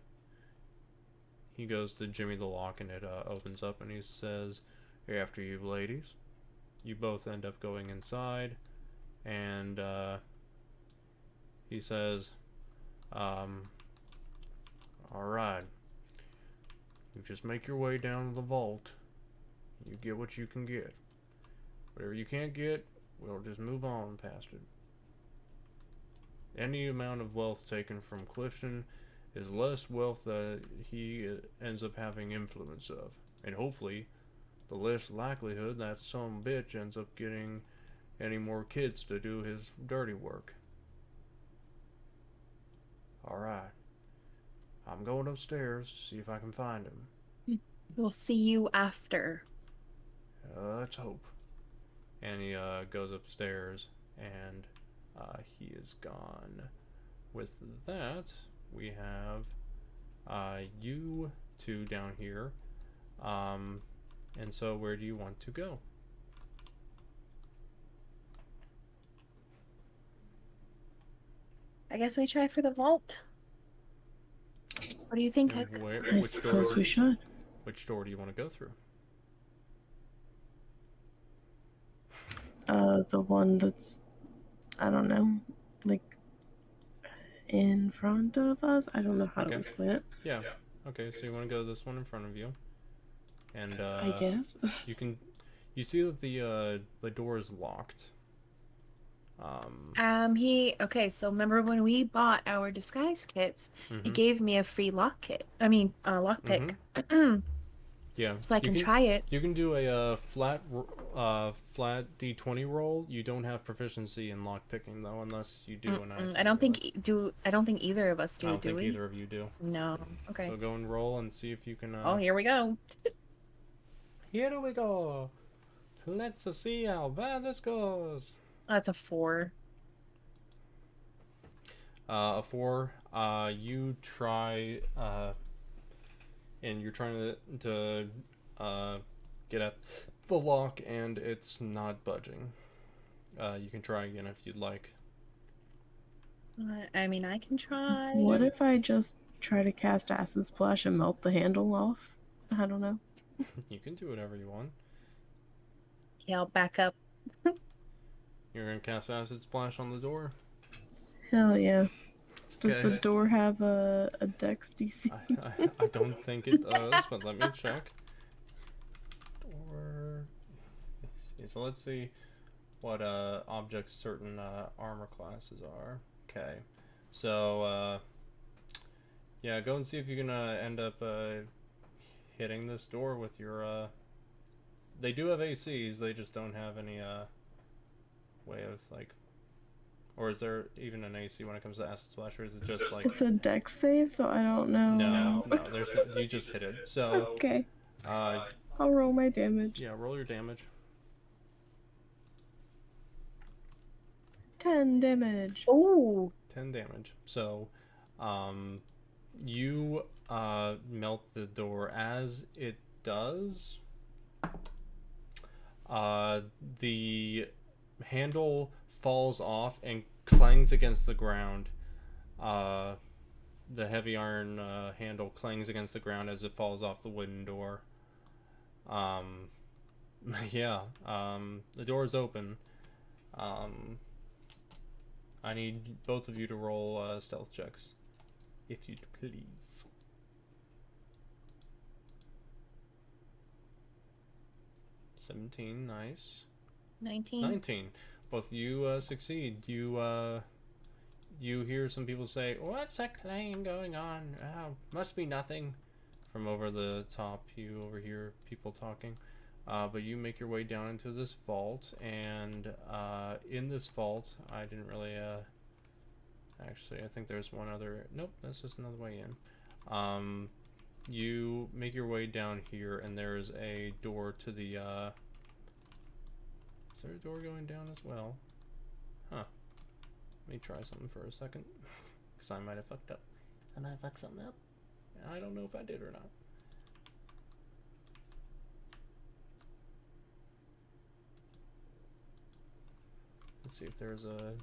Jimmy the lock, and it opens up, and he says, "After you, ladies." You both end up going inside, and he says, "Alright. just make your way down to the vault. You get what you can get. Whatever you can't get, we'll just move on past it. Any amount of wealth taken from Clifton is less wealth that he ends up having influence of. And hopefully, the less likelihood that some bitch ends up getting any more kids to do his dirty work. Alright. I'm going upstairs to see if I can find him. We'll see you after. Let's hope. And he goes upstairs, and he is gone. With that, we have you two down here. And so where do you want to go? I guess we try for the vault. What do you think, Heck? I suppose we should. Which door do you want to go through? The one that's, I don't know, like in front of us. I don't know how to explain it. Yeah. Okay, so you want to go this one in front of you, and I guess you see that the door is locked. Okay, so remember when we bought our disguise kits, he gave me a free lock kit. I mean, lockpick. Yeah. So I can try it. You can do a flat D20 roll. You don't have proficiency in lock picking though, unless you do. I don't think either of us do. I don't think we? either of you do. No. Okay. So go and roll and see if you can. Oh, here we go. Here we go. Let's see how bad this goes. That's a 4. A 4. You try. And you're trying to get at the lock, and it's not budging. You can try again if you'd like. I mean, I can try. What if I just try to cast Acid Splash and melt the handle off? I don't know. You can do whatever you want. Okay, I'll back up. You're gonna cast Acid Splash on the door? Hell yeah. Does Okay. the door have a Dex DC? I don't think it does, but let me check. Door. So let's see what objects certain armor classes are. Okay, so yeah, go and see if you can end up hitting this door with your. They do have ACs. They just don't have any way of like. Or is there even an AC when it comes to Acid Splash, or is it just like... It's a Dex save, so I don't know. No, you just hit it. So... Okay. I'll roll my damage. Yeah, roll your damage. 10 damage. Oh! 10 damage. So, you melt the door. As it does, the handle falls off and clangs against the ground. The heavy iron handle clangs against the ground as it falls off the wooden door. Yeah, the door is open. I need both of you to roll stealth checks, if you'd please. 17, nice. 19. Both you succeed. You hear some people say, "What's that clanging going on? Oh, must be nothing." From over the top, you overhear people talking. But you make your way down into this vault, and in this vault, I didn't really. Actually, I think there's one other. Nope, that's just another way in. You make your way down here, and there's a door to the. Is there a door going down as well? Huh. Let me try something for a second. Because I might have fucked up. I might have fucked something up. And I don't know if I did or not. Let's see if there's a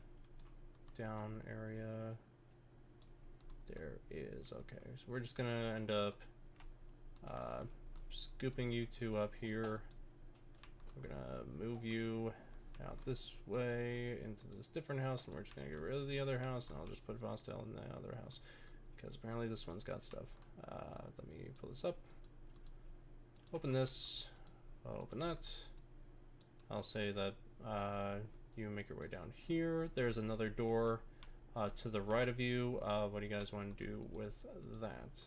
down area. There is. Okay. So we're just going to end up scooping you two up here. We're gonna move you out this way into this different house, and we're just gonna get rid of the other house, and I'll just put Vostel in the other house because apparently this one's got stuff. Let me pull this up. open this. Open that. I'll say that you make your way down here. There's another door to the right of you. What do you guys want to do with that?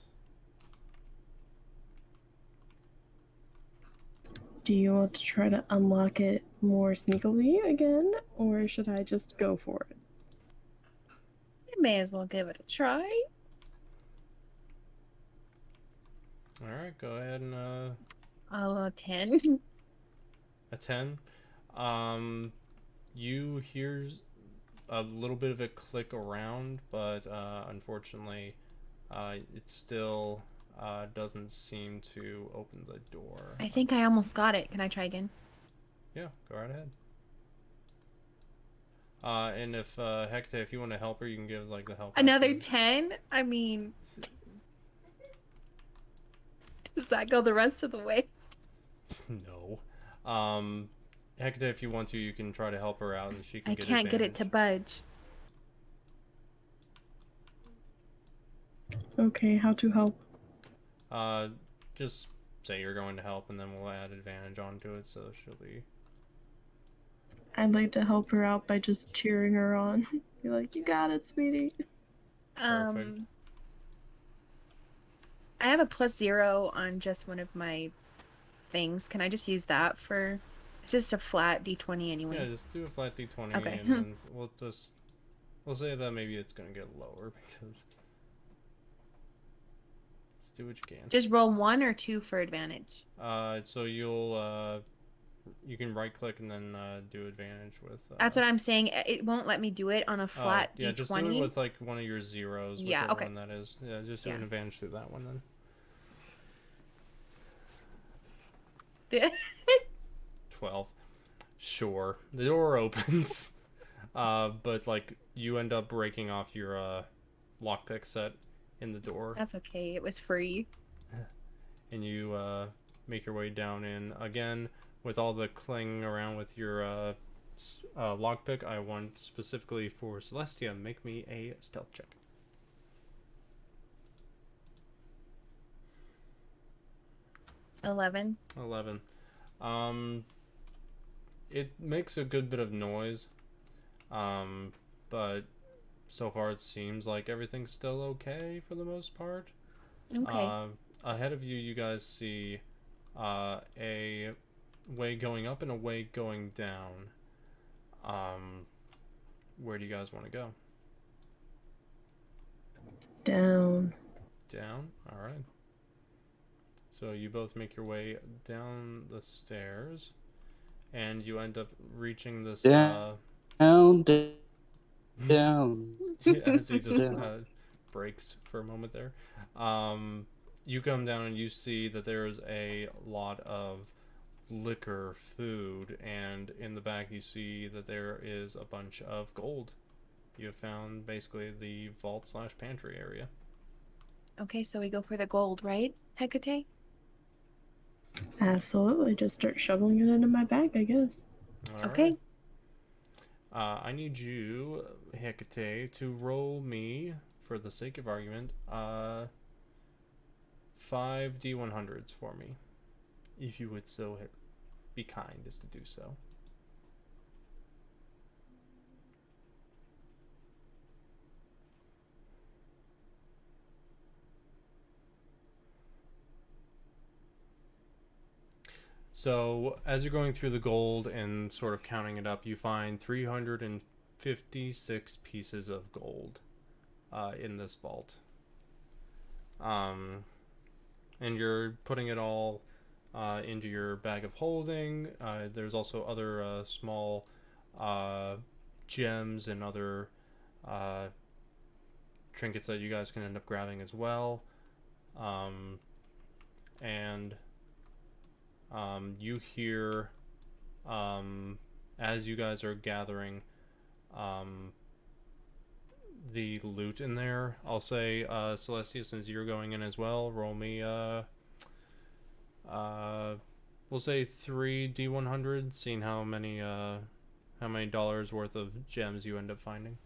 Do you want to try to unlock it more sneakily again, or should I just go for it? I may as well give it a try. Alright, go ahead and Oh, 10. a 10. You hear a little bit of a click around, but unfortunately it still doesn't seem to open the door. I think I almost got it. Can I try again? Yeah, go right ahead. And if Hekatae, if you want to help her, you can give like the help. Another action. 10? I mean, does that go the rest of the way? No. Hekatae, if you want to, you can try to help her out, and she can. I can't get it to budge. Okay, how to help? Just say you're going to help, and then we'll add advantage onto it, so she'll be. I'd like to help her out by just cheering her on. Be like, you got it, sweetie. Perfect. I have a +0 on just one of my things. Can I just use that for... It's just a flat d20 anyway. Yeah, just do a flat d20, Okay. and then we'll say that maybe it's gonna get lower because. Let's do what you can. Just roll 1 or 2 for advantage. So you'll you can right click and then do advantage with. That's what I'm saying. It won't let me do it on a flat yeah, d20. just do it with like one of your zeros. Yeah, whichever okay. one that is. Yeah, just do an advantage through that one then. 12. Sure. The door opens. But like you end up breaking off your lockpick set in the door. That's okay. It was free. And you make your way down in again with all the clinging around with your lockpick. I want specifically for Celestia, make me a stealth check. 11. 11. It makes a good bit of noise, but so far it seems like everything's still okay for the most part. Okay. Ahead of you, you guys see a way going up and a way going down. Where do you guys want to go? Down. Down? Alright. So you both make your way down the stairs, and you end up reaching this... Down. As he just breaks for a moment there. You come down and you see that there's a lot of liquor, food, and in the back you see that there is a bunch of gold. You have found basically the vault/pantry area. Okay, so we go for the gold, right, Hekatae? Absolutely. Just start shoveling it into my bag, I guess. All Okay. right. I need you, Hekatae, to roll me, for the sake of argument, 5 D100s for me. If you would so be kind as to do so. So, as you're going through the gold and sort of counting it up, you find 356 pieces of gold in this vault. And you're putting it all into your bag of holding. There's also other small gems and other trinkets that you guys can end up grabbing as well. And you hear, as you guys are gathering the loot in there, I'll say, Celestia, since you're going in as well, roll me, we'll say 3 D100, seeing how many dollars worth of gems you end up finding.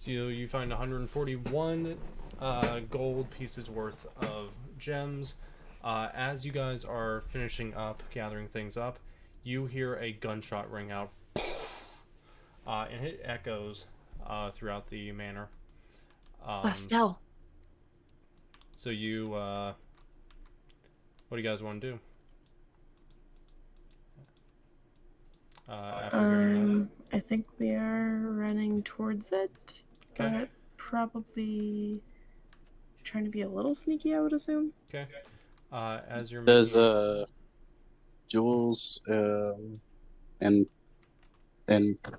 So you find 141 gold pieces worth of gems. As you guys are finishing up, gathering things up, you hear a gunshot ring out, and it echoes throughout the manor. Pastel. So you, what do you guys want to do? After hearing I think we are running towards it, Okay. but probably trying to be a little sneaky, I would assume. that. Okay. As you're Does making... Jules and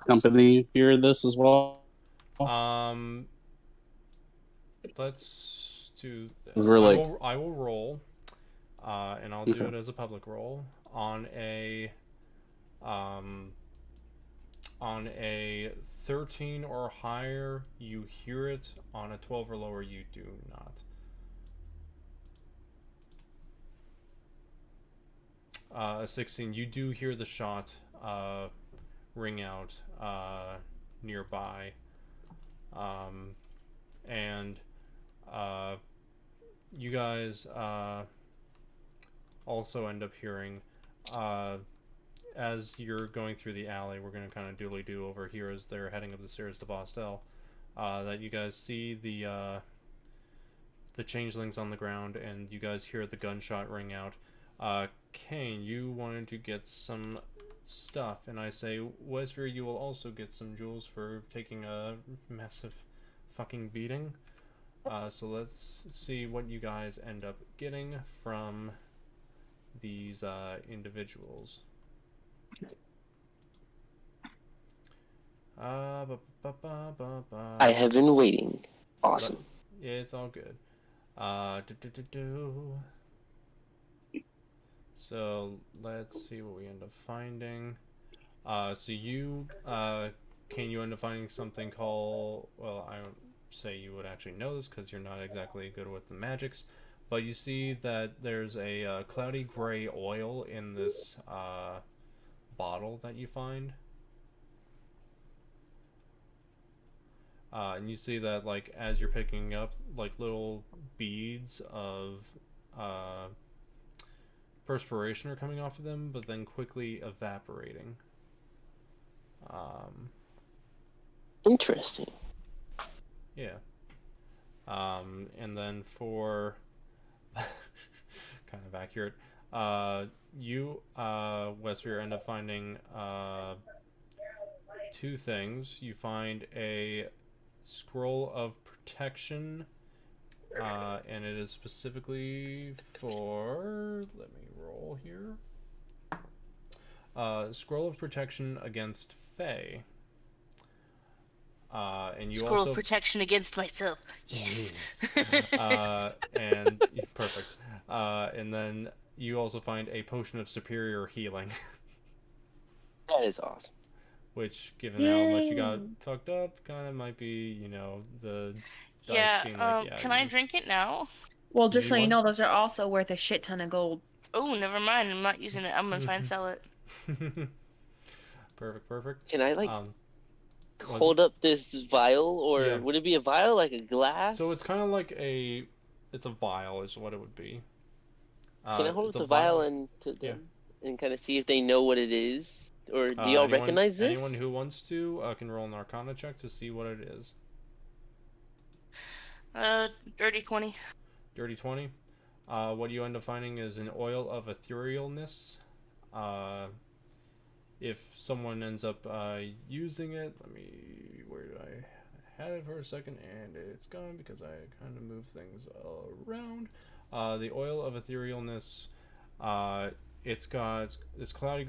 company hear this as well? Let's do this. We're like- I will roll, and I'll do it as a public roll on a 13 or higher. You hear it. On a 12 or lower, you do not. A 16, you do hear the shot ring out nearby, and you guys also end up hearing, as you're going through the alley, we're going to kind of doodly-do over here as they're heading up the stairs to Bostel, that you guys see the changelings on the ground, and you guys hear the gunshot ring out. Cain, you wanted to get some stuff, and I say, Wesvyre, you will also get some jewels for taking a massive fucking beating. So let's see what you guys end up getting from these individuals. I have been waiting. Awesome. Yeah, it's all good. So let's see what we end up finding. So you, can you end up finding something called, well, I don't say you would actually know this because you're not exactly good with the magics, but you see that there's a cloudy gray oil in this bottle that you find. And you see that, like, as you're picking up, like, little beads of perspiration are coming off of them, but then quickly evaporating. Interesting. Yeah. And then for kind of accurate, you, Wesvyre, end up finding two things. You find a scroll of protection, and it is specifically for, let me roll here, scroll of protection against Fae. And you Scroll also of protection against myself. Yes. And perfect. And then you also find a potion of superior healing. That is awesome. Which, given how much you got fucked up, kind of might be, you know, the dice being like, yeah. Can I drink it now? Well, just You so you want- know, those are also worth a shit ton of gold. Oh, never mind. I'm not using it. I'm gonna try and sell it. Perfect. Can I like Was hold up this vial, or Yeah. would it be a vial like a glass? So it's kind of like it's a vial is what it would be. Can I hold it's up a the vial and to Yeah. them and kind of see if they know what it is, or do y'all recognize this? Anyone who wants to can roll an Arcana check to see what it is. Dirty 20. Dirty 20. What you end up finding is an oil of etherealness. If someone ends up using it, where did I had it for a second and it's gone because I kind of moved things around. The oil of etherealness, it's got this cloudy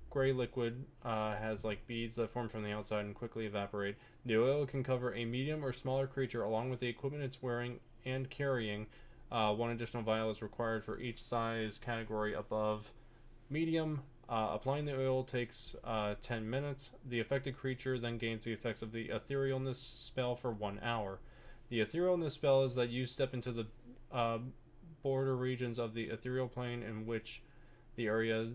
gray liquid, has like beads that form from the outside and quickly evaporate. The oil can cover a medium or smaller creature along with the equipment it's wearing and carrying. One additional vial is required for each size category above medium. Applying the oil takes 10 minutes. The affected creature then gains the effects of the etherealness spell for 1 hour. The etherealness spell is that you step into the border regions of the ethereal plane in which the area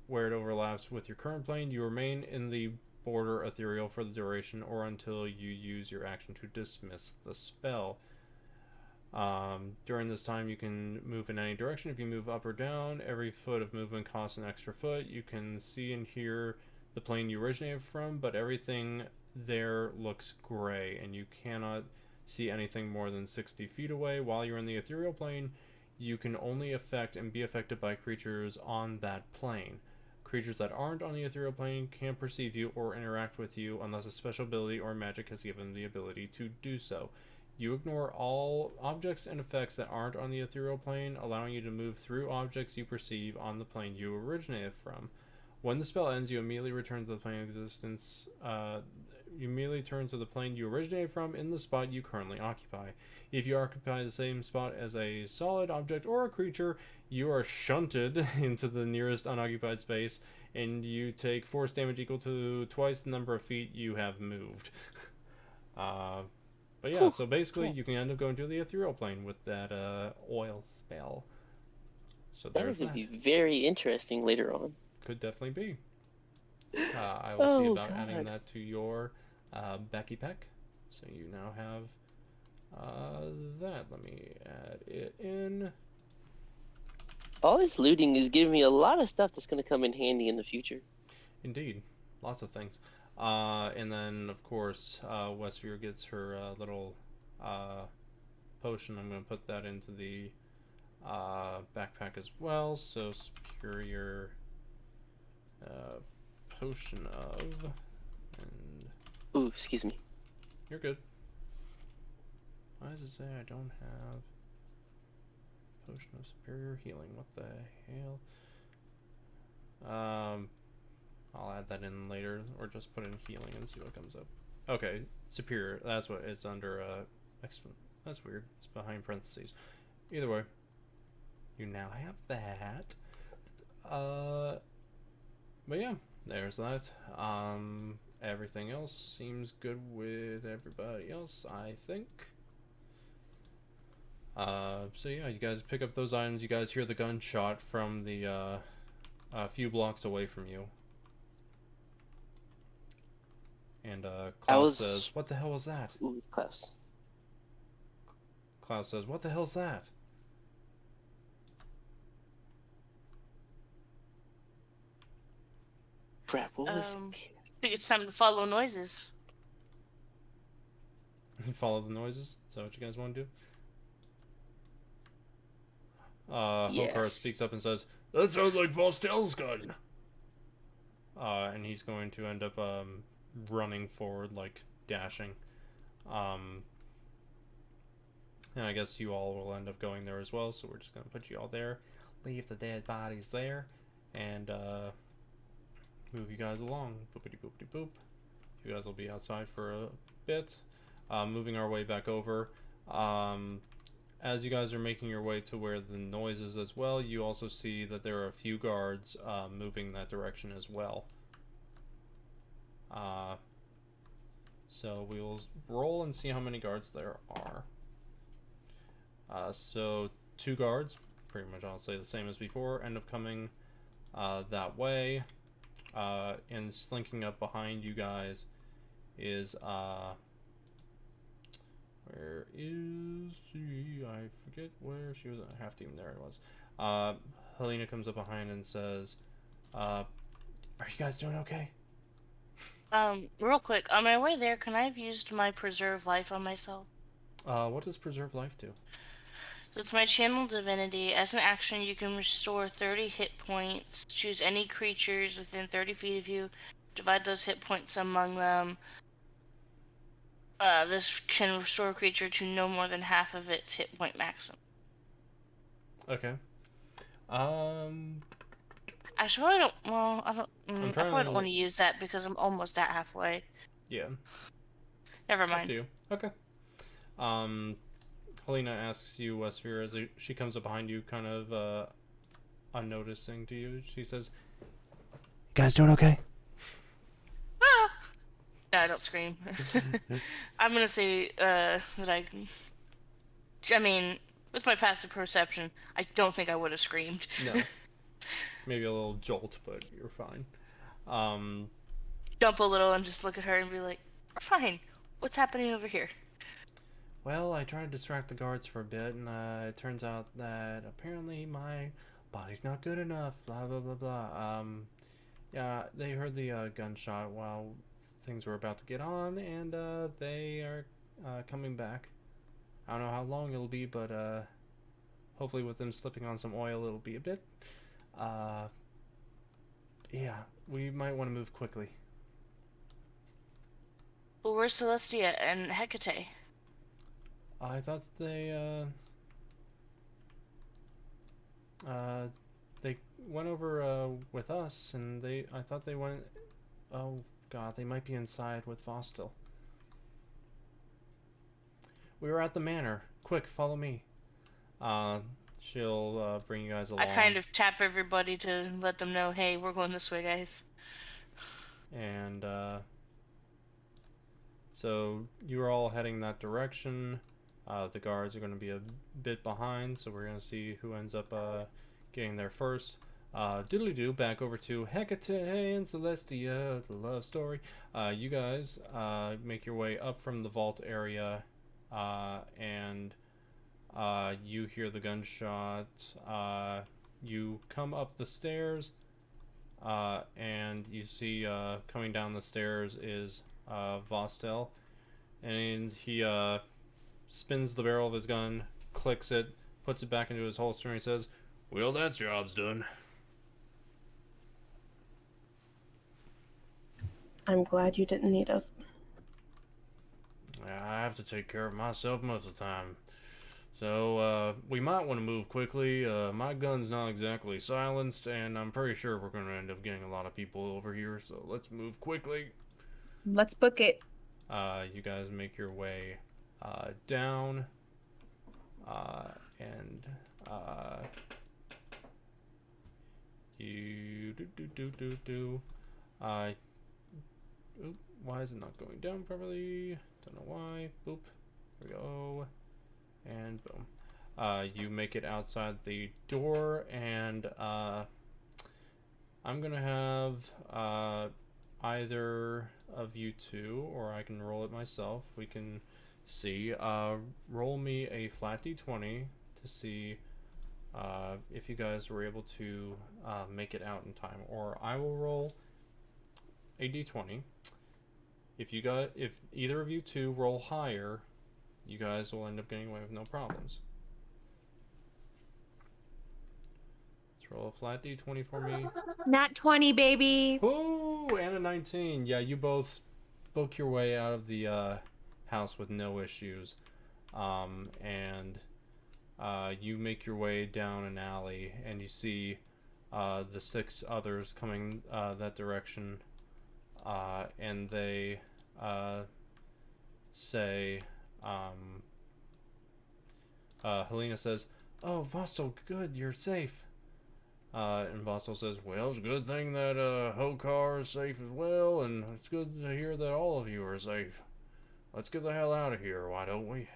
where it overlaps with your current plane. You remain in the border ethereal for the duration or until you use your action to dismiss the spell. During this time, you can move in any direction. If you move up or down, every foot of movement costs an extra foot. You can see and hear the plane you originated from, but everything there looks gray, and you cannot see anything more than 60 feet away. While you're in the ethereal plane, you can only affect and be affected by creatures on that plane. Creatures that aren't on the ethereal plane can't perceive you or interact with you unless a special ability or magic has given the ability to do so. You ignore all objects and effects that aren't on the ethereal plane, allowing you to move through objects you perceive on the plane you originated from. When the spell ends, you immediately return to the plane of existence. You immediately turn to the plane you originated from in the spot you currently occupy. If you occupy the same spot as a solid object or a creature, you are shunted into the nearest unoccupied space, and you take force damage equal to twice the number of feet you have moved. But yeah, so basically you can end up going to the ethereal plane with that oil spell. So That would be very interesting later on. Could definitely be. I will see about adding that to your Becky Peck. So you now have that. Let me add it in. All this looting is giving me a lot of stuff that's going to come in handy in the future. Indeed. Lots of things. And then, of course, Wesvyre gets her little potion. I'm going to put that into the backpack as well. So, superior potion of... And ooh, excuse me. You're good. Why does it say I don't have potion of superior healing? What the hell? I'll add that in later, or just put in healing and see what comes up. Okay, superior. That's what it's under. That's weird. It's behind parentheses. Either way, you now have that. But yeah, there's that. Everything else seems good with everybody else, I think. So yeah, you guys pick up those items. You guys hear the gunshot from the a few blocks away from you. And Klaus says, "What the hell was that?" Ooh, Klaus. Klaus says, "What the hell's that?" Crap, what was... I think it's time to follow noises. Follow the noises? Is that what you guys want to do? Yes. Hokar speaks up and says, "That sounds like Vostell's gun." And he's going to end up running forward, like dashing. And I guess you all will end up going there as well, so we're just going to put you all there, leave the dead bodies there, and move you guys along. Boopity boopity boop. You guys will be outside for a bit. Moving our way back over. As you guys are making your way to where the noise is as well, you also see that there are a few guards moving that direction as well. So we will roll and see how many guards there are. So 2 guards, pretty much I'll say the same as before, end up coming that way. And slinking up behind you guys is where is she? I forget where she was. Half team, there it was. Helena comes up behind and says, "Are you guys doing okay?" Real quick, on my way there, can I have used my preserve life on myself? What does preserve life do? So it's my channel divinity. As an action, you can restore 30 hit points. Choose any creatures within 30 feet of you. Divide those hit points among them. This can restore a creature to no more than half of its hit point maximum. Okay. Actually, I probably don't want to use that because I'm almost at halfway. Yeah. Never Up mind. to you. Okay. Helena asks you, Wesvyre, as she comes up behind you, kind of unnoticing to you. She says, "You guys doing okay?" Ah! No, I don't scream. I'm gonna say that I mean, with my passive perception, I don't think I would have screamed. No. Maybe a little jolt, but you're fine. jump a little and just look at her and be like, "We're fine. What's happening over here?" Well, I tried to distract the guards for a bit, and it turns out that apparently my body's not good enough. Blah blah blah blah. Yeah, they heard the gunshot while things were about to get on, and they are coming back. I don't know how long it'll be, but hopefully with them slipping on some oil, it'll be a bit. Yeah, we might want to move quickly. Well, where's Celestia and Hekatae? I thought they went over with us, and I thought they went. Oh God, they might be inside with Vostel. We were at the manor. Quick, follow me. She'll bring you guys along. I kind of tap everybody to let them know, hey, we're going this way, guys. And so you're all heading that direction. The guards are going to be a bit behind, so we're going to see who ends up getting there first. Doodly-doo, back over to Hekatae and Celestia, the love story. You guys make your way up from the vault area, and you hear the gunshot. You come up the stairs, and you see coming down the stairs is Vostel, and he spins the barrel of his gun, clicks it, puts it back into his holster, and he says, "Well, that job's done." I'm glad you didn't need us. I have to take care of myself most of the time. So, we might want to move quickly. My gun's not exactly silenced, and I'm pretty sure we're going to end up getting a lot of people over here, so let's move quickly. Let's book it. You guys make your way down, and you oop, why is it not going down properly? Don't know why. Boop. There we go. And boom. You make it outside the door, and I'm gonna have either of you two, or I can roll it myself. We can see. Roll me a flat d20 to see if you guys were able to make it out in time, or I will roll a d20. If either of you two roll higher, you guys will end up getting away with no problems. Let's roll a flat d20 for me. Nat 20, baby. Ooh, and a 19. Yeah, you both book your way out of the house with no issues. And you make your way down an alley, and you see the 6 others coming that direction. And they say, Helena says, "Oh, Vostel, good, you're safe." And Vostel says, "Well, it's a good thing that Hokar is safe as well, and it's good to hear that all of you are safe. Let's get the hell out of here, why don't we?"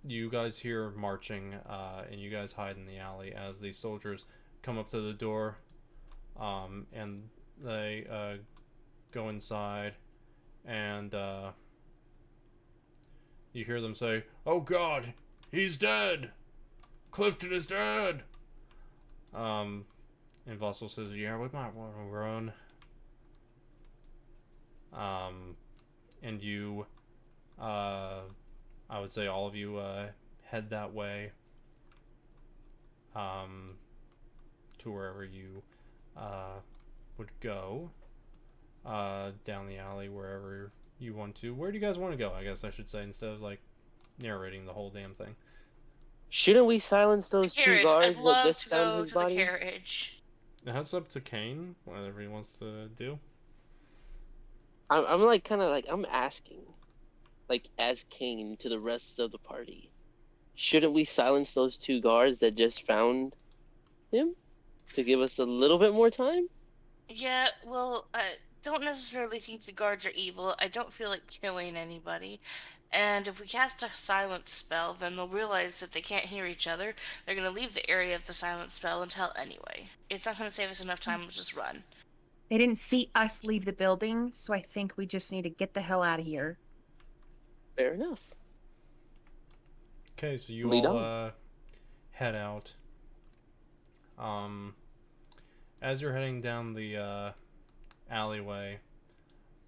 You guys hear marching, and you guys hide in the alley as the soldiers come up to the door, and they go inside, and you hear them say, "Oh God, he's dead! Clifton is dead!" And Vostel says, "Yeah, we might want to run." And you, I would say all of you head that way, to wherever you would go, down the alley, wherever you want to. Where do you guys want to go, I guess I should say, instead of like narrating the whole damn thing? Shouldn't we silence those two Carriage. guards I'd that love just to found go his to the body? carriage. That's up to Cain, whatever he wants to do. I'm like kind of like I'm asking, like as Cain to the rest of the party, shouldn't we silence those 2 guards that just found him to give us a little bit more time? Yeah, well, I don't necessarily think the guards are evil. I don't feel like killing anybody. And if we cast a silence spell, then they'll realize that they can't hear each other. They're going to leave the area of the silence spell and tell anyway. It's not going to save us enough time to just run. They didn't see us leave the building, so I think we just need to get the hell out of here. Fair enough. Okay, so you Lead all on. head out. As you're heading down the alleyway,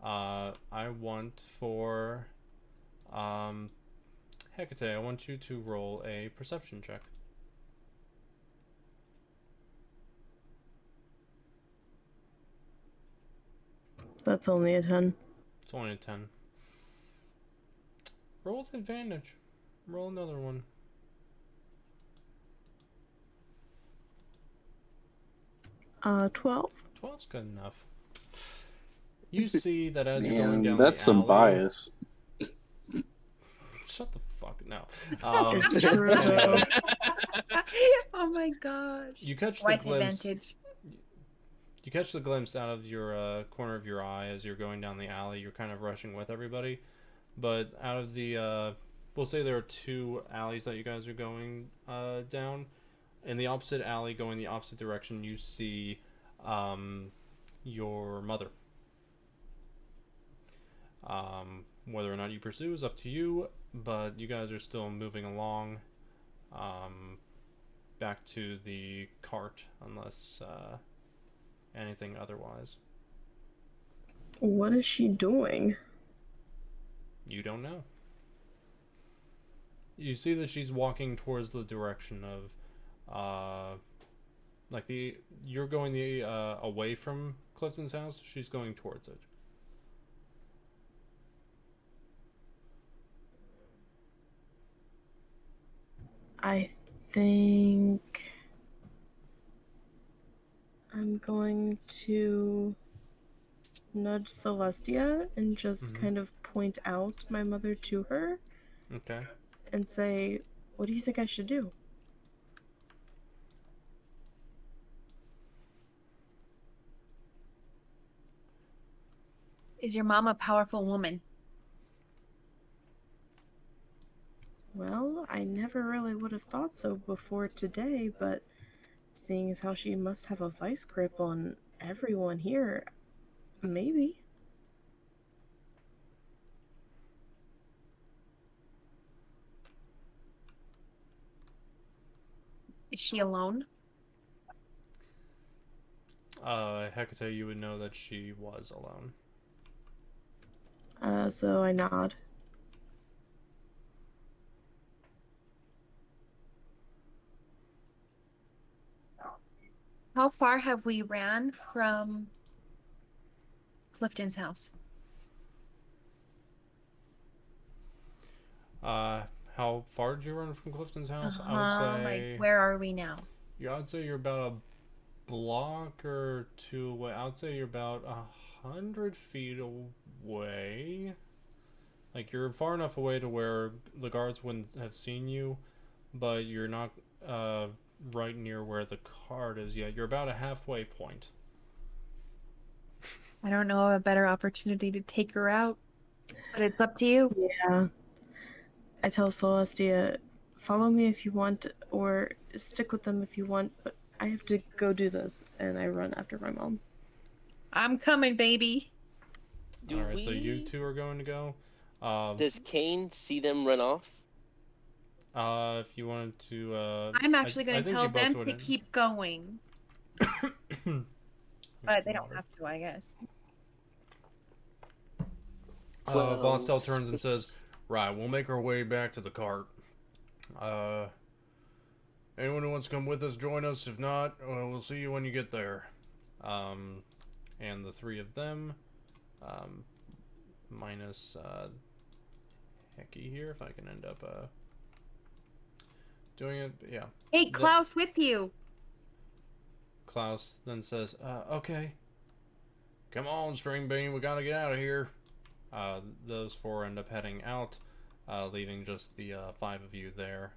I want for Hekatae, I want you to roll a perception check. That's only a 10. It's only a 10. Roll with advantage. Roll another one. 12. 12's good enough. You see that as you're going Man, down that's the some alley... bias. Shut the fuck no. It's true. Oh my gosh. You catch the Wife glimpse. advantage. You catch the glimpse out of your corner of your eye as you're going down the alley. You're kind of rushing with everybody, but out of the we'll say there are 2 alleys that you guys are going down. In the opposite alley, going the opposite direction, you see your mother. Whether or not you pursue is up to you, but you guys are still moving along back to the cart unless anything otherwise. What is she doing? You don't know. You see that she's walking towards the direction of like you're going the away from Clifton's house. She's going towards it. I think I'm going to nudge Celestia and just kind of point out my mother to her. Okay. And say, what do you think I should do? Is your mom a powerful woman? Well, I never really would have thought so before today, but seeing as how she must have a vice grip on everyone here, maybe. Is she alone? Hekatae, you would know that she was alone. So I nod. How far have we ran from Clifton's house? How far did you run from Clifton's house? I would say. Like, where are we now? Yeah, I'd say you're about a block or 2 away. I'd say you're about 100 feet away. Like, you're far enough away to where the guards wouldn't have seen you, but you're not right near where the cart is yet. You're about a halfway point. I don't know a better opportunity to take her out, but it's up to you. Yeah. I tell Celestia, follow me if you want, or stick with them if you want, but I have to go do this, and I run after my mom. I'm coming, baby. Alright, so you 2 are going to go. Does Cain see them run off? If you wanted to, I'm actually going to tell them to keep going. But they don't have to, I guess. Vostell turns and says, right, we'll make our way back to the cart. Anyone who wants to come with us, join us. If not, we'll see you when you get there. And the 3 of them, minus Hecky here, if I can end up doing it, yeah. Hey, Klaus with you. Klaus then says, okay. Come on, String Bean, we gotta get out of here. Those 4 end up heading out, leaving just the 5 of you there.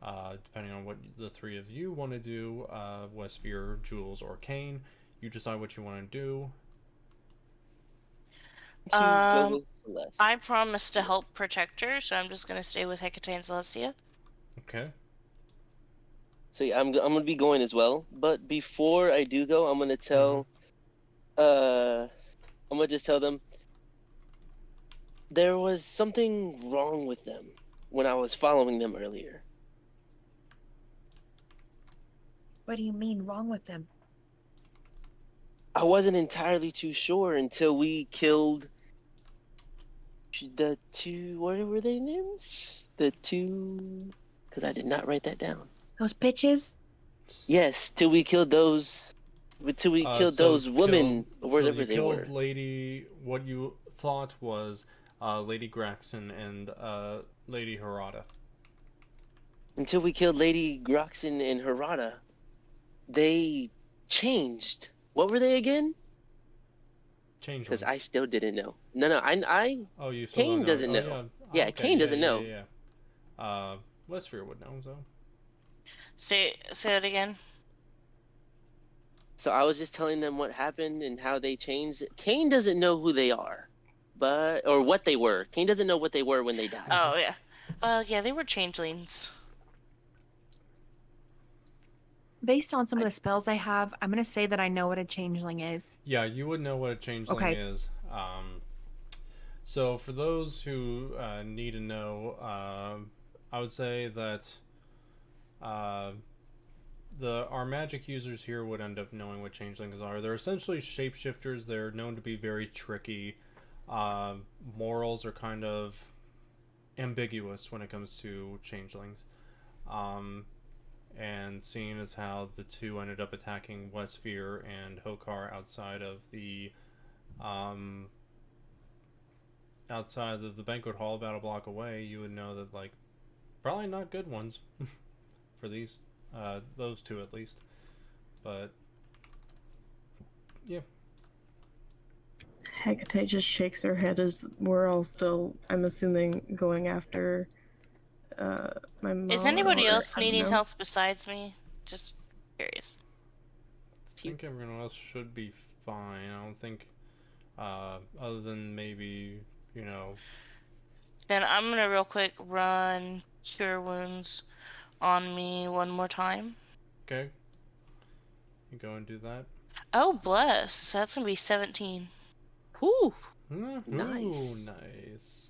Depending on what the 3 of you want to do, Wesvyre, Jules, or Cain, you decide what you want to do. I promised to help protect her, so I'm just gonna stay with Hekatae and Celestia. Okay. So yeah, I'm gonna be going as well. But before I do go, I'm gonna tell I'm gonna just tell them there was something wrong with them when I was following them earlier. What do you mean wrong with them? I wasn't entirely too sure until we killed the two. What were their names? The two. Because I did not write that down. Those bitches? Yes, till we killed those. Till we killed those women, or whatever they were. Killed Lady. What you thought was Lady Graxon and Lady Harada. Until we killed Lady Graxon and Harada, they changed. What were they again? Changelings. Because I still didn't know. No, I. Oh, you still Cain don't doesn't know. Oh, Yeah, okay. Cain doesn't know. Yeah. Wesvyre would know, so. Say it again. So I was just telling them what happened and how they changed. Cain doesn't know who they are, or what they were. Cain doesn't know what they were when they died. Oh yeah. Well, yeah, they were changelings. Based on some of the spells I have, I'm going to say that I know what a changeling is. Yeah, you would know what a changeling is. So for those who need to know, I would say that our magic users here would end up knowing what changelings are. They're essentially shapeshifters. They're known to be very tricky. Morals are kind of ambiguous when it comes to changelings. And seeing as how the two ended up attacking Wesvyre and Hokar outside of the banquet hall about a block away, you would know that, like, probably not good ones for those two at least. But yeah. Hekatae just shakes her head as we're all still, I'm assuming, going after my mom. Is anybody else I don't needing know. help besides me? Just curious. I think everyone else should be fine. I don't think, other than maybe, Then I'm gonna real quick run Cure Wounds on me one more time. Okay. You go and do that. Oh, bless. That's gonna be 17. Whew. Nice. Nice. Nice.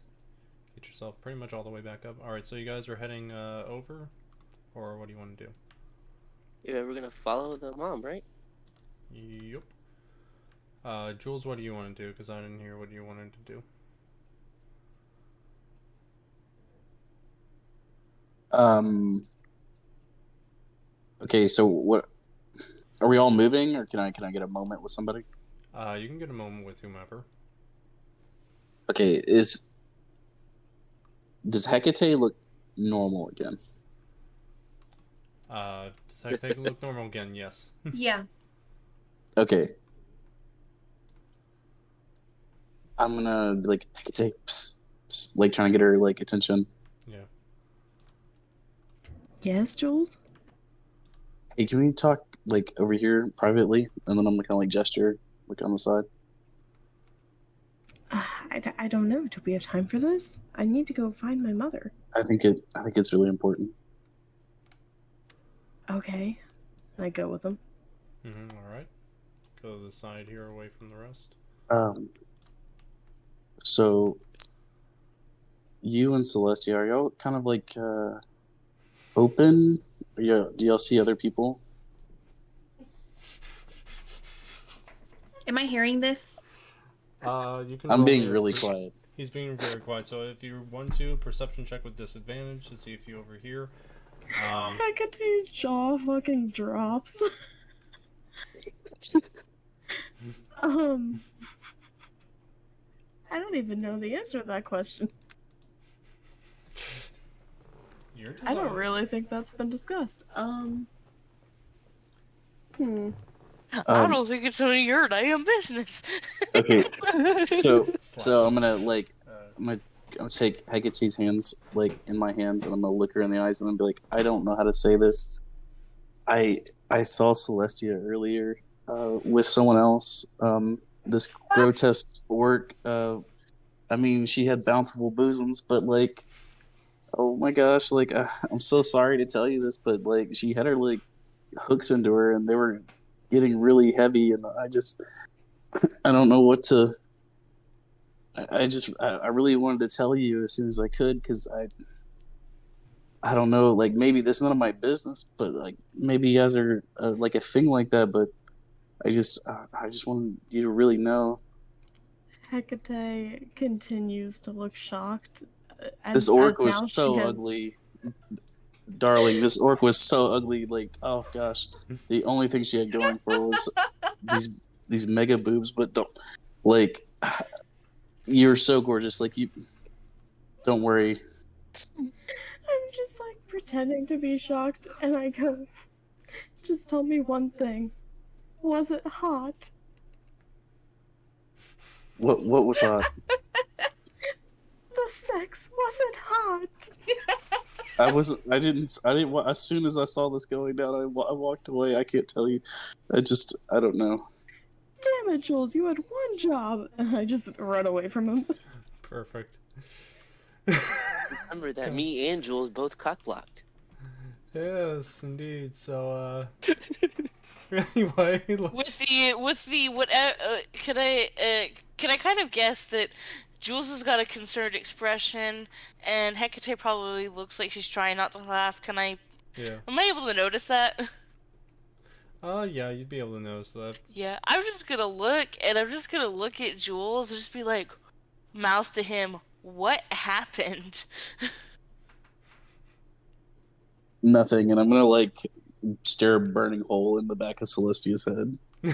Get yourself pretty much all the way back up. Alright, so you guys are heading over? Or what do you want to do? Yeah, we're gonna follow the mom, right? Yep. Jules, what do you want to do? Because I didn't hear what you wanted to do. Okay, so what? Are we all moving, or can I get a moment with somebody? You can get a moment with whomever. Okay, does Hekatae look normal again? Does Hekatae look normal again? Yes. Yeah. Okay. I'm gonna be like, Hekatae, psst, psst, like trying to get her like attention. Yeah. Yes, Jules? Hey, can we talk like over here privately? And then I'm gonna kind of like gesture, like on the side. I don't know. Do we have time for this? I need to go find my mother. I think it's really important. Okay. I go with them. All right. Go to the side here, away from the rest. So you and Celestia, are y'all kind of like open? Do y'all see other people? Am I hearing this? You can. I'm roll being your- really quiet. He's being very quiet. So if you want to, perception check with disadvantage to see if you overhear. Hekate's jaw fucking drops. I don't even know the answer to that question. I don't really think that's been discussed. I don't think it's none of your damn business. Okay, so I'm gonna take Hekate's hands like in my hands, and I'm gonna look her in the eyes, and I'm gonna be like, I don't know how to say this. I saw Celestia earlier with someone else. This grotesque orc. I mean, she had bountiful bosoms, but like, oh my gosh, like I'm so sorry to tell you this, but like she had her like hooks into her, and they were getting really heavy, and I don't know what to. I really wanted to tell you as soon as I could because I don't know, like maybe this is none of my business, but like maybe you guys are like a thing like that. But I just wanted you to really know. Hekatae continues to look shocked. This And orc as was now she so has... ugly, darling. This orc was so ugly. Like, oh gosh, the only thing she had going for was these mega boobs. But don't like, you're so gorgeous. Like you, don't worry. I'm just like pretending to be shocked, and I go, just tell me one thing. Was it hot? What was hot? The sex, was it hot? I didn't. As soon as I saw this going down, I walked away. I can't tell you. I don't know. Damn it, Jules, you had one job. And I just run away from him. Perfect. Remember that me and Jules both cock-blocked. Yes, indeed. So, anyway, with the what? Can I kind of guess that Jules has got a concerned expression, and Hekatae probably looks like she's trying not to laugh. Can I? Yeah. Am I able to notice that? Yeah, you'd be able to notice that. Yeah, I'm just gonna look, and I'm just gonna look at Jules and just be like, mouth to him, what happened? Nothing, and I'm gonna like stare a burning hole in the back of Celestia's head. Take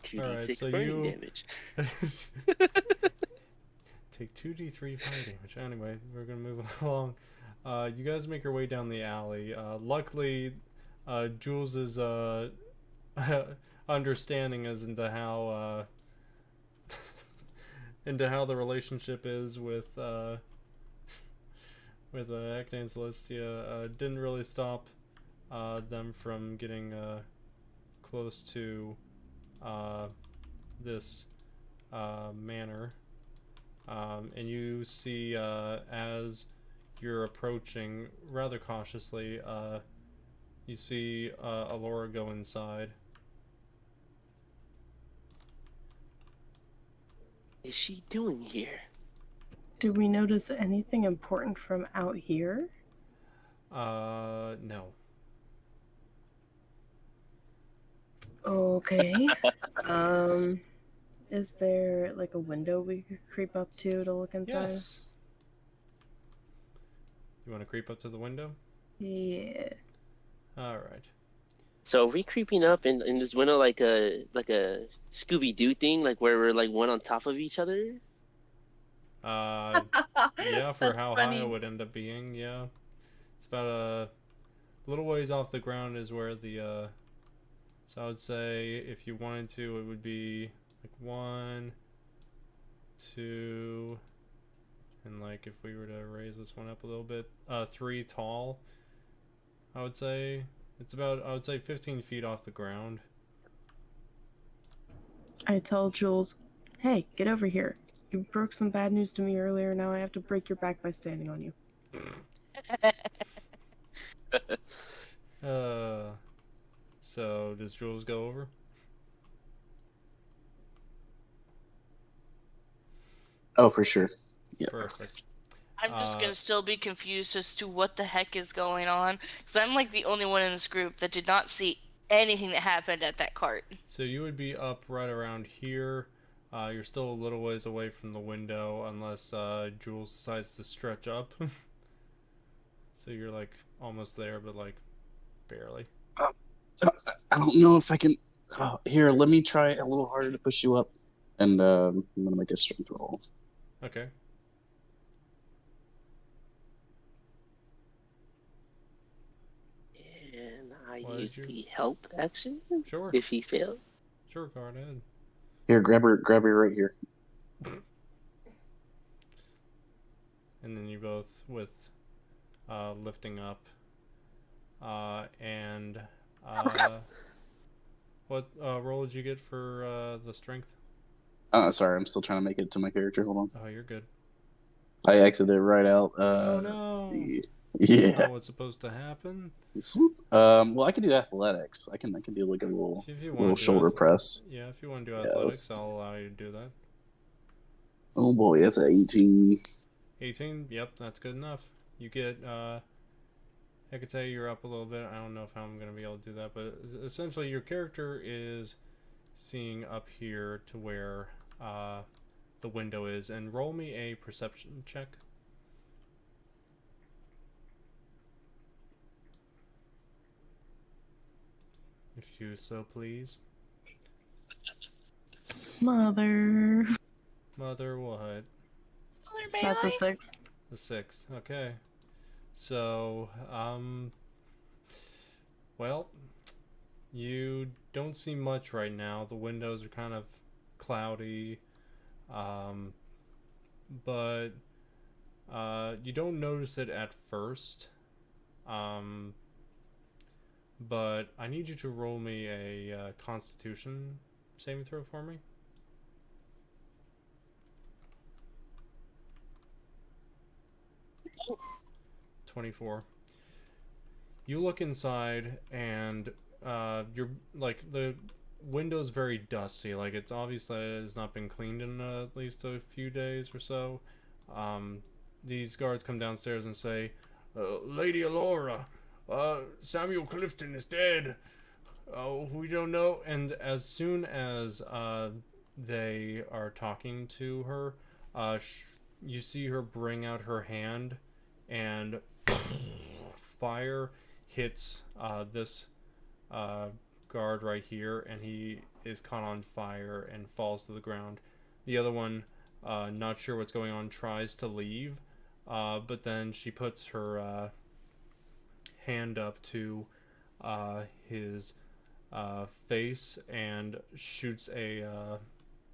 2d6 alright, so burning damage. Take 2d3 fire damage. Anyway, we're gonna move along. You guys make your way down the alley. Luckily, Jules' understanding as into how into how the relationship is with Hekatae and Celestia didn't really stop them from getting close to this manor. And you see as you're approaching rather cautiously, you see Alora go inside. What is she doing here? Do we notice anything important from out here? No. Okay. Is there like a window we could creep up to look inside? Yes. You want to creep up to the window? Yeah. Alright. So are we creeping up in this window like a Scooby-Doo thing, like where we're like one on top of each other? Yeah, for That's how funny. high it would end up being, yeah. It's about a little ways off the ground is where the, so I would say if you wanted to, it would be like 1, 2, and like if we were to raise this one up a little bit, 3 tall, I would say. It's about, I would say 15 feet off the ground. I tell Jules, hey, get over here. You broke some bad news to me earlier, now I have to break your back by standing on you. So does Jules go over? Oh, for sure. Yeah. Perfect. I'm just gonna still be confused as to what the heck is going on, because I'm like the only one in this group that did not see anything that happened at that cart. So you would be up right around here. You're still a little ways away from the window unless Jules decides to stretch up. So you're like almost there, but like barely. I don't know if I can. Here, let me try a little harder to push you up, and I'm gonna make a strength roll. Okay. And I Why use did you- the help action Sure. if he failed. Sure, go right ahead. Here, grab her right here. And then you both with lifting up. And what roll did you get for the strength? Sorry, I'm still trying to make it to my character. Hold on. Oh, you're good. I exited right out. Oh, Let's no. see. That's Yeah. not what's supposed to happen. Well, I can do athletics. I can do like a If you little want to shoulder press. Yeah, if you want to do Yeah, athletics, I'll allow you to do that. Oh boy, that's an 18. 18? Yep, that's good enough. You get, Hekatae, you're up a little bit. I don't know if I'm going to be able to do that, but essentially your character is seeing up here to where, the window is, and roll me a perception check. If you so please. Mother. Mother what? That's a 6. The 6. Okay. So, well, you don't see much right now. The windows are kind of cloudy, but you don't notice it at first. But I need you to roll me a Constitution saving throw for me. Oh. 24. You look inside, and you're like the window's very dusty. Like it's obvious that it has not been cleaned in at least a few days or so. These guards come downstairs and say, "Lady Alora, Samuel Clifton is dead. Oh, we don't know." And as soon as they are talking to her, you see her bring out her hand, and fire hits this guard right here, and he is caught on fire and falls to the ground. The other one, not sure what's going on, tries to leave, but then she puts her hand up to his face and shoots a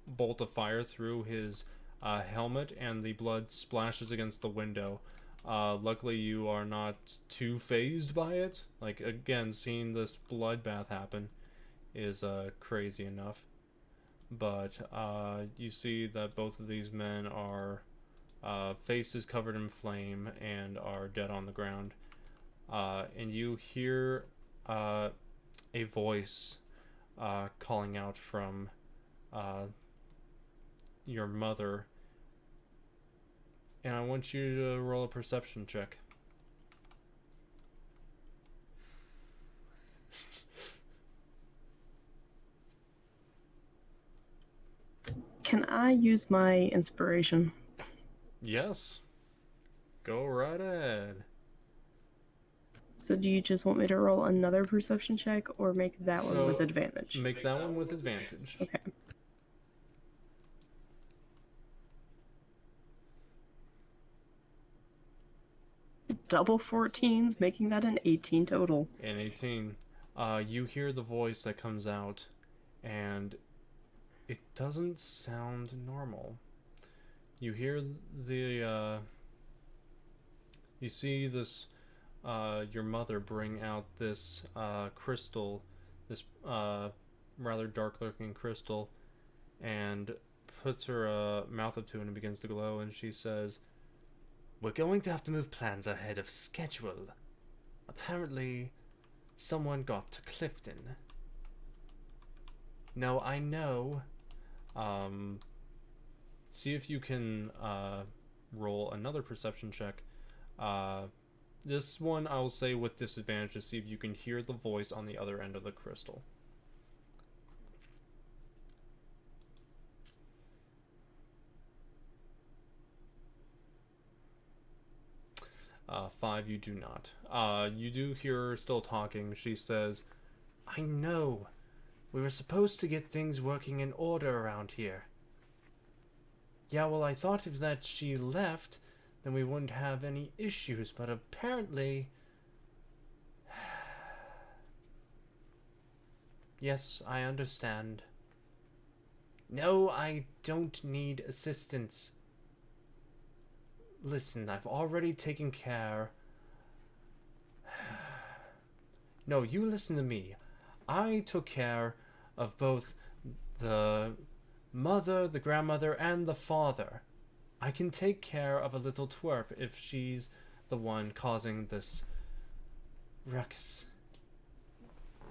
bolt of fire through his helmet, and the blood splashes against the window. Luckily, you are not too phased by it. Like, again, seeing this bloodbath happen is crazy enough. But you see that both of these men are faces covered in flame and are dead on the ground. And you hear a voice calling out from your mother. And I want you to roll a perception check. Can I use my inspiration? Yes. Go right ahead. So do you just want me to roll another perception check or make that one So, with advantage? Make that one with advantage. Okay. Double 14s, making that an 18 total. And 18. You hear the voice that comes out, and it doesn't sound normal. You hear the, you see this, your mother bring out this, crystal, this, rather dark-looking crystal, and puts her, mouth up to it and begins to glow, and she says, "We're going to have to move plans ahead of schedule. Apparently, someone got to Clifton." No, I know. See if you can roll another perception check. This one I'll say with disadvantage to see if you can hear the voice on the other end of the crystal. 5, you do not. You do hear her still talking. She says, "I know. We were supposed to get things working in order around here. Yeah, well, I thought if that she left, then we wouldn't have any issues, but apparently..." "Yes, I understand. No, I don't need assistance. Listen, I've already taken care..." "No, you listen to me. I took care of both the mother, the grandmother, and the father. I can take care of a little twerp if she's the one causing this ruckus.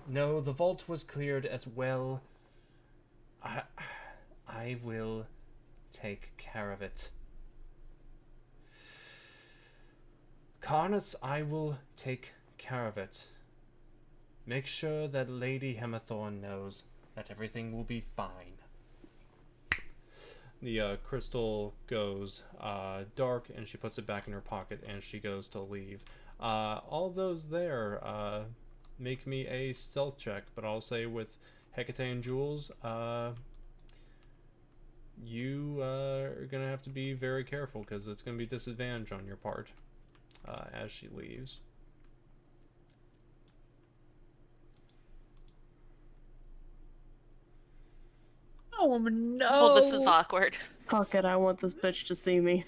No, the vault was cleared as well. I will take care of it. Carnus, I will take care of it. Make sure that Lady Hemathorn knows that everything will be fine. The crystal goes dark, and she puts it back in her pocket, and she goes to leave. All those there, make me a stealth check, but I'll say with Hekatae and Jules, you are going to have to be very careful, because it's going to be disadvantage on your part as she leaves. Oh no! Oh, this is awkward. Fuck it, I want this bitch to see me.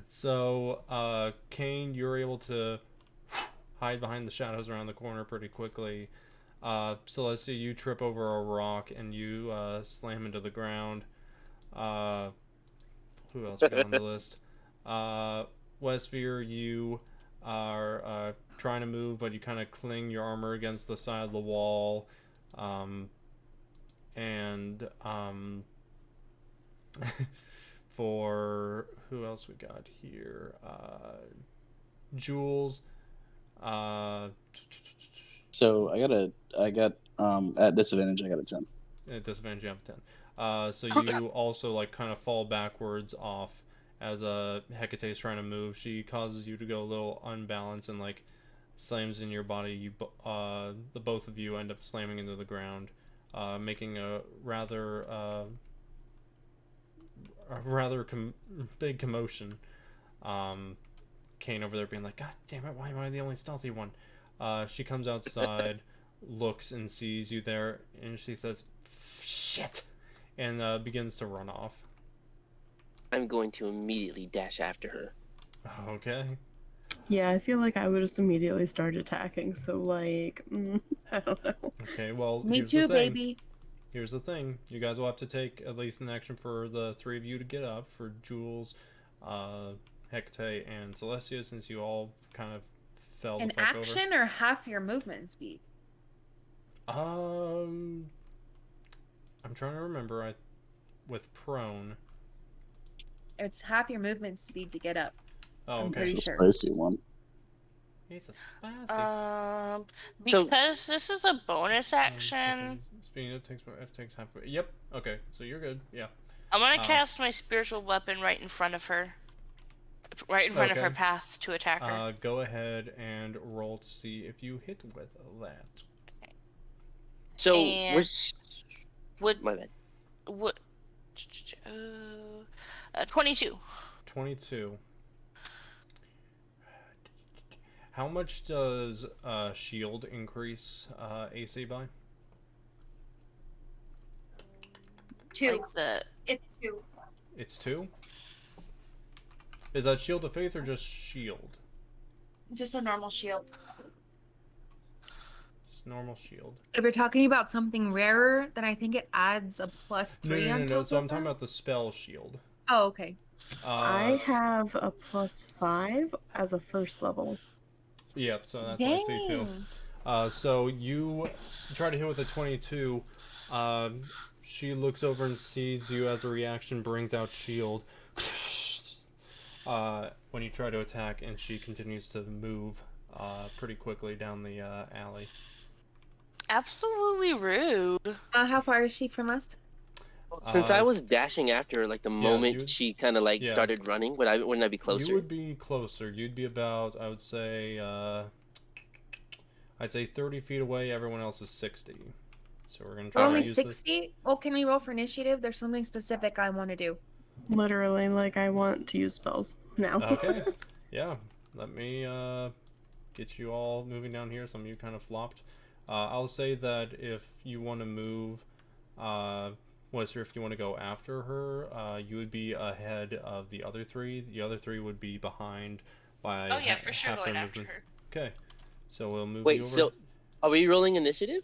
So, Cain, you're able to hide behind the shadows around the corner pretty quickly. Celestia, you trip over a rock and you slam into the ground. Who else we got on the list? Wesvyre, you are trying to move, but you kind of cling your armor against the side of the wall. For who else we got here? Jules. So I got at disadvantage I got a 10. At disadvantage you have a 10. So you also like kind of fall backwards off as Hekatae is trying to move. She causes you to go a little unbalanced and like slams in your body. You the both of you end up slamming into the ground, making a rather big commotion. Cain over there being like, God damn it, why am I the only stealthy one? She comes outside, looks and sees you there, and she says, shit, and begins to run off. I'm going to immediately dash after her. Okay. Yeah, I feel like I would just immediately start attacking, so like, I don't know. Okay, well, Me here's too, the thing. baby. Here's the thing. You guys will have to take at least an action for the three of you to get up, for Jules, Hekatae, and Celestia, since you all kind of fell the An fuck action or half your movement speed? over. I'm trying to remember. With prone. It's half your movement speed to get up. Oh, I'm okay. pretty It's a sure. spicy one. It's a spicy. Because this is a bonus action, Speaking of, takes half. Yep. Okay. So you're good. Yeah. I'm gonna cast my spiritual weapon right in front of her. Right in front of her Okay. path to attack her. Go ahead and roll to see if you hit with that. So, And my bad. What? 22. 22. How much does shield increase AC by? 2. Like the It's 2. It's 2? Is that shield of faith or just shield? Just a normal shield. Just normal shield. If you're talking about something rarer, then I think it adds a +3 on top So I'm of talking that. about the spell shield. Oh, okay. I have a +5 as a first level. Yep, so that's what I see too. So you try to hit with a 22. She looks over and sees you as a reaction, brings out shield. When you try to attack, and she continues to move pretty quickly down the alley. absolutely rude. How far is she from us? Since I was dashing after her, like the moment she kind of like started running, wouldn't I be closer? You would be closer. You'd be about, I would say, I'd say 30 feet away. Everyone else is 60. So we're gonna try. We're only to use 60. Well, can we roll for initiative? There's something specific I want to do. Literally, like, I want to use spells now. Okay. Yeah. Let me get you all moving down here. Some of you kind of flopped. I'll say that if you want to move, Wesvyre, if you want to go after her, you would be ahead of the other three. The other three would be behind by Oh yeah, for sure half going their after movement. her. Okay. So we'll move you Wait, over. so are we rolling initiative?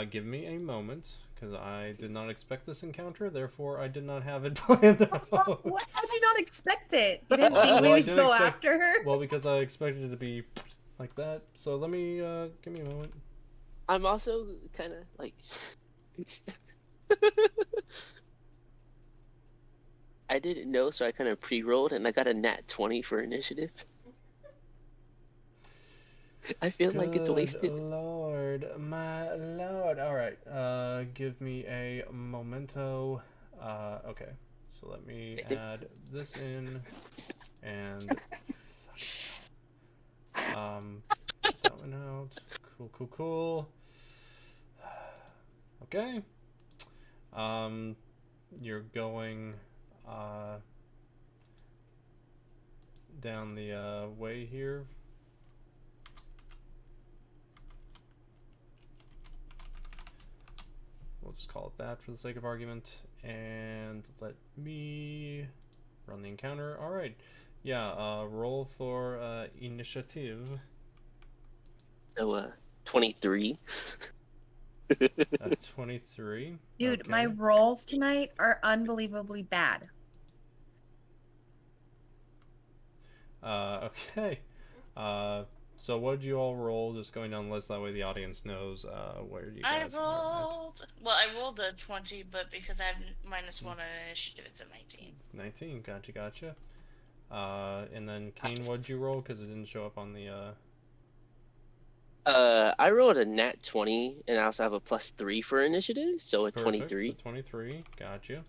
Give me a moment, because I did not expect this encounter, therefore I did not have it planned out. What? How did you not expect it? You didn't think we would go after her? Well, because I expected it to be like that. So let me, give me a moment. I'm also kind of like... I didn't know, so I kind of pre-rolled, and I got a nat 20 for initiative. I feel like it's wasted. Lord, my lord. Alright, give me a momento. Okay, so let me add this in, and that one out. Cool. Okay. You're going down the way here. We'll just call it that for the sake of argument, and let me run the encounter. Alright, yeah, roll for initiative. So, 23. 23. Dude, okay. my rolls tonight are unbelievably bad. Okay. So what did you all roll? Just going down the list, that way the audience knows where you guys are at. Well, I rolled a 20, but because I have -1 on initiative, it's a 19. 19, gotcha. And then Cain, what did you roll? Because it didn't show up on the... I rolled a nat 20, and I also have a +3 for initiative, so a Perfect. 23. So 23, gotcha.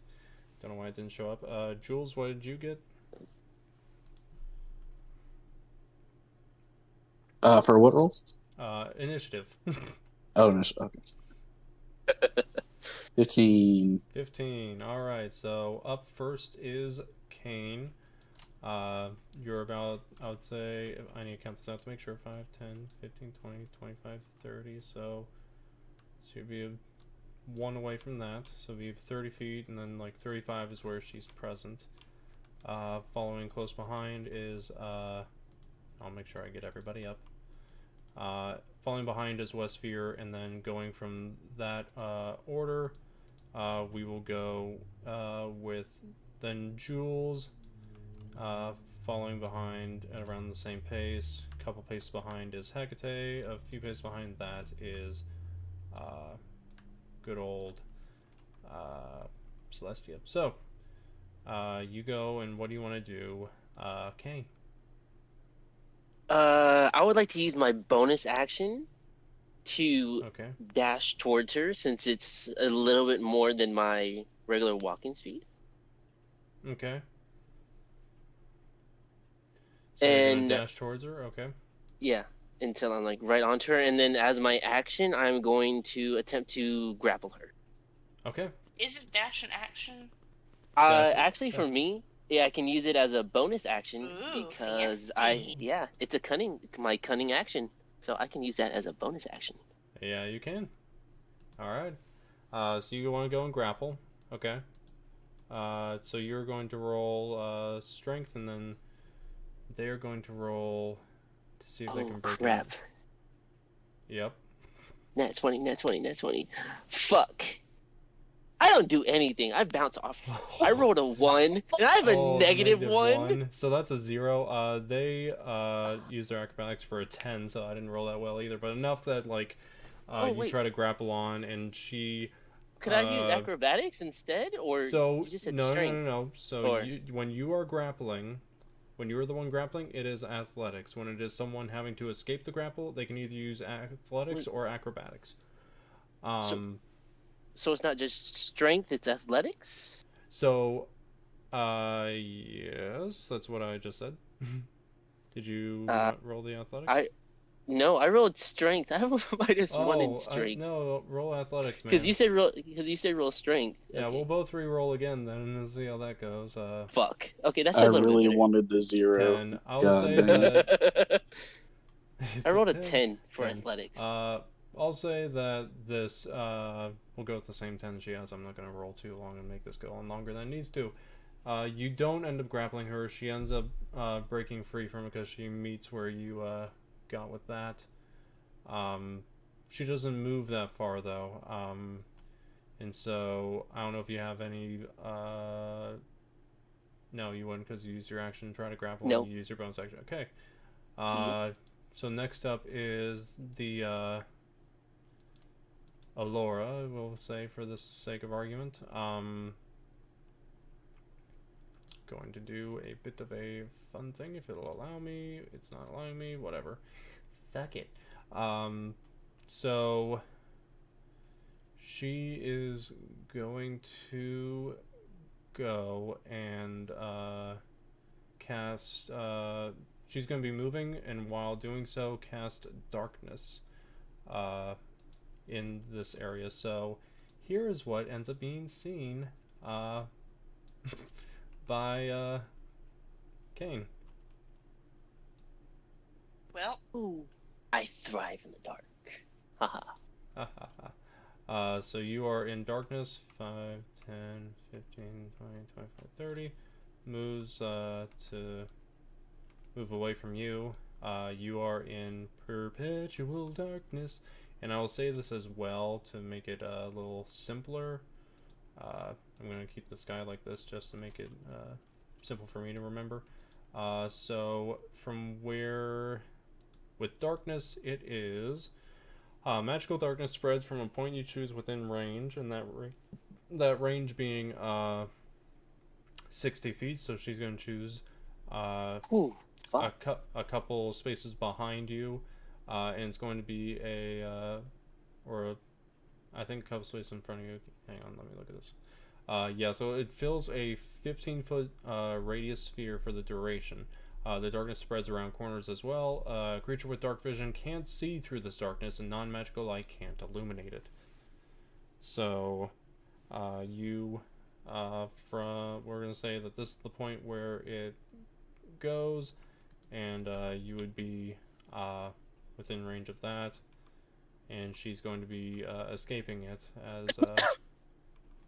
Don't know why it didn't show up. Jules, what did you get? For what roll? Initiative. Oh, no, okay. 15. 15. Alright, so up first is Cain. You're about, I would say, I need to count this out to make sure, 5, 10, 15, 20, 25, 30, so you'd be 1 away from that, so we have 30 feet, and then like 35 is where she's present. Following close behind is, I'll make sure I get everybody up. Following behind is Wesvyre, and then going from that order, we will go with then Jules, following behind at around the same pace. A couple paces behind is Hekatae. A few paces behind that is good old Celestia. So, you go, and what do you want to do? Cain. I would like to use my bonus action to Okay. dash towards her, since it's a little bit more than my regular walking speed. Okay. So you're And gonna dash towards her? Okay. yeah, until I'm like right onto her, and then as my action, I'm going to attempt to grapple her. Okay. Isn't dash an action? Actually, for me, yeah, I can use it as a bonus action. Ooh, because fancy. it's my cunning action, so I can use that as a bonus action. Yeah, you can. Alright. So you want to go and grapple. Okay. So you're going to roll strength, and then they're going to roll to see if they can break crap. it. Yep. Nat 20. Fuck. I don't do anything. I bounce off. I rolled a 1, and I have a negative one. So that's a 0. They use their acrobatics for a 10, so I didn't roll that well either. But enough that like you try to grapple on, and she. Could I use acrobatics instead, or so you just said no, strength? No. So when you are grappling, when you are the one grappling, it is athletics. When it is someone having to escape the grapple, they can either use athletics or acrobatics. So it's not just strength; it's athletics. So, yes, that's what I just said. Did you not roll the athletics? No, I rolled strength. I have a -1 in strength. No, roll athletics, man. Because you said roll strength. Yeah, okay. We'll both re-roll again then, and see how that goes. Fuck. Okay, that's I a little really bit wanted the 0. 10. I'll God say dang it. that. I rolled a 10 for athletics. I'll say that this we'll go with the same 10 she has. I'm not going to roll too long and make this go on longer than it needs to. You don't end up grappling her. She ends up breaking free from it because she meets where you got with that. She doesn't move that far though. And so, I don't know if you have any, no, you wouldn't because you use your action to try to grapple Nope. and you use your bonus action. Okay. Mhm. So next up is the, Alora, we'll say for the sake of argument. Going to do a bit of a fun thing if it'll allow me. It's not allowing me, whatever. Fuck it. So she is going to go and cast she's going to be moving, and while doing so cast darkness in this area. So here is what ends up being seen by Cain. Well, Ooh, I thrive in the dark. Haha. So you are in darkness. 5, 10, 15, 20, 25, 30. Moves to move away from you. You are in perpetual darkness. And I will say this as well to make it a little simpler. I'm going to keep this guy like this just to make it simple for me to remember. So from where, with darkness, it is magical darkness spreads from a point you choose within range, and that range being 60 feet. So she's going to choose Ooh, a couple spaces behind you, and it's going to be I think a couple spaces in front of you. Hang on, let me look at this. Yeah, so it fills a 15-foot radius sphere for the duration. The darkness spreads around corners as well. A creature with dark vision can't see through this darkness, and non-magical light can't illuminate it. So, we're going to say that this is the point where it goes, and you would be within range of that, and she's going to be escaping it as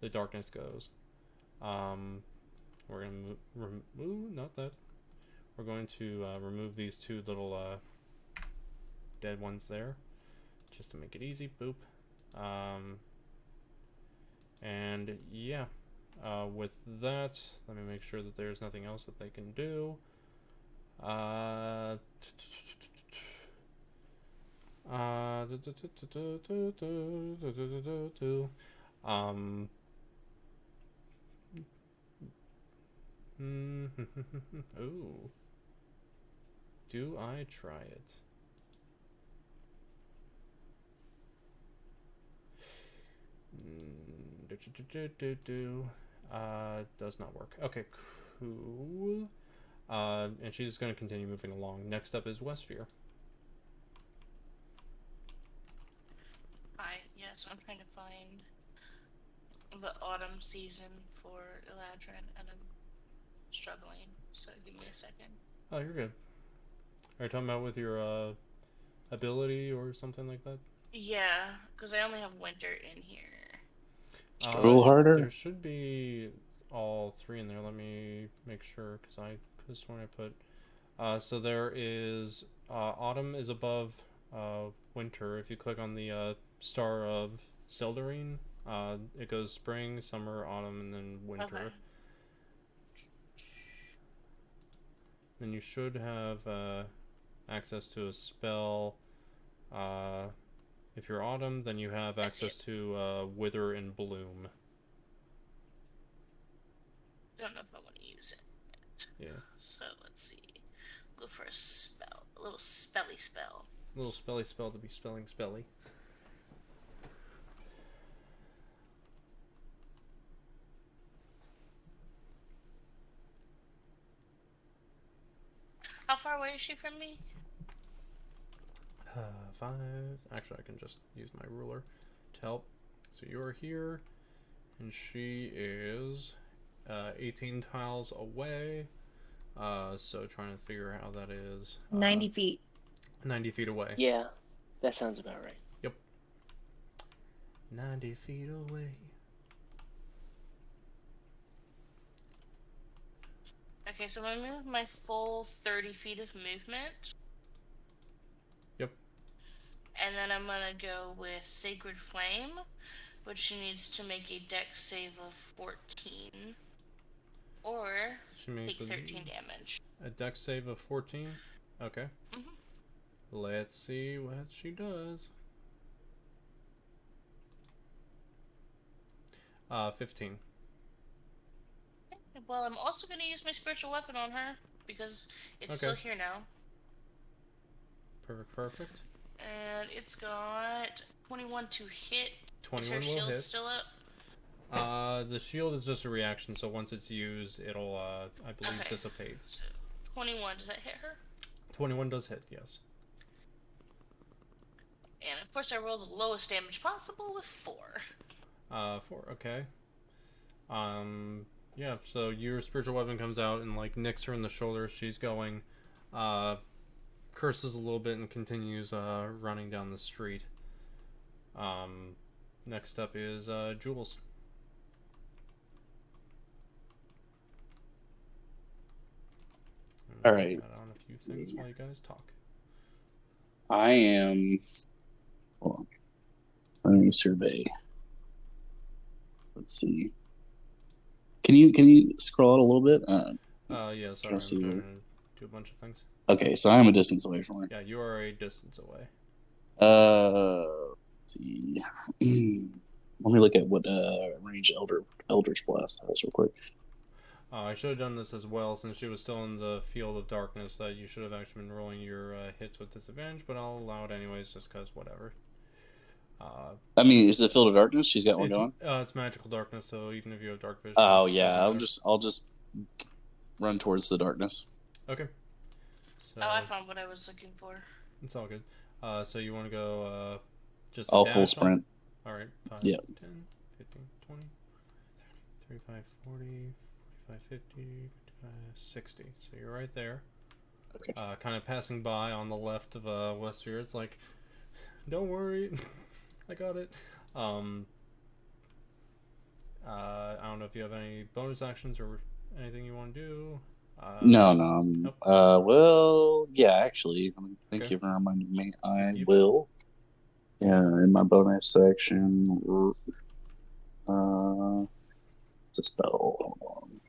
the darkness goes. We're going to remove, not that. We're going to remove these two little dead ones there, just to make it easy. Boop. And yeah, with that, let me make sure that there's nothing else that they can do. Ooh. Do I try it? Does not work. Okay, cool. And she's just going to continue moving along. Next up is Wesvyre. Hi, yes, I'm trying to find the autumn season for Eladrin, and I'm struggling, so give me a second. Oh, you're good. Are you talking about with your ability or something like that? Yeah, because I only have winter in here. Scroll harder. There should be all three in there. Let me make sure, because I could have sworn I put. So there is autumn is above winter. If you click on the star of Seldarine, it goes spring, summer, autumn, and then winter. Okay. Then you should have access to a spell. If you're autumn, then you have access to wither and bloom. Don't know if I want to use it. Yeah. So let's see. Go for a spell. A little spelly spell. A little spelly spell to be spelling spelly. How far away is she from me? 5. Actually, I can just use my ruler to help. So you're here, and she is 18 tiles away. So trying to figure out how that is. 90 feet. 90 feet away. Yeah, that sounds about right. Yep. 90 feet away. Okay, so I'm gonna move my full 30 feet of movement. Yep. And then I'm gonna go with Sacred Flame. which she needs to make a dex save of 14 or She makes take 13 damage. A dex save of 14? Okay. Mm-hmm. Let's see what she does. 15. Well, I'm also going to use my spiritual weapon on her because it's still here now. Perfect. And it's got 21 to hit. 21 Is her will shield hit. still up? The shield is just a reaction, so once it's used, it'll, I believe, dissipate. So 21, does that hit her? 21 does hit, yes. And of course I roll the lowest damage possible with 4. 4, okay. Yeah, so your spiritual weapon comes out and, like, nicks her in the shoulder. She's going, curses a little bit and continues, running down the street. Next up is, Jules. All right. Add on a few things while you guys talk. I am. Hold on. Let me survey. Let's see. Can you scroll out a little bit? Yeah, sorry, I'm trying to do a bunch of things. Okay, so I'm a distance away from her. Yeah, you are a distance away. Let's see. Let me look at what range Eldritch Blast has real quick. I should have done this as well, since she was still in the field of darkness, that you should have actually been rolling your hits with disadvantage, but I'll allow it anyways, just because whatever. I mean, is it Field of Darkness? She's got one going? It's magical darkness, so even if you have dark vision... Oh, yeah, I'll just run towards the darkness. Okay. So, I found what I was looking for. It's all good. So you want to go, just I'll dash full sprint. Alright, 5, yep. 10, 15, 20, 30, 35, 40, 45, 50, 55, 60. So you're right there. Okay. Kind of passing by on the left of Wesvyre. It's like, don't worry, I got it. I don't know if you have any bonus actions or anything you want to do. No. Nope. Well, yeah, actually, thank you for reminding me. I will. Yeah, in my bonus section, it's a spell. Hold on.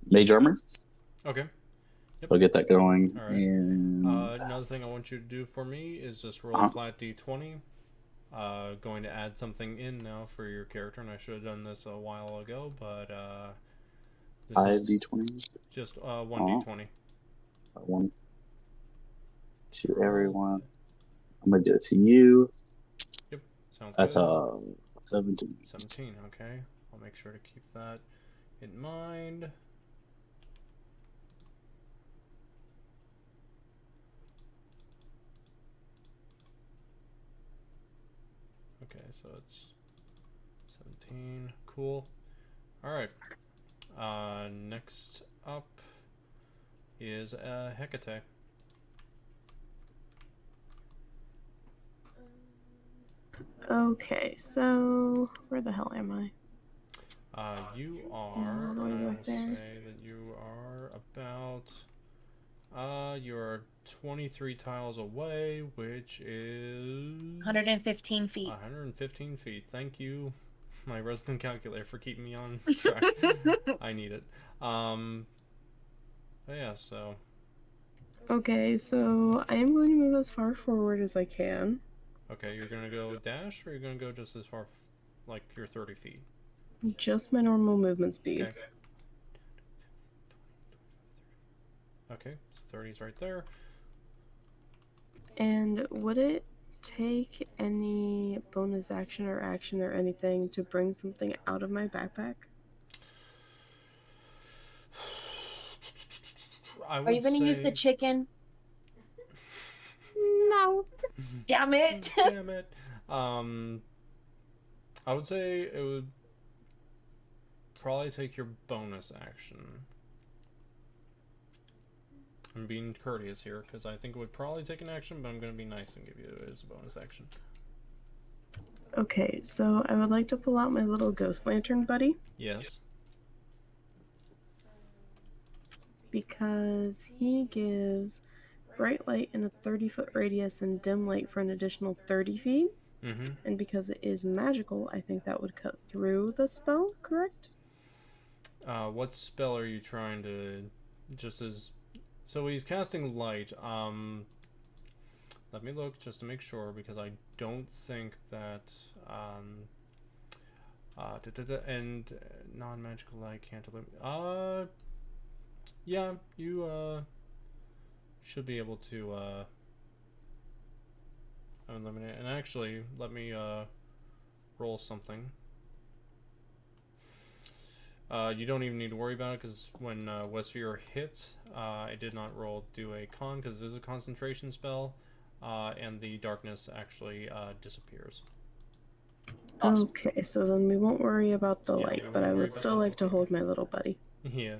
Mage Armor. Okay. Yep. I'll get that going. All right. And another thing I want you to do for me is just roll a flat d20. Going to add something in now for your character, and I should have done this a while ago, but 5d20. Just 1d20. 1 to everyone. I'm gonna do it to you. Yep, sounds That's good. 17. 17. Okay, I'll make sure to keep that in mind. Okay, so it's 17. Cool. Alright. Next up is Hekatae. Okay, so where the hell am I? You are, all the way I will back there. say that you are about, you're 23 tiles away, which is... 115 feet. 115 feet. Thank you, my resident calculator, for keeping me on track. I need it. But yeah, so... Okay, so I am going to move as far forward as I can. Okay, you're gonna go dash, or you're gonna go just as far, like, you're 30 feet? Just my normal movement speed. Okay. Okay, so 30's right there. And would it take any bonus action or anything to bring something out of my backpack? Are you going to use the chicken? No. Damn it. Damn it. I would say it would probably take your bonus action. I'm being courteous here because I think it would probably take an action, but I'm going to be nice and give you it as a bonus action. Okay, so I would like to pull out my little ghost lantern buddy. Yes. Because he gives bright light in a 30-foot radius and dim light for an additional 30 feet. Mm-hmm. And because it is magical, I think that would cut through the spell, correct? What spell are you trying to... Just as... So he's casting light. Let me look just to make sure, because I don't think that... and non-magical light can't illuminate... Yeah, you, should be able to, eliminate... And actually, let me, roll something. You don't even need to worry about it, because when Wesvyre hits, I did not do a con, because it is a concentration spell, and the darkness actually disappears. Awesome. Okay, so then we won't worry about the Yeah, light, we but won't I worry would about still the like to light. hold my little buddy. Yeah.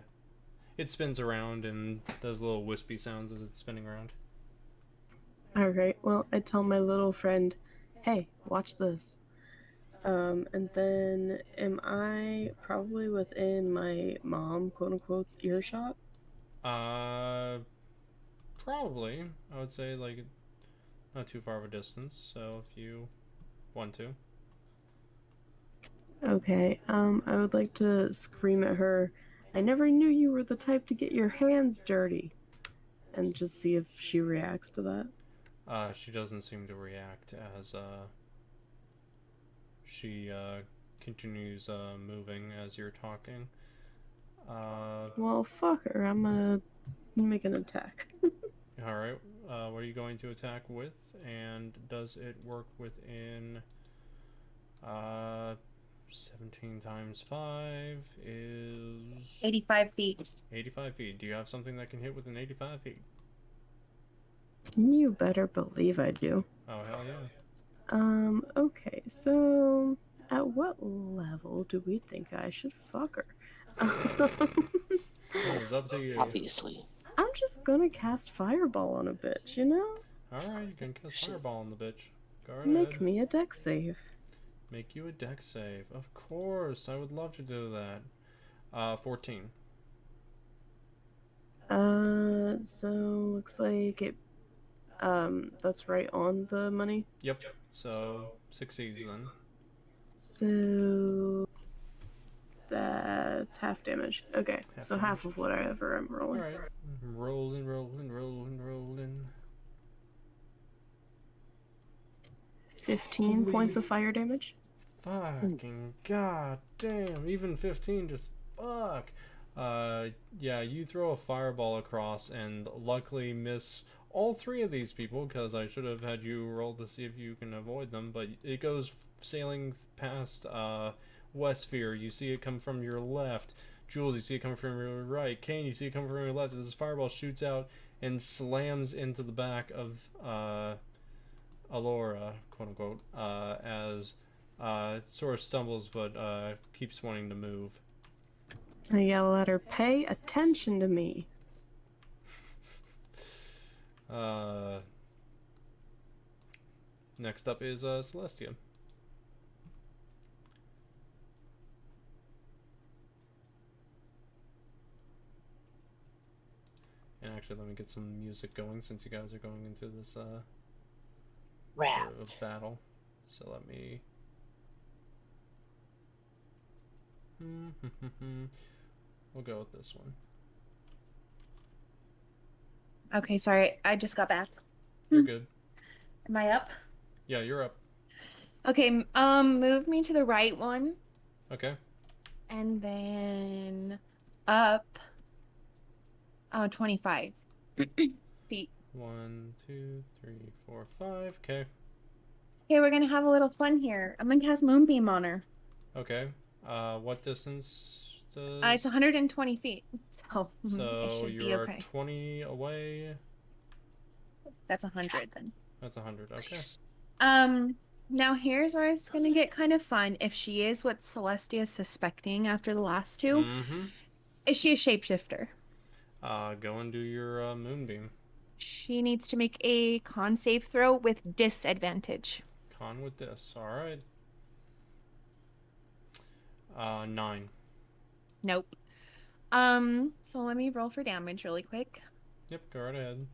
It spins around and does little wispy sounds as it's spinning around. Alright, well, I tell my little friend, hey, watch this. And then am I probably within my mom, quote unquote, earshot? Probably. I would say, like, not too far of a distance, so if you want to. Okay, I would like to scream at her, I never knew you were the type to get your hands dirty. And just see if she reacts to that. She doesn't seem to react as, she, continues, moving as you're talking. Well, fuck her, I'm gonna make an attack. Alright, what are you going to attack with? And does it work within, 17 times 5 is... 85 feet. 85 feet. Do you have something that can hit within 85 feet? You better believe I do. Oh, hell yeah. Okay, so at what level do we think I should fuck her? It is up to you. Obviously. I'm just gonna cast Fireball on a bitch, you know? Alright, you can cast Fireball on the bitch. Go right Make ahead. me a dex save. Make you a dex save. Of course, I would love to do that. 14. So looks like it, that's right on the money. Yep. So, succeeds then. So that's half damage. Okay, so half of whatever I'm rolling. Alright. Rolling, rolling, rolling, rolling. 15 points of fire damage. Fucking god damn. Even 15 just fuck. Yeah, you throw a fireball across and luckily miss all 3 of these people, because I should have had you roll to see if you can avoid them, but it goes sailing past Wesvyre. You see it come from your left. Jules, you see it coming from your right. Cain, you see it coming from your left. As this fireball shoots out and slams into the back of Alora, quote unquote, as sort of stumbles but keeps wanting to move. I yell at her, pay attention to me. Next up is Celestia. And actually, let me get some music going since you guys are going into this Rap. sort of battle. So let me. We'll go with this one. Okay, sorry. I just got back. You're good. Am I up? Yeah, you're up. Okay, move me to the right one. Okay. And then up 25 feet. 1, 2, 3, 4, 5. Okay. Okay, we're gonna have a little fun here. I'm gonna cast Moonbeam on her. Okay. What distance does... It's 120 feet, so it So should you be are okay. 20 away. That's 100 then. That's 100. Okay. Now here's where it's gonna get kind of fun. If she is what Celestia is suspecting after the last 2, is she a shapeshifter? Go and do your moonbeam. She needs to make a con save throw with disadvantage. Con with this. All right. 9. Nope. So let me roll for damage really quick. Yep, go right ahead.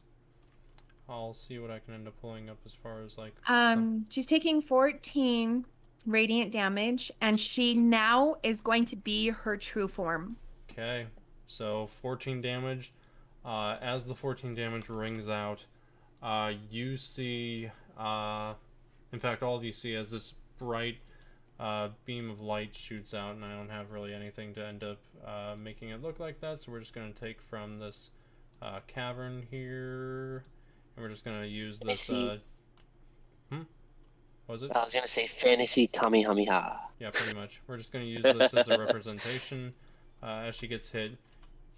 I'll see what I can end up pulling up as far as like. She's taking 14 radiant damage, and she now is going to be her true form. Okay, so 14 damage. As the 14 damage rings out, you see, in fact, all of you see as this bright beam of light shoots out, and I don't have really anything to end up making it look like that, so we're just going to take from this cavern here, and we're just going to use this. What was it? I was gonna say fantasy Kamehameha. Yeah, pretty much. We're just going to use this as a representation. As she gets hit,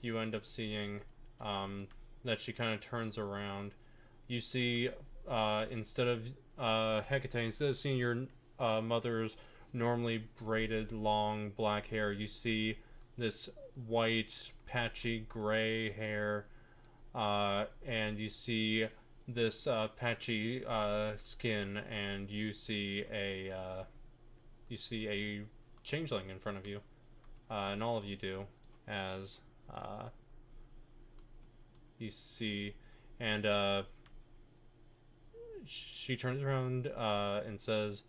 you end up seeing that she kind of turns around. You see, instead of Hekatae, instead of seeing your mother's normally braided long black hair, you see this white patchy gray hair, and you see this patchy skin, and you see a changeling in front of you, and all of you do, as you see, and she turns around and says,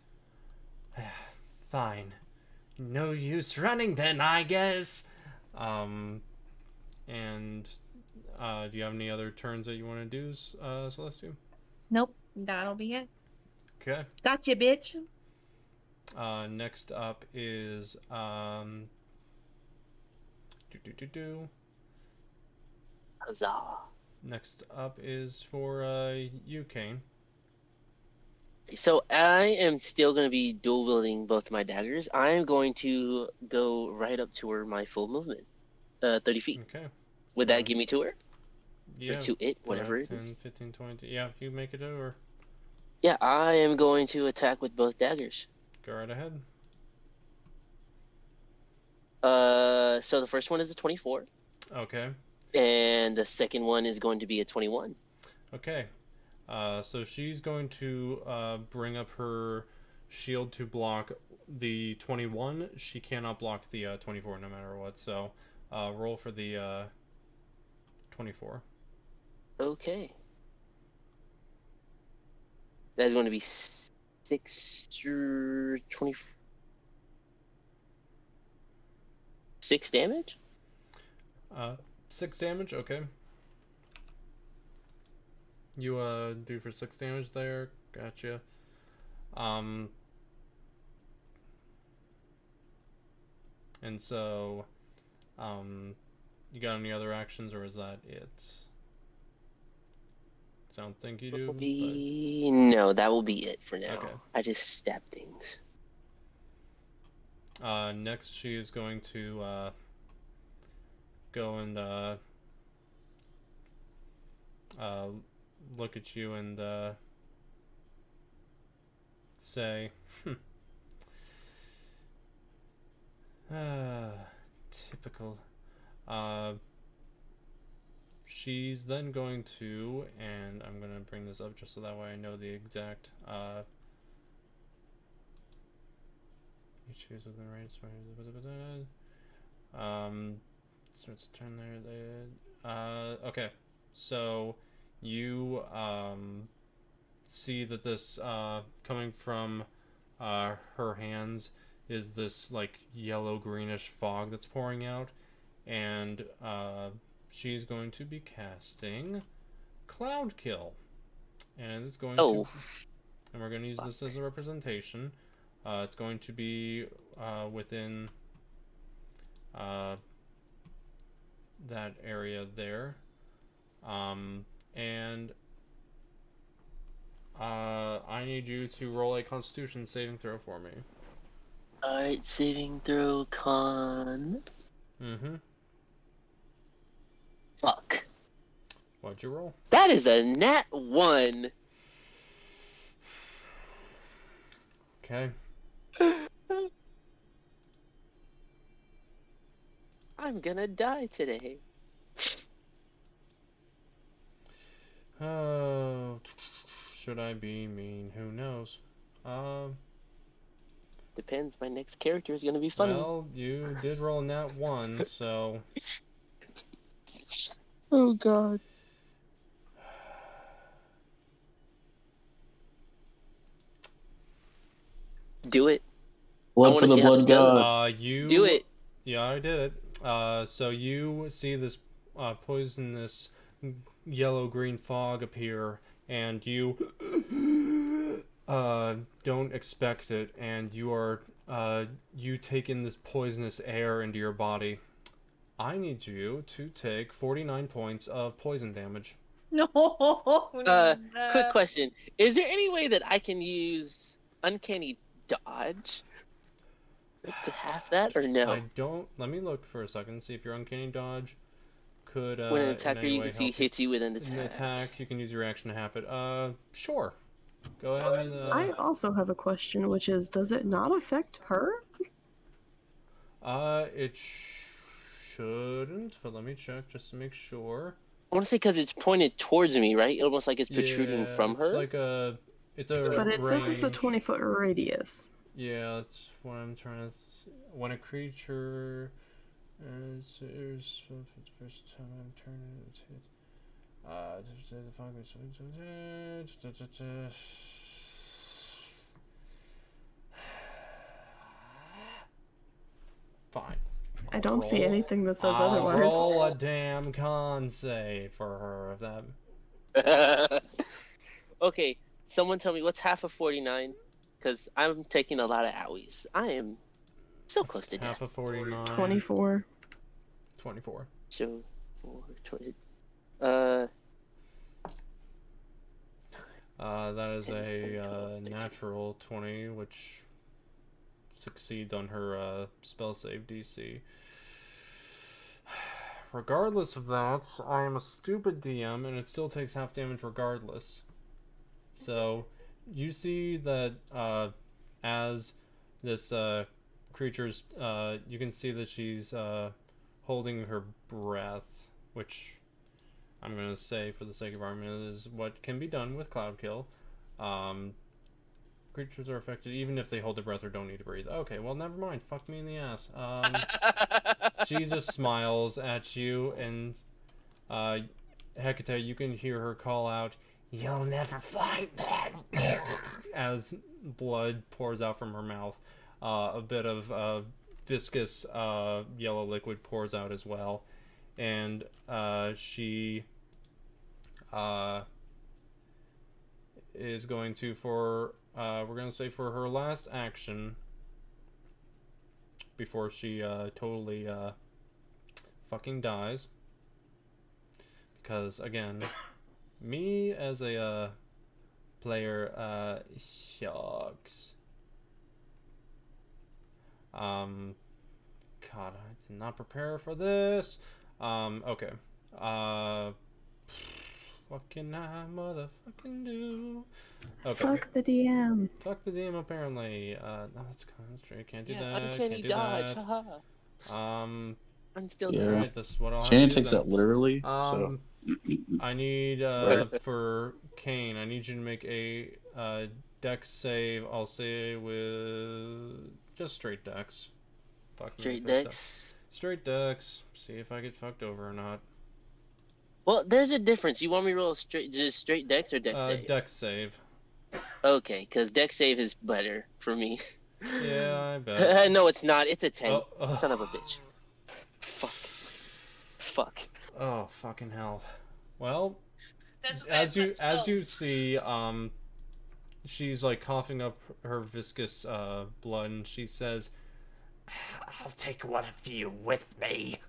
"Fine, no use running then, I guess." And do you have any other turns that you want to do, Celestia? Nope, that'll be it. Okay. Gotcha, bitch. Next up is Huzzah. Next up is for you, Cain. So I am still going to be dual wielding both my daggers. I am going to go right up to her, my full movement, 30 feet. Okay. Would that give me to her? Yeah. Or to it, whatever 10, it is. 15, 20. Yeah, you make it over. Yeah, I am going to attack with both daggers. Go right ahead. So the first one is a 24. Okay. And the second one is going to be a 21. Okay. So she's going to bring up her shield to block the 21. She cannot block the 24 no matter what. So roll for the 24. Okay. That is going to be 6 damage? 6 damage, okay. You do for 6 damage there. Gotcha. And so you got any other actions, or is that it? I don't think you do. No, that will be it for now. Okay. I just stab things. Next, she is going to go and look at you and say, typical. She's then going to, and I'm going to bring this up just so that way I know the exact, you choose within range, starts to turn there, okay, so you, see that this, coming from, her hands is this, like, yellow-greenish fog that's pouring out, and, she's going to be casting Cloud Kill. And it's going to... And we're going to use this as a representation. It's going to be within that area there. And I need you to roll a Constitution saving throw for me. Alright, saving throw con... Mm-hmm. Fuck. What'd you roll? That is a nat 1. Okay. I'm gonna die today. Oh, should I be mean? Who knows? Depends. My next character is gonna be funny. Well, you did roll a nat 1, so... Oh god. Do it. Blood for the blood god. Do it. Yeah, I did it. So you see this poisonous yellow-green fog appear, and you don't expect it, and you take in this poisonous air into your body. I need you to take 49 points of poison damage. No. Quick question: is there any way that I can use uncanny dodge to half that, or no? I don't. Let me look for a second. See if your uncanny dodge could. When an attacker you can see hits you with an attack, you can use your action to half it. Sure. Go ahead and. I also have a question, which is, does it not affect her? It shouldn't, but let me check just to make sure. I want to say because it's pointed towards me, right? Almost like it's protruding from her. It's a. But it says it's a range. 20-foot radius. Yeah, that's what I'm trying to. When a creature is first time I'm turning it hit. Fine. I don't see anything that says otherwise. Roll a damn con save for her if that. Okay, someone tell me what's half of 49? Because I'm taking a lot of owies. I am so close to death. Half of 49. 24. 24. So, 20. That is a natural 20, which succeeds on her spell save DC. Regardless of that, I am a stupid DM, and it still takes half damage regardless. So, you see that as this creature's, you can see that she's holding her breath, which I'm going to say for the sake of argument is what can be done with Cloud Kill. Creatures are affected even if they hold their breath or don't need to breathe. Okay, well, never mind. Fuck me in the ass. She just smiles at you, and Hekatae, you can hear her call out, "You'll never find them!" as blood pours out from her mouth. A bit of viscous yellow liquid pours out as well. And she is going to, we're going to say for her last action, before she totally fucking dies. Because, again, me as a player, shucks. God, I did not prepare for this. Okay. What can I motherfucking do? Okay. Fuck the DM. Fuck the DM, apparently. No, that's straight. Can't do that. Uncanny Can't do dodge. that. Haha. I'm still Yeah. there. Alright, this is what I'll have Shania to do takes then. that literally. So I need, for Cain, I need you to make a dex save, I'll say with just straight dex. Fuck me Straight if it's dex. Straight dex. See if I get fucked over or not. Well, there's a difference. You want me to roll just straight dex or dex save? Dex save. Okay, because dex save is better for me. Yeah, I bet. No, it's not. It's a 10. Oh. Son of a bitch. Fuck. Oh, fucking hell. Well, That's as you see, she's like coughing up her viscous blood, and she says, "I'll take one of you with me."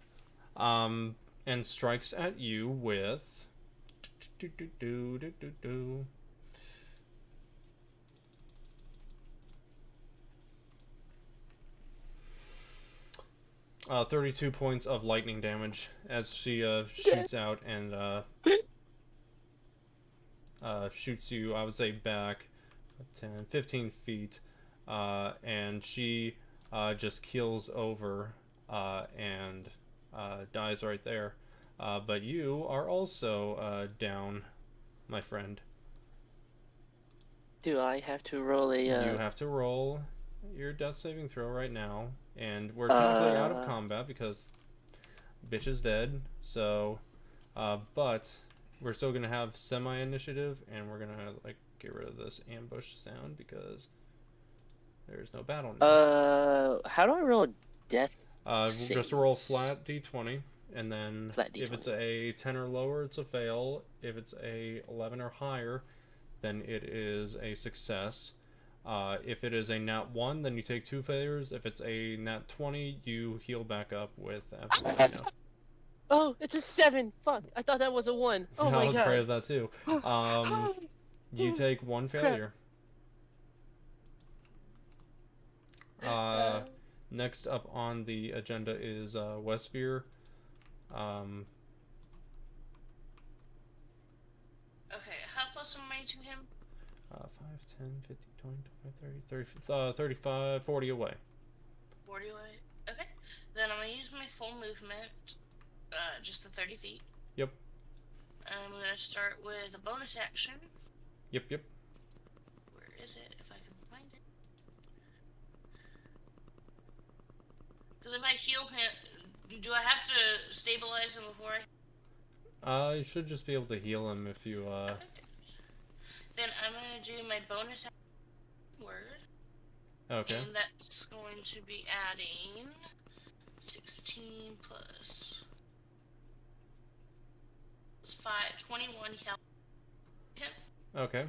And strikes at you with 32 points of lightning damage as she shoots out and shoots you, I would say, back 10, 15 feet, and she just keels over and dies right there. But you are also down, my friend. Do I have to roll a... You have to roll your death saving throw right now. And we're technically out of combat because bitch is dead. So, but we're still going to have semi-initiative, and we're going to, like, get rid of this ambush sound because There's no battle now. How do I roll death? Just roll flat d20, and then Flat if D20. it's a 10 or lower, it's a fail. If it's a 11 or higher, then it is a success. If it is a nat 1, then you take 2 failures. If it's a nat 20, you heal back up with absolutely no. Oh, it's a 7. Fuck, I thought that was a 1. Oh my I was god. afraid of that too. You take 1 failure. Next up on the agenda is Wesvyre. Okay, how close am I to him? 5, 10, 15, 20, 25, 30, 35, 40 away. 40 away. Okay. Then I'm gonna use my full movement, just the 30 feet. Yep. I'm gonna start with a bonus action. Yep. Where is it? If I can find it. Because if I heal him, do I have to stabilize him before I? You should just be able to heal him if you. Okay. Then I'm gonna do my bonus word. Okay. And that's going to be adding 16 plus 5, 21 health. Okay.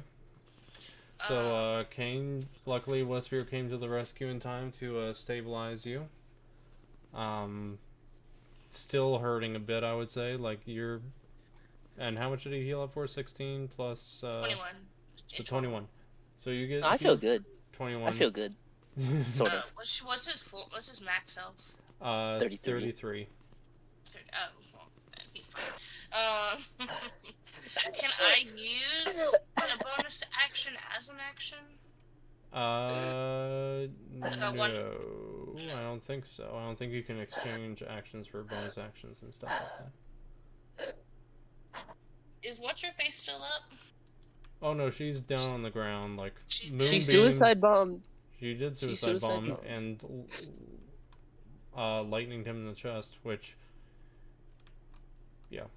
So, Cain, luckily Wesvyre came to the rescue in time to stabilize you. Still hurting a bit, I would say. Like, you're. And how much did he heal up for? 16 plus. 21. So 21. So you get. I feel good. 21. I feel good. Sort of. What's his max health? 33. Oh, well, he's fine. Can I use a bonus action as an action? No, If I want- I don't think so. I don't think you can exchange actions for bonus actions and stuff like that. Is what's her face still up? Oh no, she's down on the ground, like She moonbeam. suicide bombed. She did suicide bomb and lightninged him in the chest, which, yeah.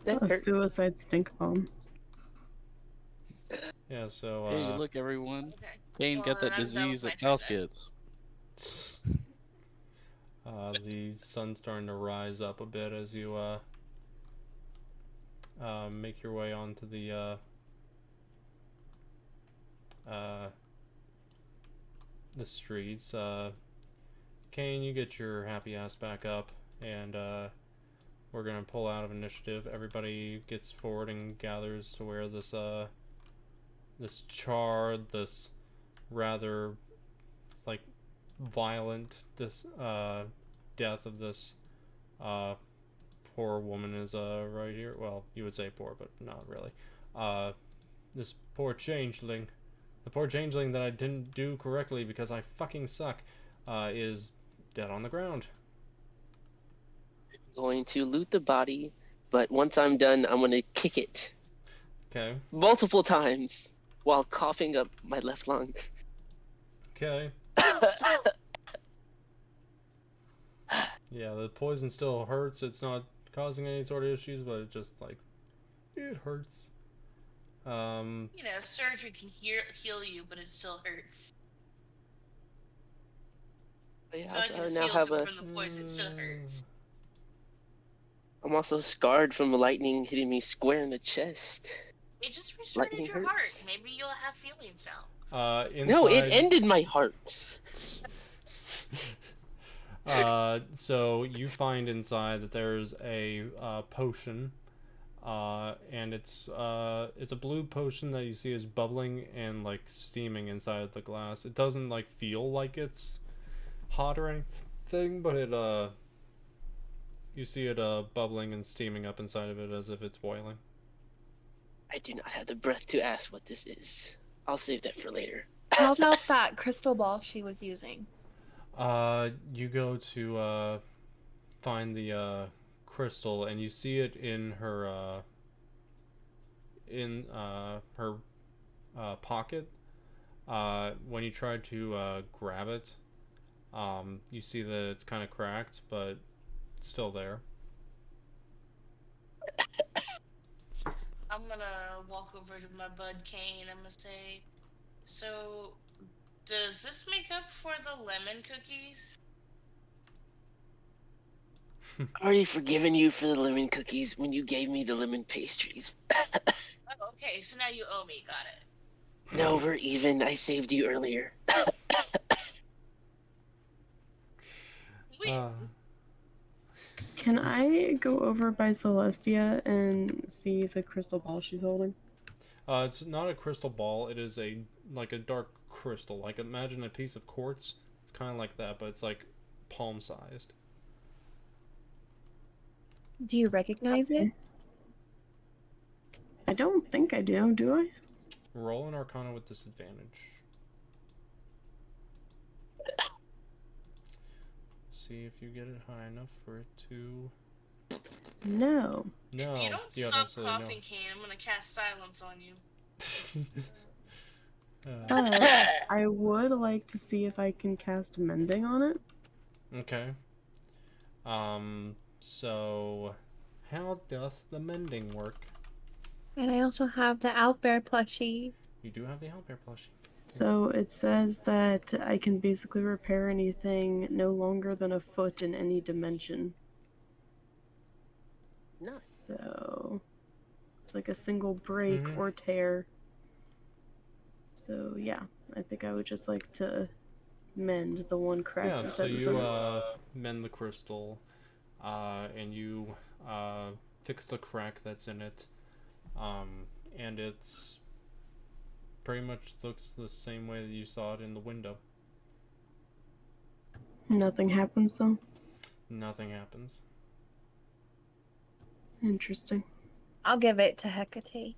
That A hurt. suicide stink bomb. Yeah, so Hey, look, everyone. Okay. Cain got that then I'm done with disease my that turn Mouse then. gets. the sun's starting to rise up a bit as you make your way onto the streets. Cain, you get your happy ass back up, and we're gonna pull out of initiative. Everybody gets forward and gathers to where this this charred, this rather like violent death of this poor woman is right here. Well, you would say poor, but not really. This poor changeling, the poor changeling that I didn't do correctly because I fucking suck, is dead on the ground. Going to loot the body, but once I'm done, I'm gonna kick it Okay. multiple times while coughing up my left lung. Okay. Yeah, the poison still hurts. It's not causing any sort of issues, but it just like it hurts. Surgery can heal you, but it still hurts. Yeah, So I can now heal have him a. from the poison. It still hurts. I'm also scarred from the lightning hitting me square in the chest. It just restarted Lightning your heart. hurts. Maybe you'll have feelings now. Inside... No, it ended my heart. So you find inside that there's a potion, and it's a blue potion that you see is bubbling and like steaming inside of the glass. It doesn't like feel like it's hot or anything, but it you see it bubbling and steaming up inside of it as if it's boiling. I do not have the breath to ask what this is. I'll save that for later. How about that crystal ball she was using? You go to find the crystal, and you see it in her pocket. When you try to grab it, you see that it's kind of cracked, but it's still there. I'm gonna walk over to my bud Cain. I'm gonna say, so Does this make up for the lemon cookies? I already forgiven you for the lemon cookies when you gave me the lemon pastries. Oh, okay, so now you owe me. Got it. No, we're even. I saved you earlier. Wait. Can I go over by Celestia and see the crystal ball she's holding? It's not a crystal ball. It is like a dark crystal. Like imagine a piece of quartz. It's kind of like that, but it's like palm-sized. Do you recognize it? I don't think I do I? Roll an Arcana with disadvantage. See if you get it high enough for it to... No. No. If you don't have stop absolutely coughing, Cain, I'm gonna cast silence on you. But I would like to see if I can cast mending on it. Okay. So how does the mending work? And I also have the Owlbear plushie. You do have the Owlbear plushie. So it says that I can basically repair anything no longer than a foot in any dimension. Nice. So it's like a single break or tear. So yeah, I think I would just like to mend the one crack. Yeah, so you mend the crystal, and you fix the crack that's in it, and it's pretty much looks the same way that you saw it in the window. Nothing happens though. Nothing happens. Interesting. I'll give it to Hekatae.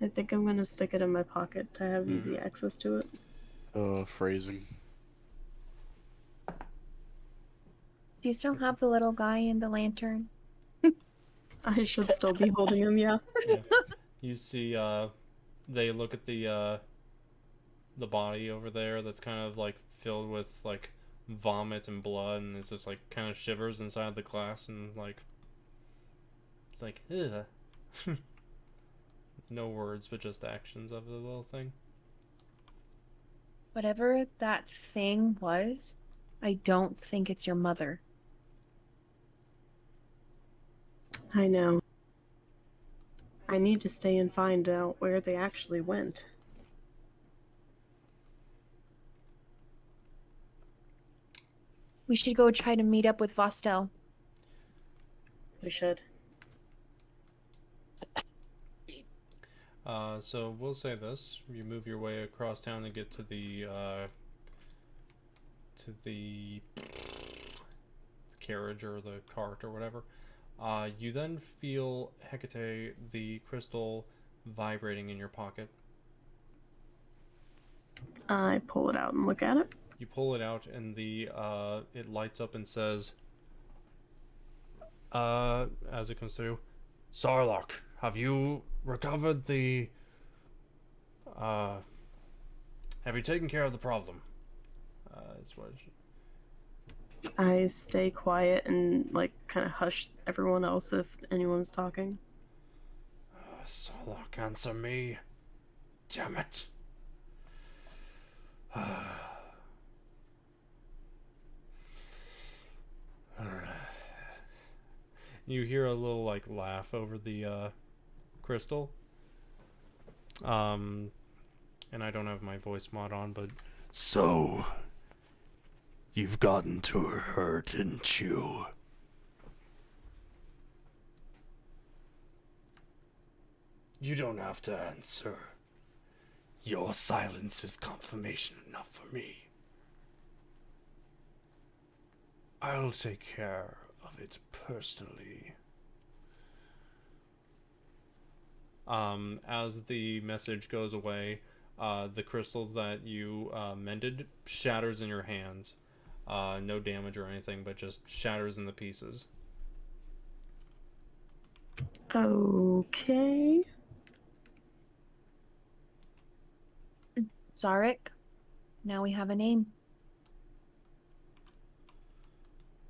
I think I'm gonna stick it in my pocket to have easy access to it. Phrasing. Do you still have the little guy in the lantern? I should still be holding him, yeah. Yeah. You see, they look at the body over there that's kind of like filled with like vomit and blood, and it's just like kind of shivers inside the glass, and like it's like ugh. No words, but just actions of the little thing. Whatever that thing was, I don't think it's your mother. I know. I need to stay and find out where they actually went. We should go try to meet up with Vostel. We should. So we'll say this: you move your way across town and get to the carriage or the cart or whatever. You then feel Hekatae, the crystal, vibrating in your pocket. I pull it out and look at it. You pull it out, and the it lights up and says, as it comes through, "Sarlacc, have you recovered the? Have you taken care of the problem?" That's what. I stay quiet and like kind of hush everyone else if anyone's talking. Sarlacc, answer me! Damn it! You hear a little like laugh over the crystal. And I don't have my voice mod on, but so you've gotten to her, didn't you? You don't have to answer. Your silence is confirmation enough for me. I'll take care of it personally. As the message goes away, the crystal that you mended shatters in your hands. No damage or anything, but just shatters into pieces. Okay. Zarek, now we have a name.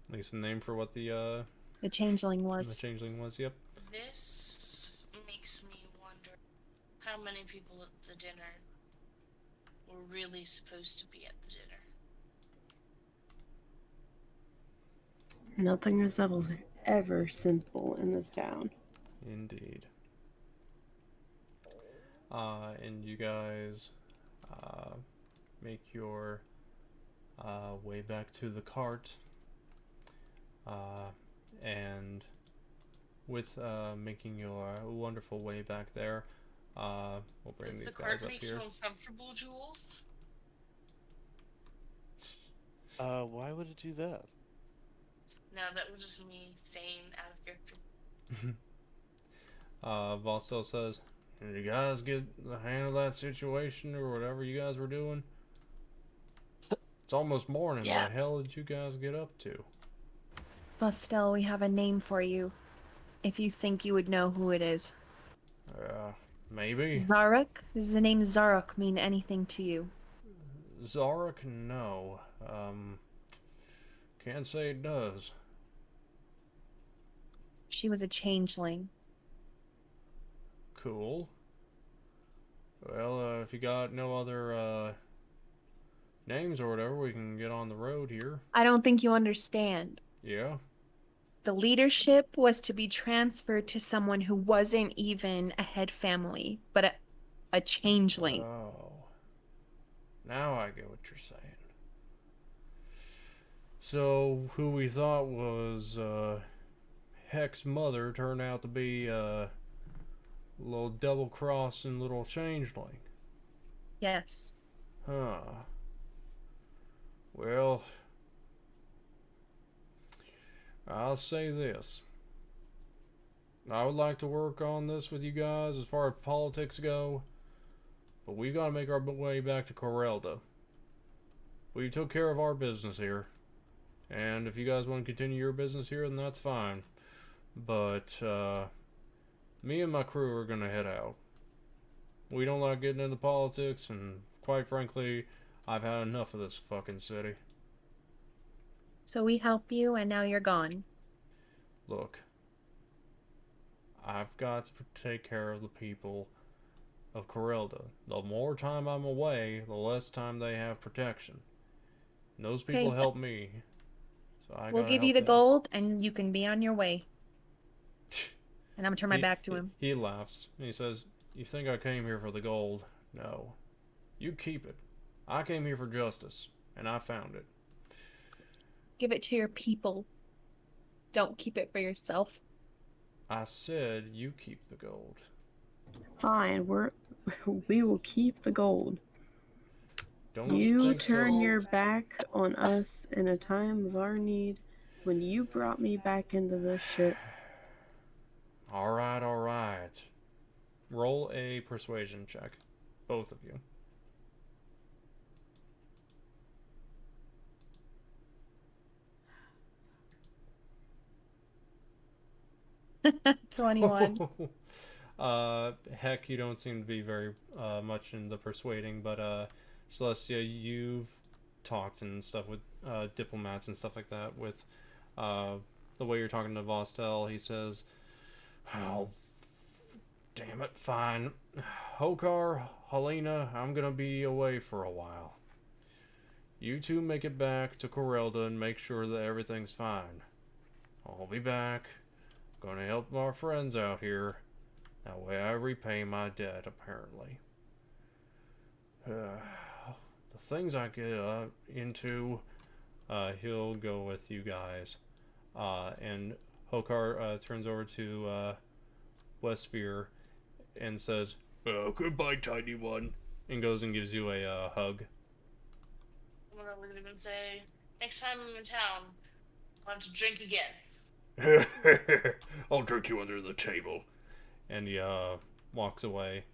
At least a name for what the changeling was. The changeling was, yep. This makes me wonder, How many people at the dinner were really supposed to be at the dinner? Nothing is ever simple in this town. Indeed. And you guys make your way back to the cart. And with making your wonderful way back there, we'll bring Does these the guys cart up make here. you uncomfortable, Jules? Why would it do that? No, that was just me saying out of character. Vostel says, "Did you guys get the hang of that situation or whatever you guys were doing? It's almost morning. Yeah. The hell did you guys get up to?" Bustel, we have a name for you. If you think you would know who it is. Maybe. Zarok? Does the name Zarok mean anything to you? Zarok, no. Can't say it does. She was a changeling. Cool. Well, if you got no other names or whatever, we can get on the road here. I don't think you understand. Yeah? The leadership was to be transferred to someone who wasn't even a head family, but a changeling. Oh. Now I get what you're saying. So, who we thought was Heck's mother turned out to be a little double-crossing little changeling. Yes. Huh. Well, I'll say this. I would like to work on this with you guys as far as politics go, but we gotta make our way back to Corelda. We took care of our business here, and if you guys want to continue your business here, then that's fine. But me and my crew are gonna head out. We don't like getting into politics, and quite frankly, I've had enough of this fucking city. So we help you, and now you're gone. Look, I've got to take care of the people of Corelda. The more time I'm away, the less time they have protection. And those people Okay. help me, so I We'll gotta give you help the them. gold, and you can be on your way. And I'm gonna turn my back to him. He laughs, and he says, "You think I came here for the gold? No. You keep it. I came here for justice, and I found it." Give it to your people. Don't keep it for yourself. I said you keep the gold. Fine, we will keep the gold. Don't You think turn so? your back on us in a time of our need when you brought me back into this shit. Alright, alright. Roll a persuasion check. Both of you. 21. Heck, you don't seem to be very much in the persuading, but Celestia, you've talked and stuff with diplomats and stuff like that. With the way you're talking to Vostel, he says, "Oh, damn it, fine. Hokar, Helena, I'm gonna be away for a while. You two make it back to Corelda and make sure that everything's fine. I'll be back. Gonna help our friends out here. That way I repay my debt, apparently. The things I get into, he'll go with you guys." And Hokar turns over to Wesvyre and says, "Goodbye, tiny one," and goes and gives you a hug. I'm gonna look at him and say, "Next time I'm in town, I'll have to drink again." "I'll drink you under the table." And he walks away.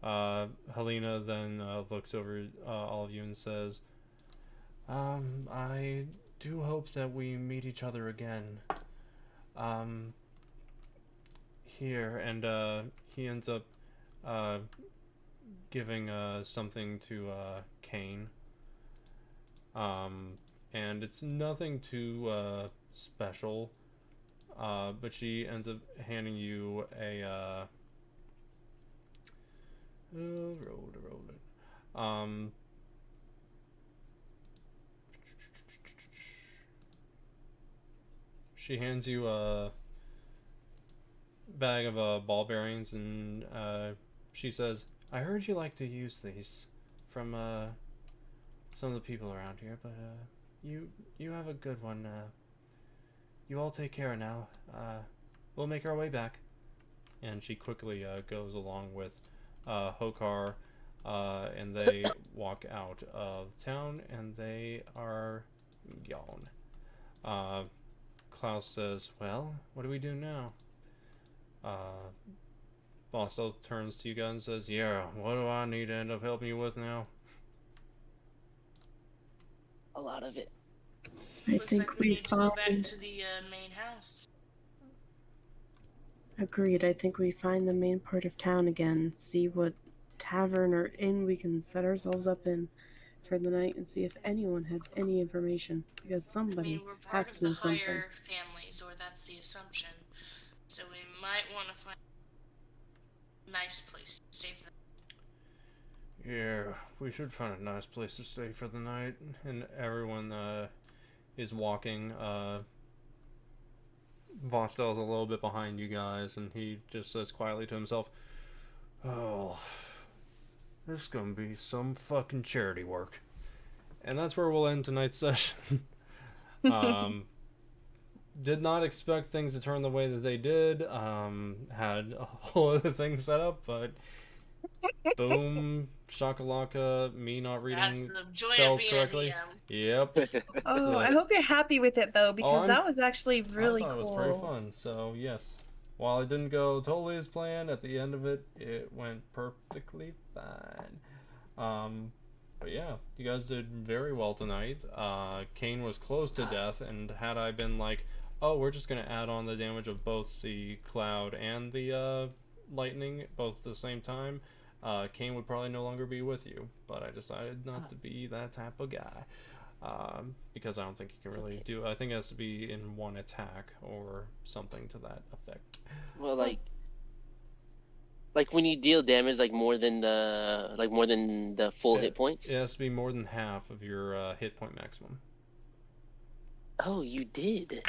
Helena then looks over all of you and says, "I do hope that we meet each other again. Here," and he ends up giving something to Cain. And it's nothing too special. But she ends up handing you Roll it. She hands you a bag of ball bearings, and she says, "I heard you like to use these from some of the people around here, but you have a good one. You all take care now. We'll make our way back." And she quickly goes along with Hokar, and they walk out of town, and they are gone. Klaus says, "Well, what do we do now?" Bostel turns to you guys and says, "Yeah, what do I need to end up helping you with now?" A lot of it. I Looks think like we we need to go back find. to the main house. Agreed. I think we find the main part of town again, see what tavern or inn we can set ourselves up in for the night, and see if anyone has any information, because I somebody mean, we're part has of to the know something. higher families, or that's the assumption. So we might want to find a nice place to stay for the Yeah, we should find a nice place to stay for the night. And everyone is walking. Vostel's a little bit behind you guys, and he just says quietly to himself, "Oh, this is gonna be some fucking charity work." And that's where we'll end tonight's session. Did not expect things to turn the way that they did. Had a whole other thing set up, but boom, shakalaka, me not That's reading the joy of spells being correctly. a Yep. Oh, So- I hope you're happy with it though, because I'm- that was actually really I thought cool. it was pretty fun. So yes, while it didn't go totally as planned, at the end of it, it went perfectly fine. But yeah, you guys did very well tonight. Cain was close to death, and had I been like, "Oh, we're just gonna add on the damage of both the cloud and the lightning both at the same time," Cain would probably no longer be with you. But I decided not to be that type of guy. Because I don't think you can really do. I think it has to be in one attack or something to that effect. Well, like when you deal damage, like more than the full hit points. It has to be more than half of your hit point maximum. Oh, you did.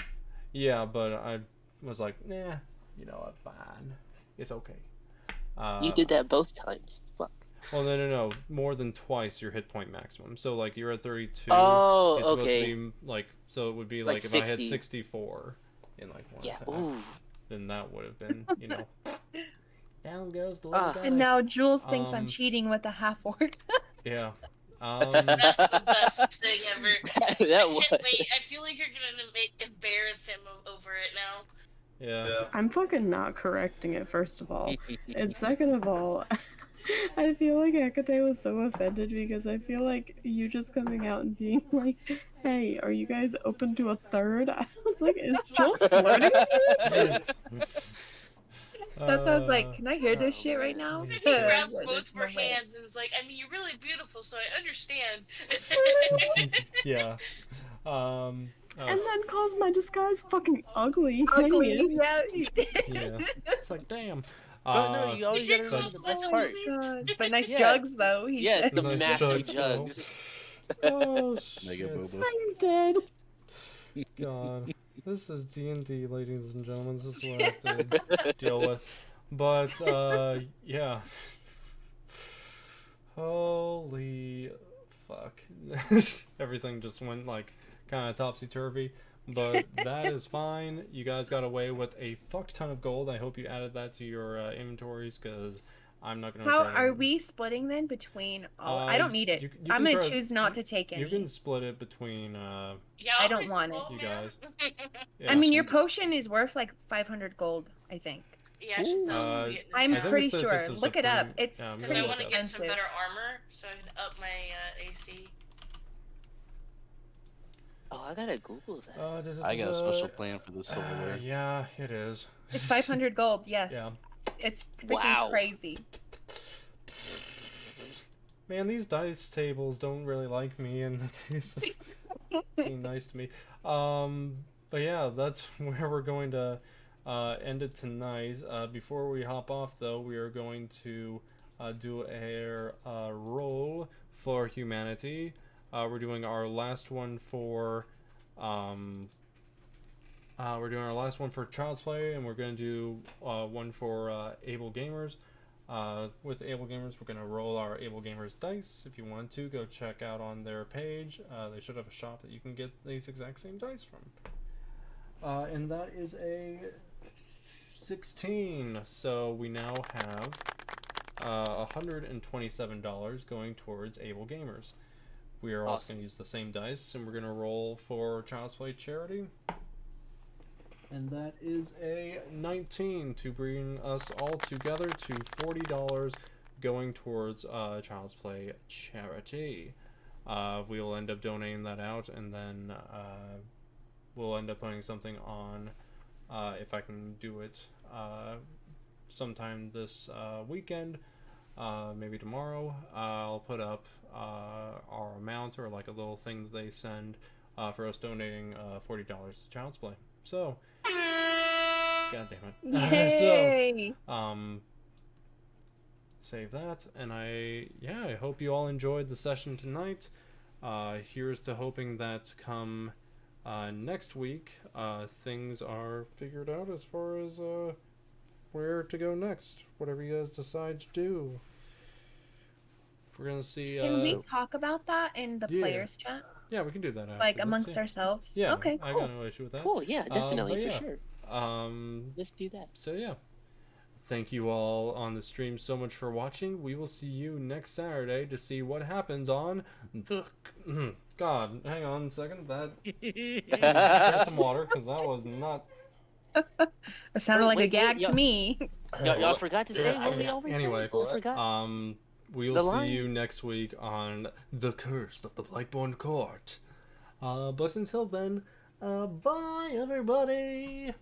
Yeah, but I was like, nah, you know what, fine, it's okay. You did that both times. Fuck. Well, no, more than twice your hit point maximum. So like you're at 32. Oh, it's supposed okay. to be like, so it would be Like like if I had 60. 64 in like one Yeah. attack, Ooh. then that would have been, you know. Down goes the little guy. And now Jules thinks I'm Um, cheating with the half orc. Yeah. That's the best thing ever. I That was. can't wait. I feel like you're gonna embarrass him over it now. Yeah. I'm fucking not correcting it, first of all. And second of all, I feel like Hekatae was so offended because I feel like you just coming out and being like, "Hey, are you guys open to a third?" I was like, "Is Jules flirting with That's why I was like, can I hear this shit right now? And he Yeah, grabs there's both of no her way. hands and is like, I mean, you're really beautiful, so I understand. Yeah. And then calls my disguise fucking ugly. Ugly, hideous. yeah, he did. Yeah. It's like, damn. But no, you always Did gotta you remember the call best it part. God, but nice Yeah. jugs though. He Yes, said. the Nice massive jugs, though. jugs. Oh, Mega shit. Bobo. I'm dead. God. This is D&D, ladies and gentlemen. This is what I have to deal with. But, yeah. Holy fuck. Everything just went, like, kind of topsy-turvy. But that is fine. You guys got away with a fuck ton of gold. I hope you added that to your inventories, because I'm not going to... How are we splitting then between all? I don't need it. you I'm can gonna try- choose not to take any. You can split it between... Yeah, I I'll don't take want some it. gold, You man. guys. I mean, your potion is worth like 500 gold, I think. Yeah, I should sell Uh, it. Get this I'm I think pretty it's if sure. it's a Look it up. supreme- It's yeah, I'm Because gonna I pretty look want to up. get some expensive. better armor, so I can up my AC. Oh, I gotta Google that. I got a special plan for this silverware. Yeah, it is. It's 500 gold. Yes. Yeah. It's freaking Wow. crazy. Man, these dice tables don't really like me, and he's being nice to me. But yeah, that's where we're going to end it tonight. Before we hop off, though, we are going to do a roll for humanity. We're doing our last one for Child's Play, and we're going to do one for Able Gamers. With Able Gamers, we're going to roll our Able Gamers dice. If you want to, go check out on their page. They should have a shop that you can get these exact same dice from. And that is a 16. So we now have $127 going towards Able Gamers. We are also going to use the same dice, and we're going to roll for Child's Play charity. And that is a 19 to bring us all together to $40 going towards Child's Play charity. We'll end up donating that out, and then we'll end up putting something on, if I can do it sometime this weekend, maybe tomorrow. I'll put up our amount, or like a little thing that they send for us donating $40 to Child's Play. So, god damn it. Yay! So, save that, and I hope you all enjoyed the session tonight. Here's to hoping that come next week, things are figured out as far as where to go next, whatever you guys decide to do. We're gonna see. Can we talk about that in the players chat? Yeah, we can do that after like this, amongst ourselves. Yeah, okay, I cool. got no issue with that. Cool, yeah, definitely, for sure. Let's do that. So yeah, thank you all on the stream so much for watching. We will see you next Saturday to see what happens on the. God, hang on a second. That get some water, because that was not. It sounded like a gag to me. Y'all forgot to say what we always Anyway, say. We will see you next week on The Curse of the Blightborn Court. But until then, bye everybody!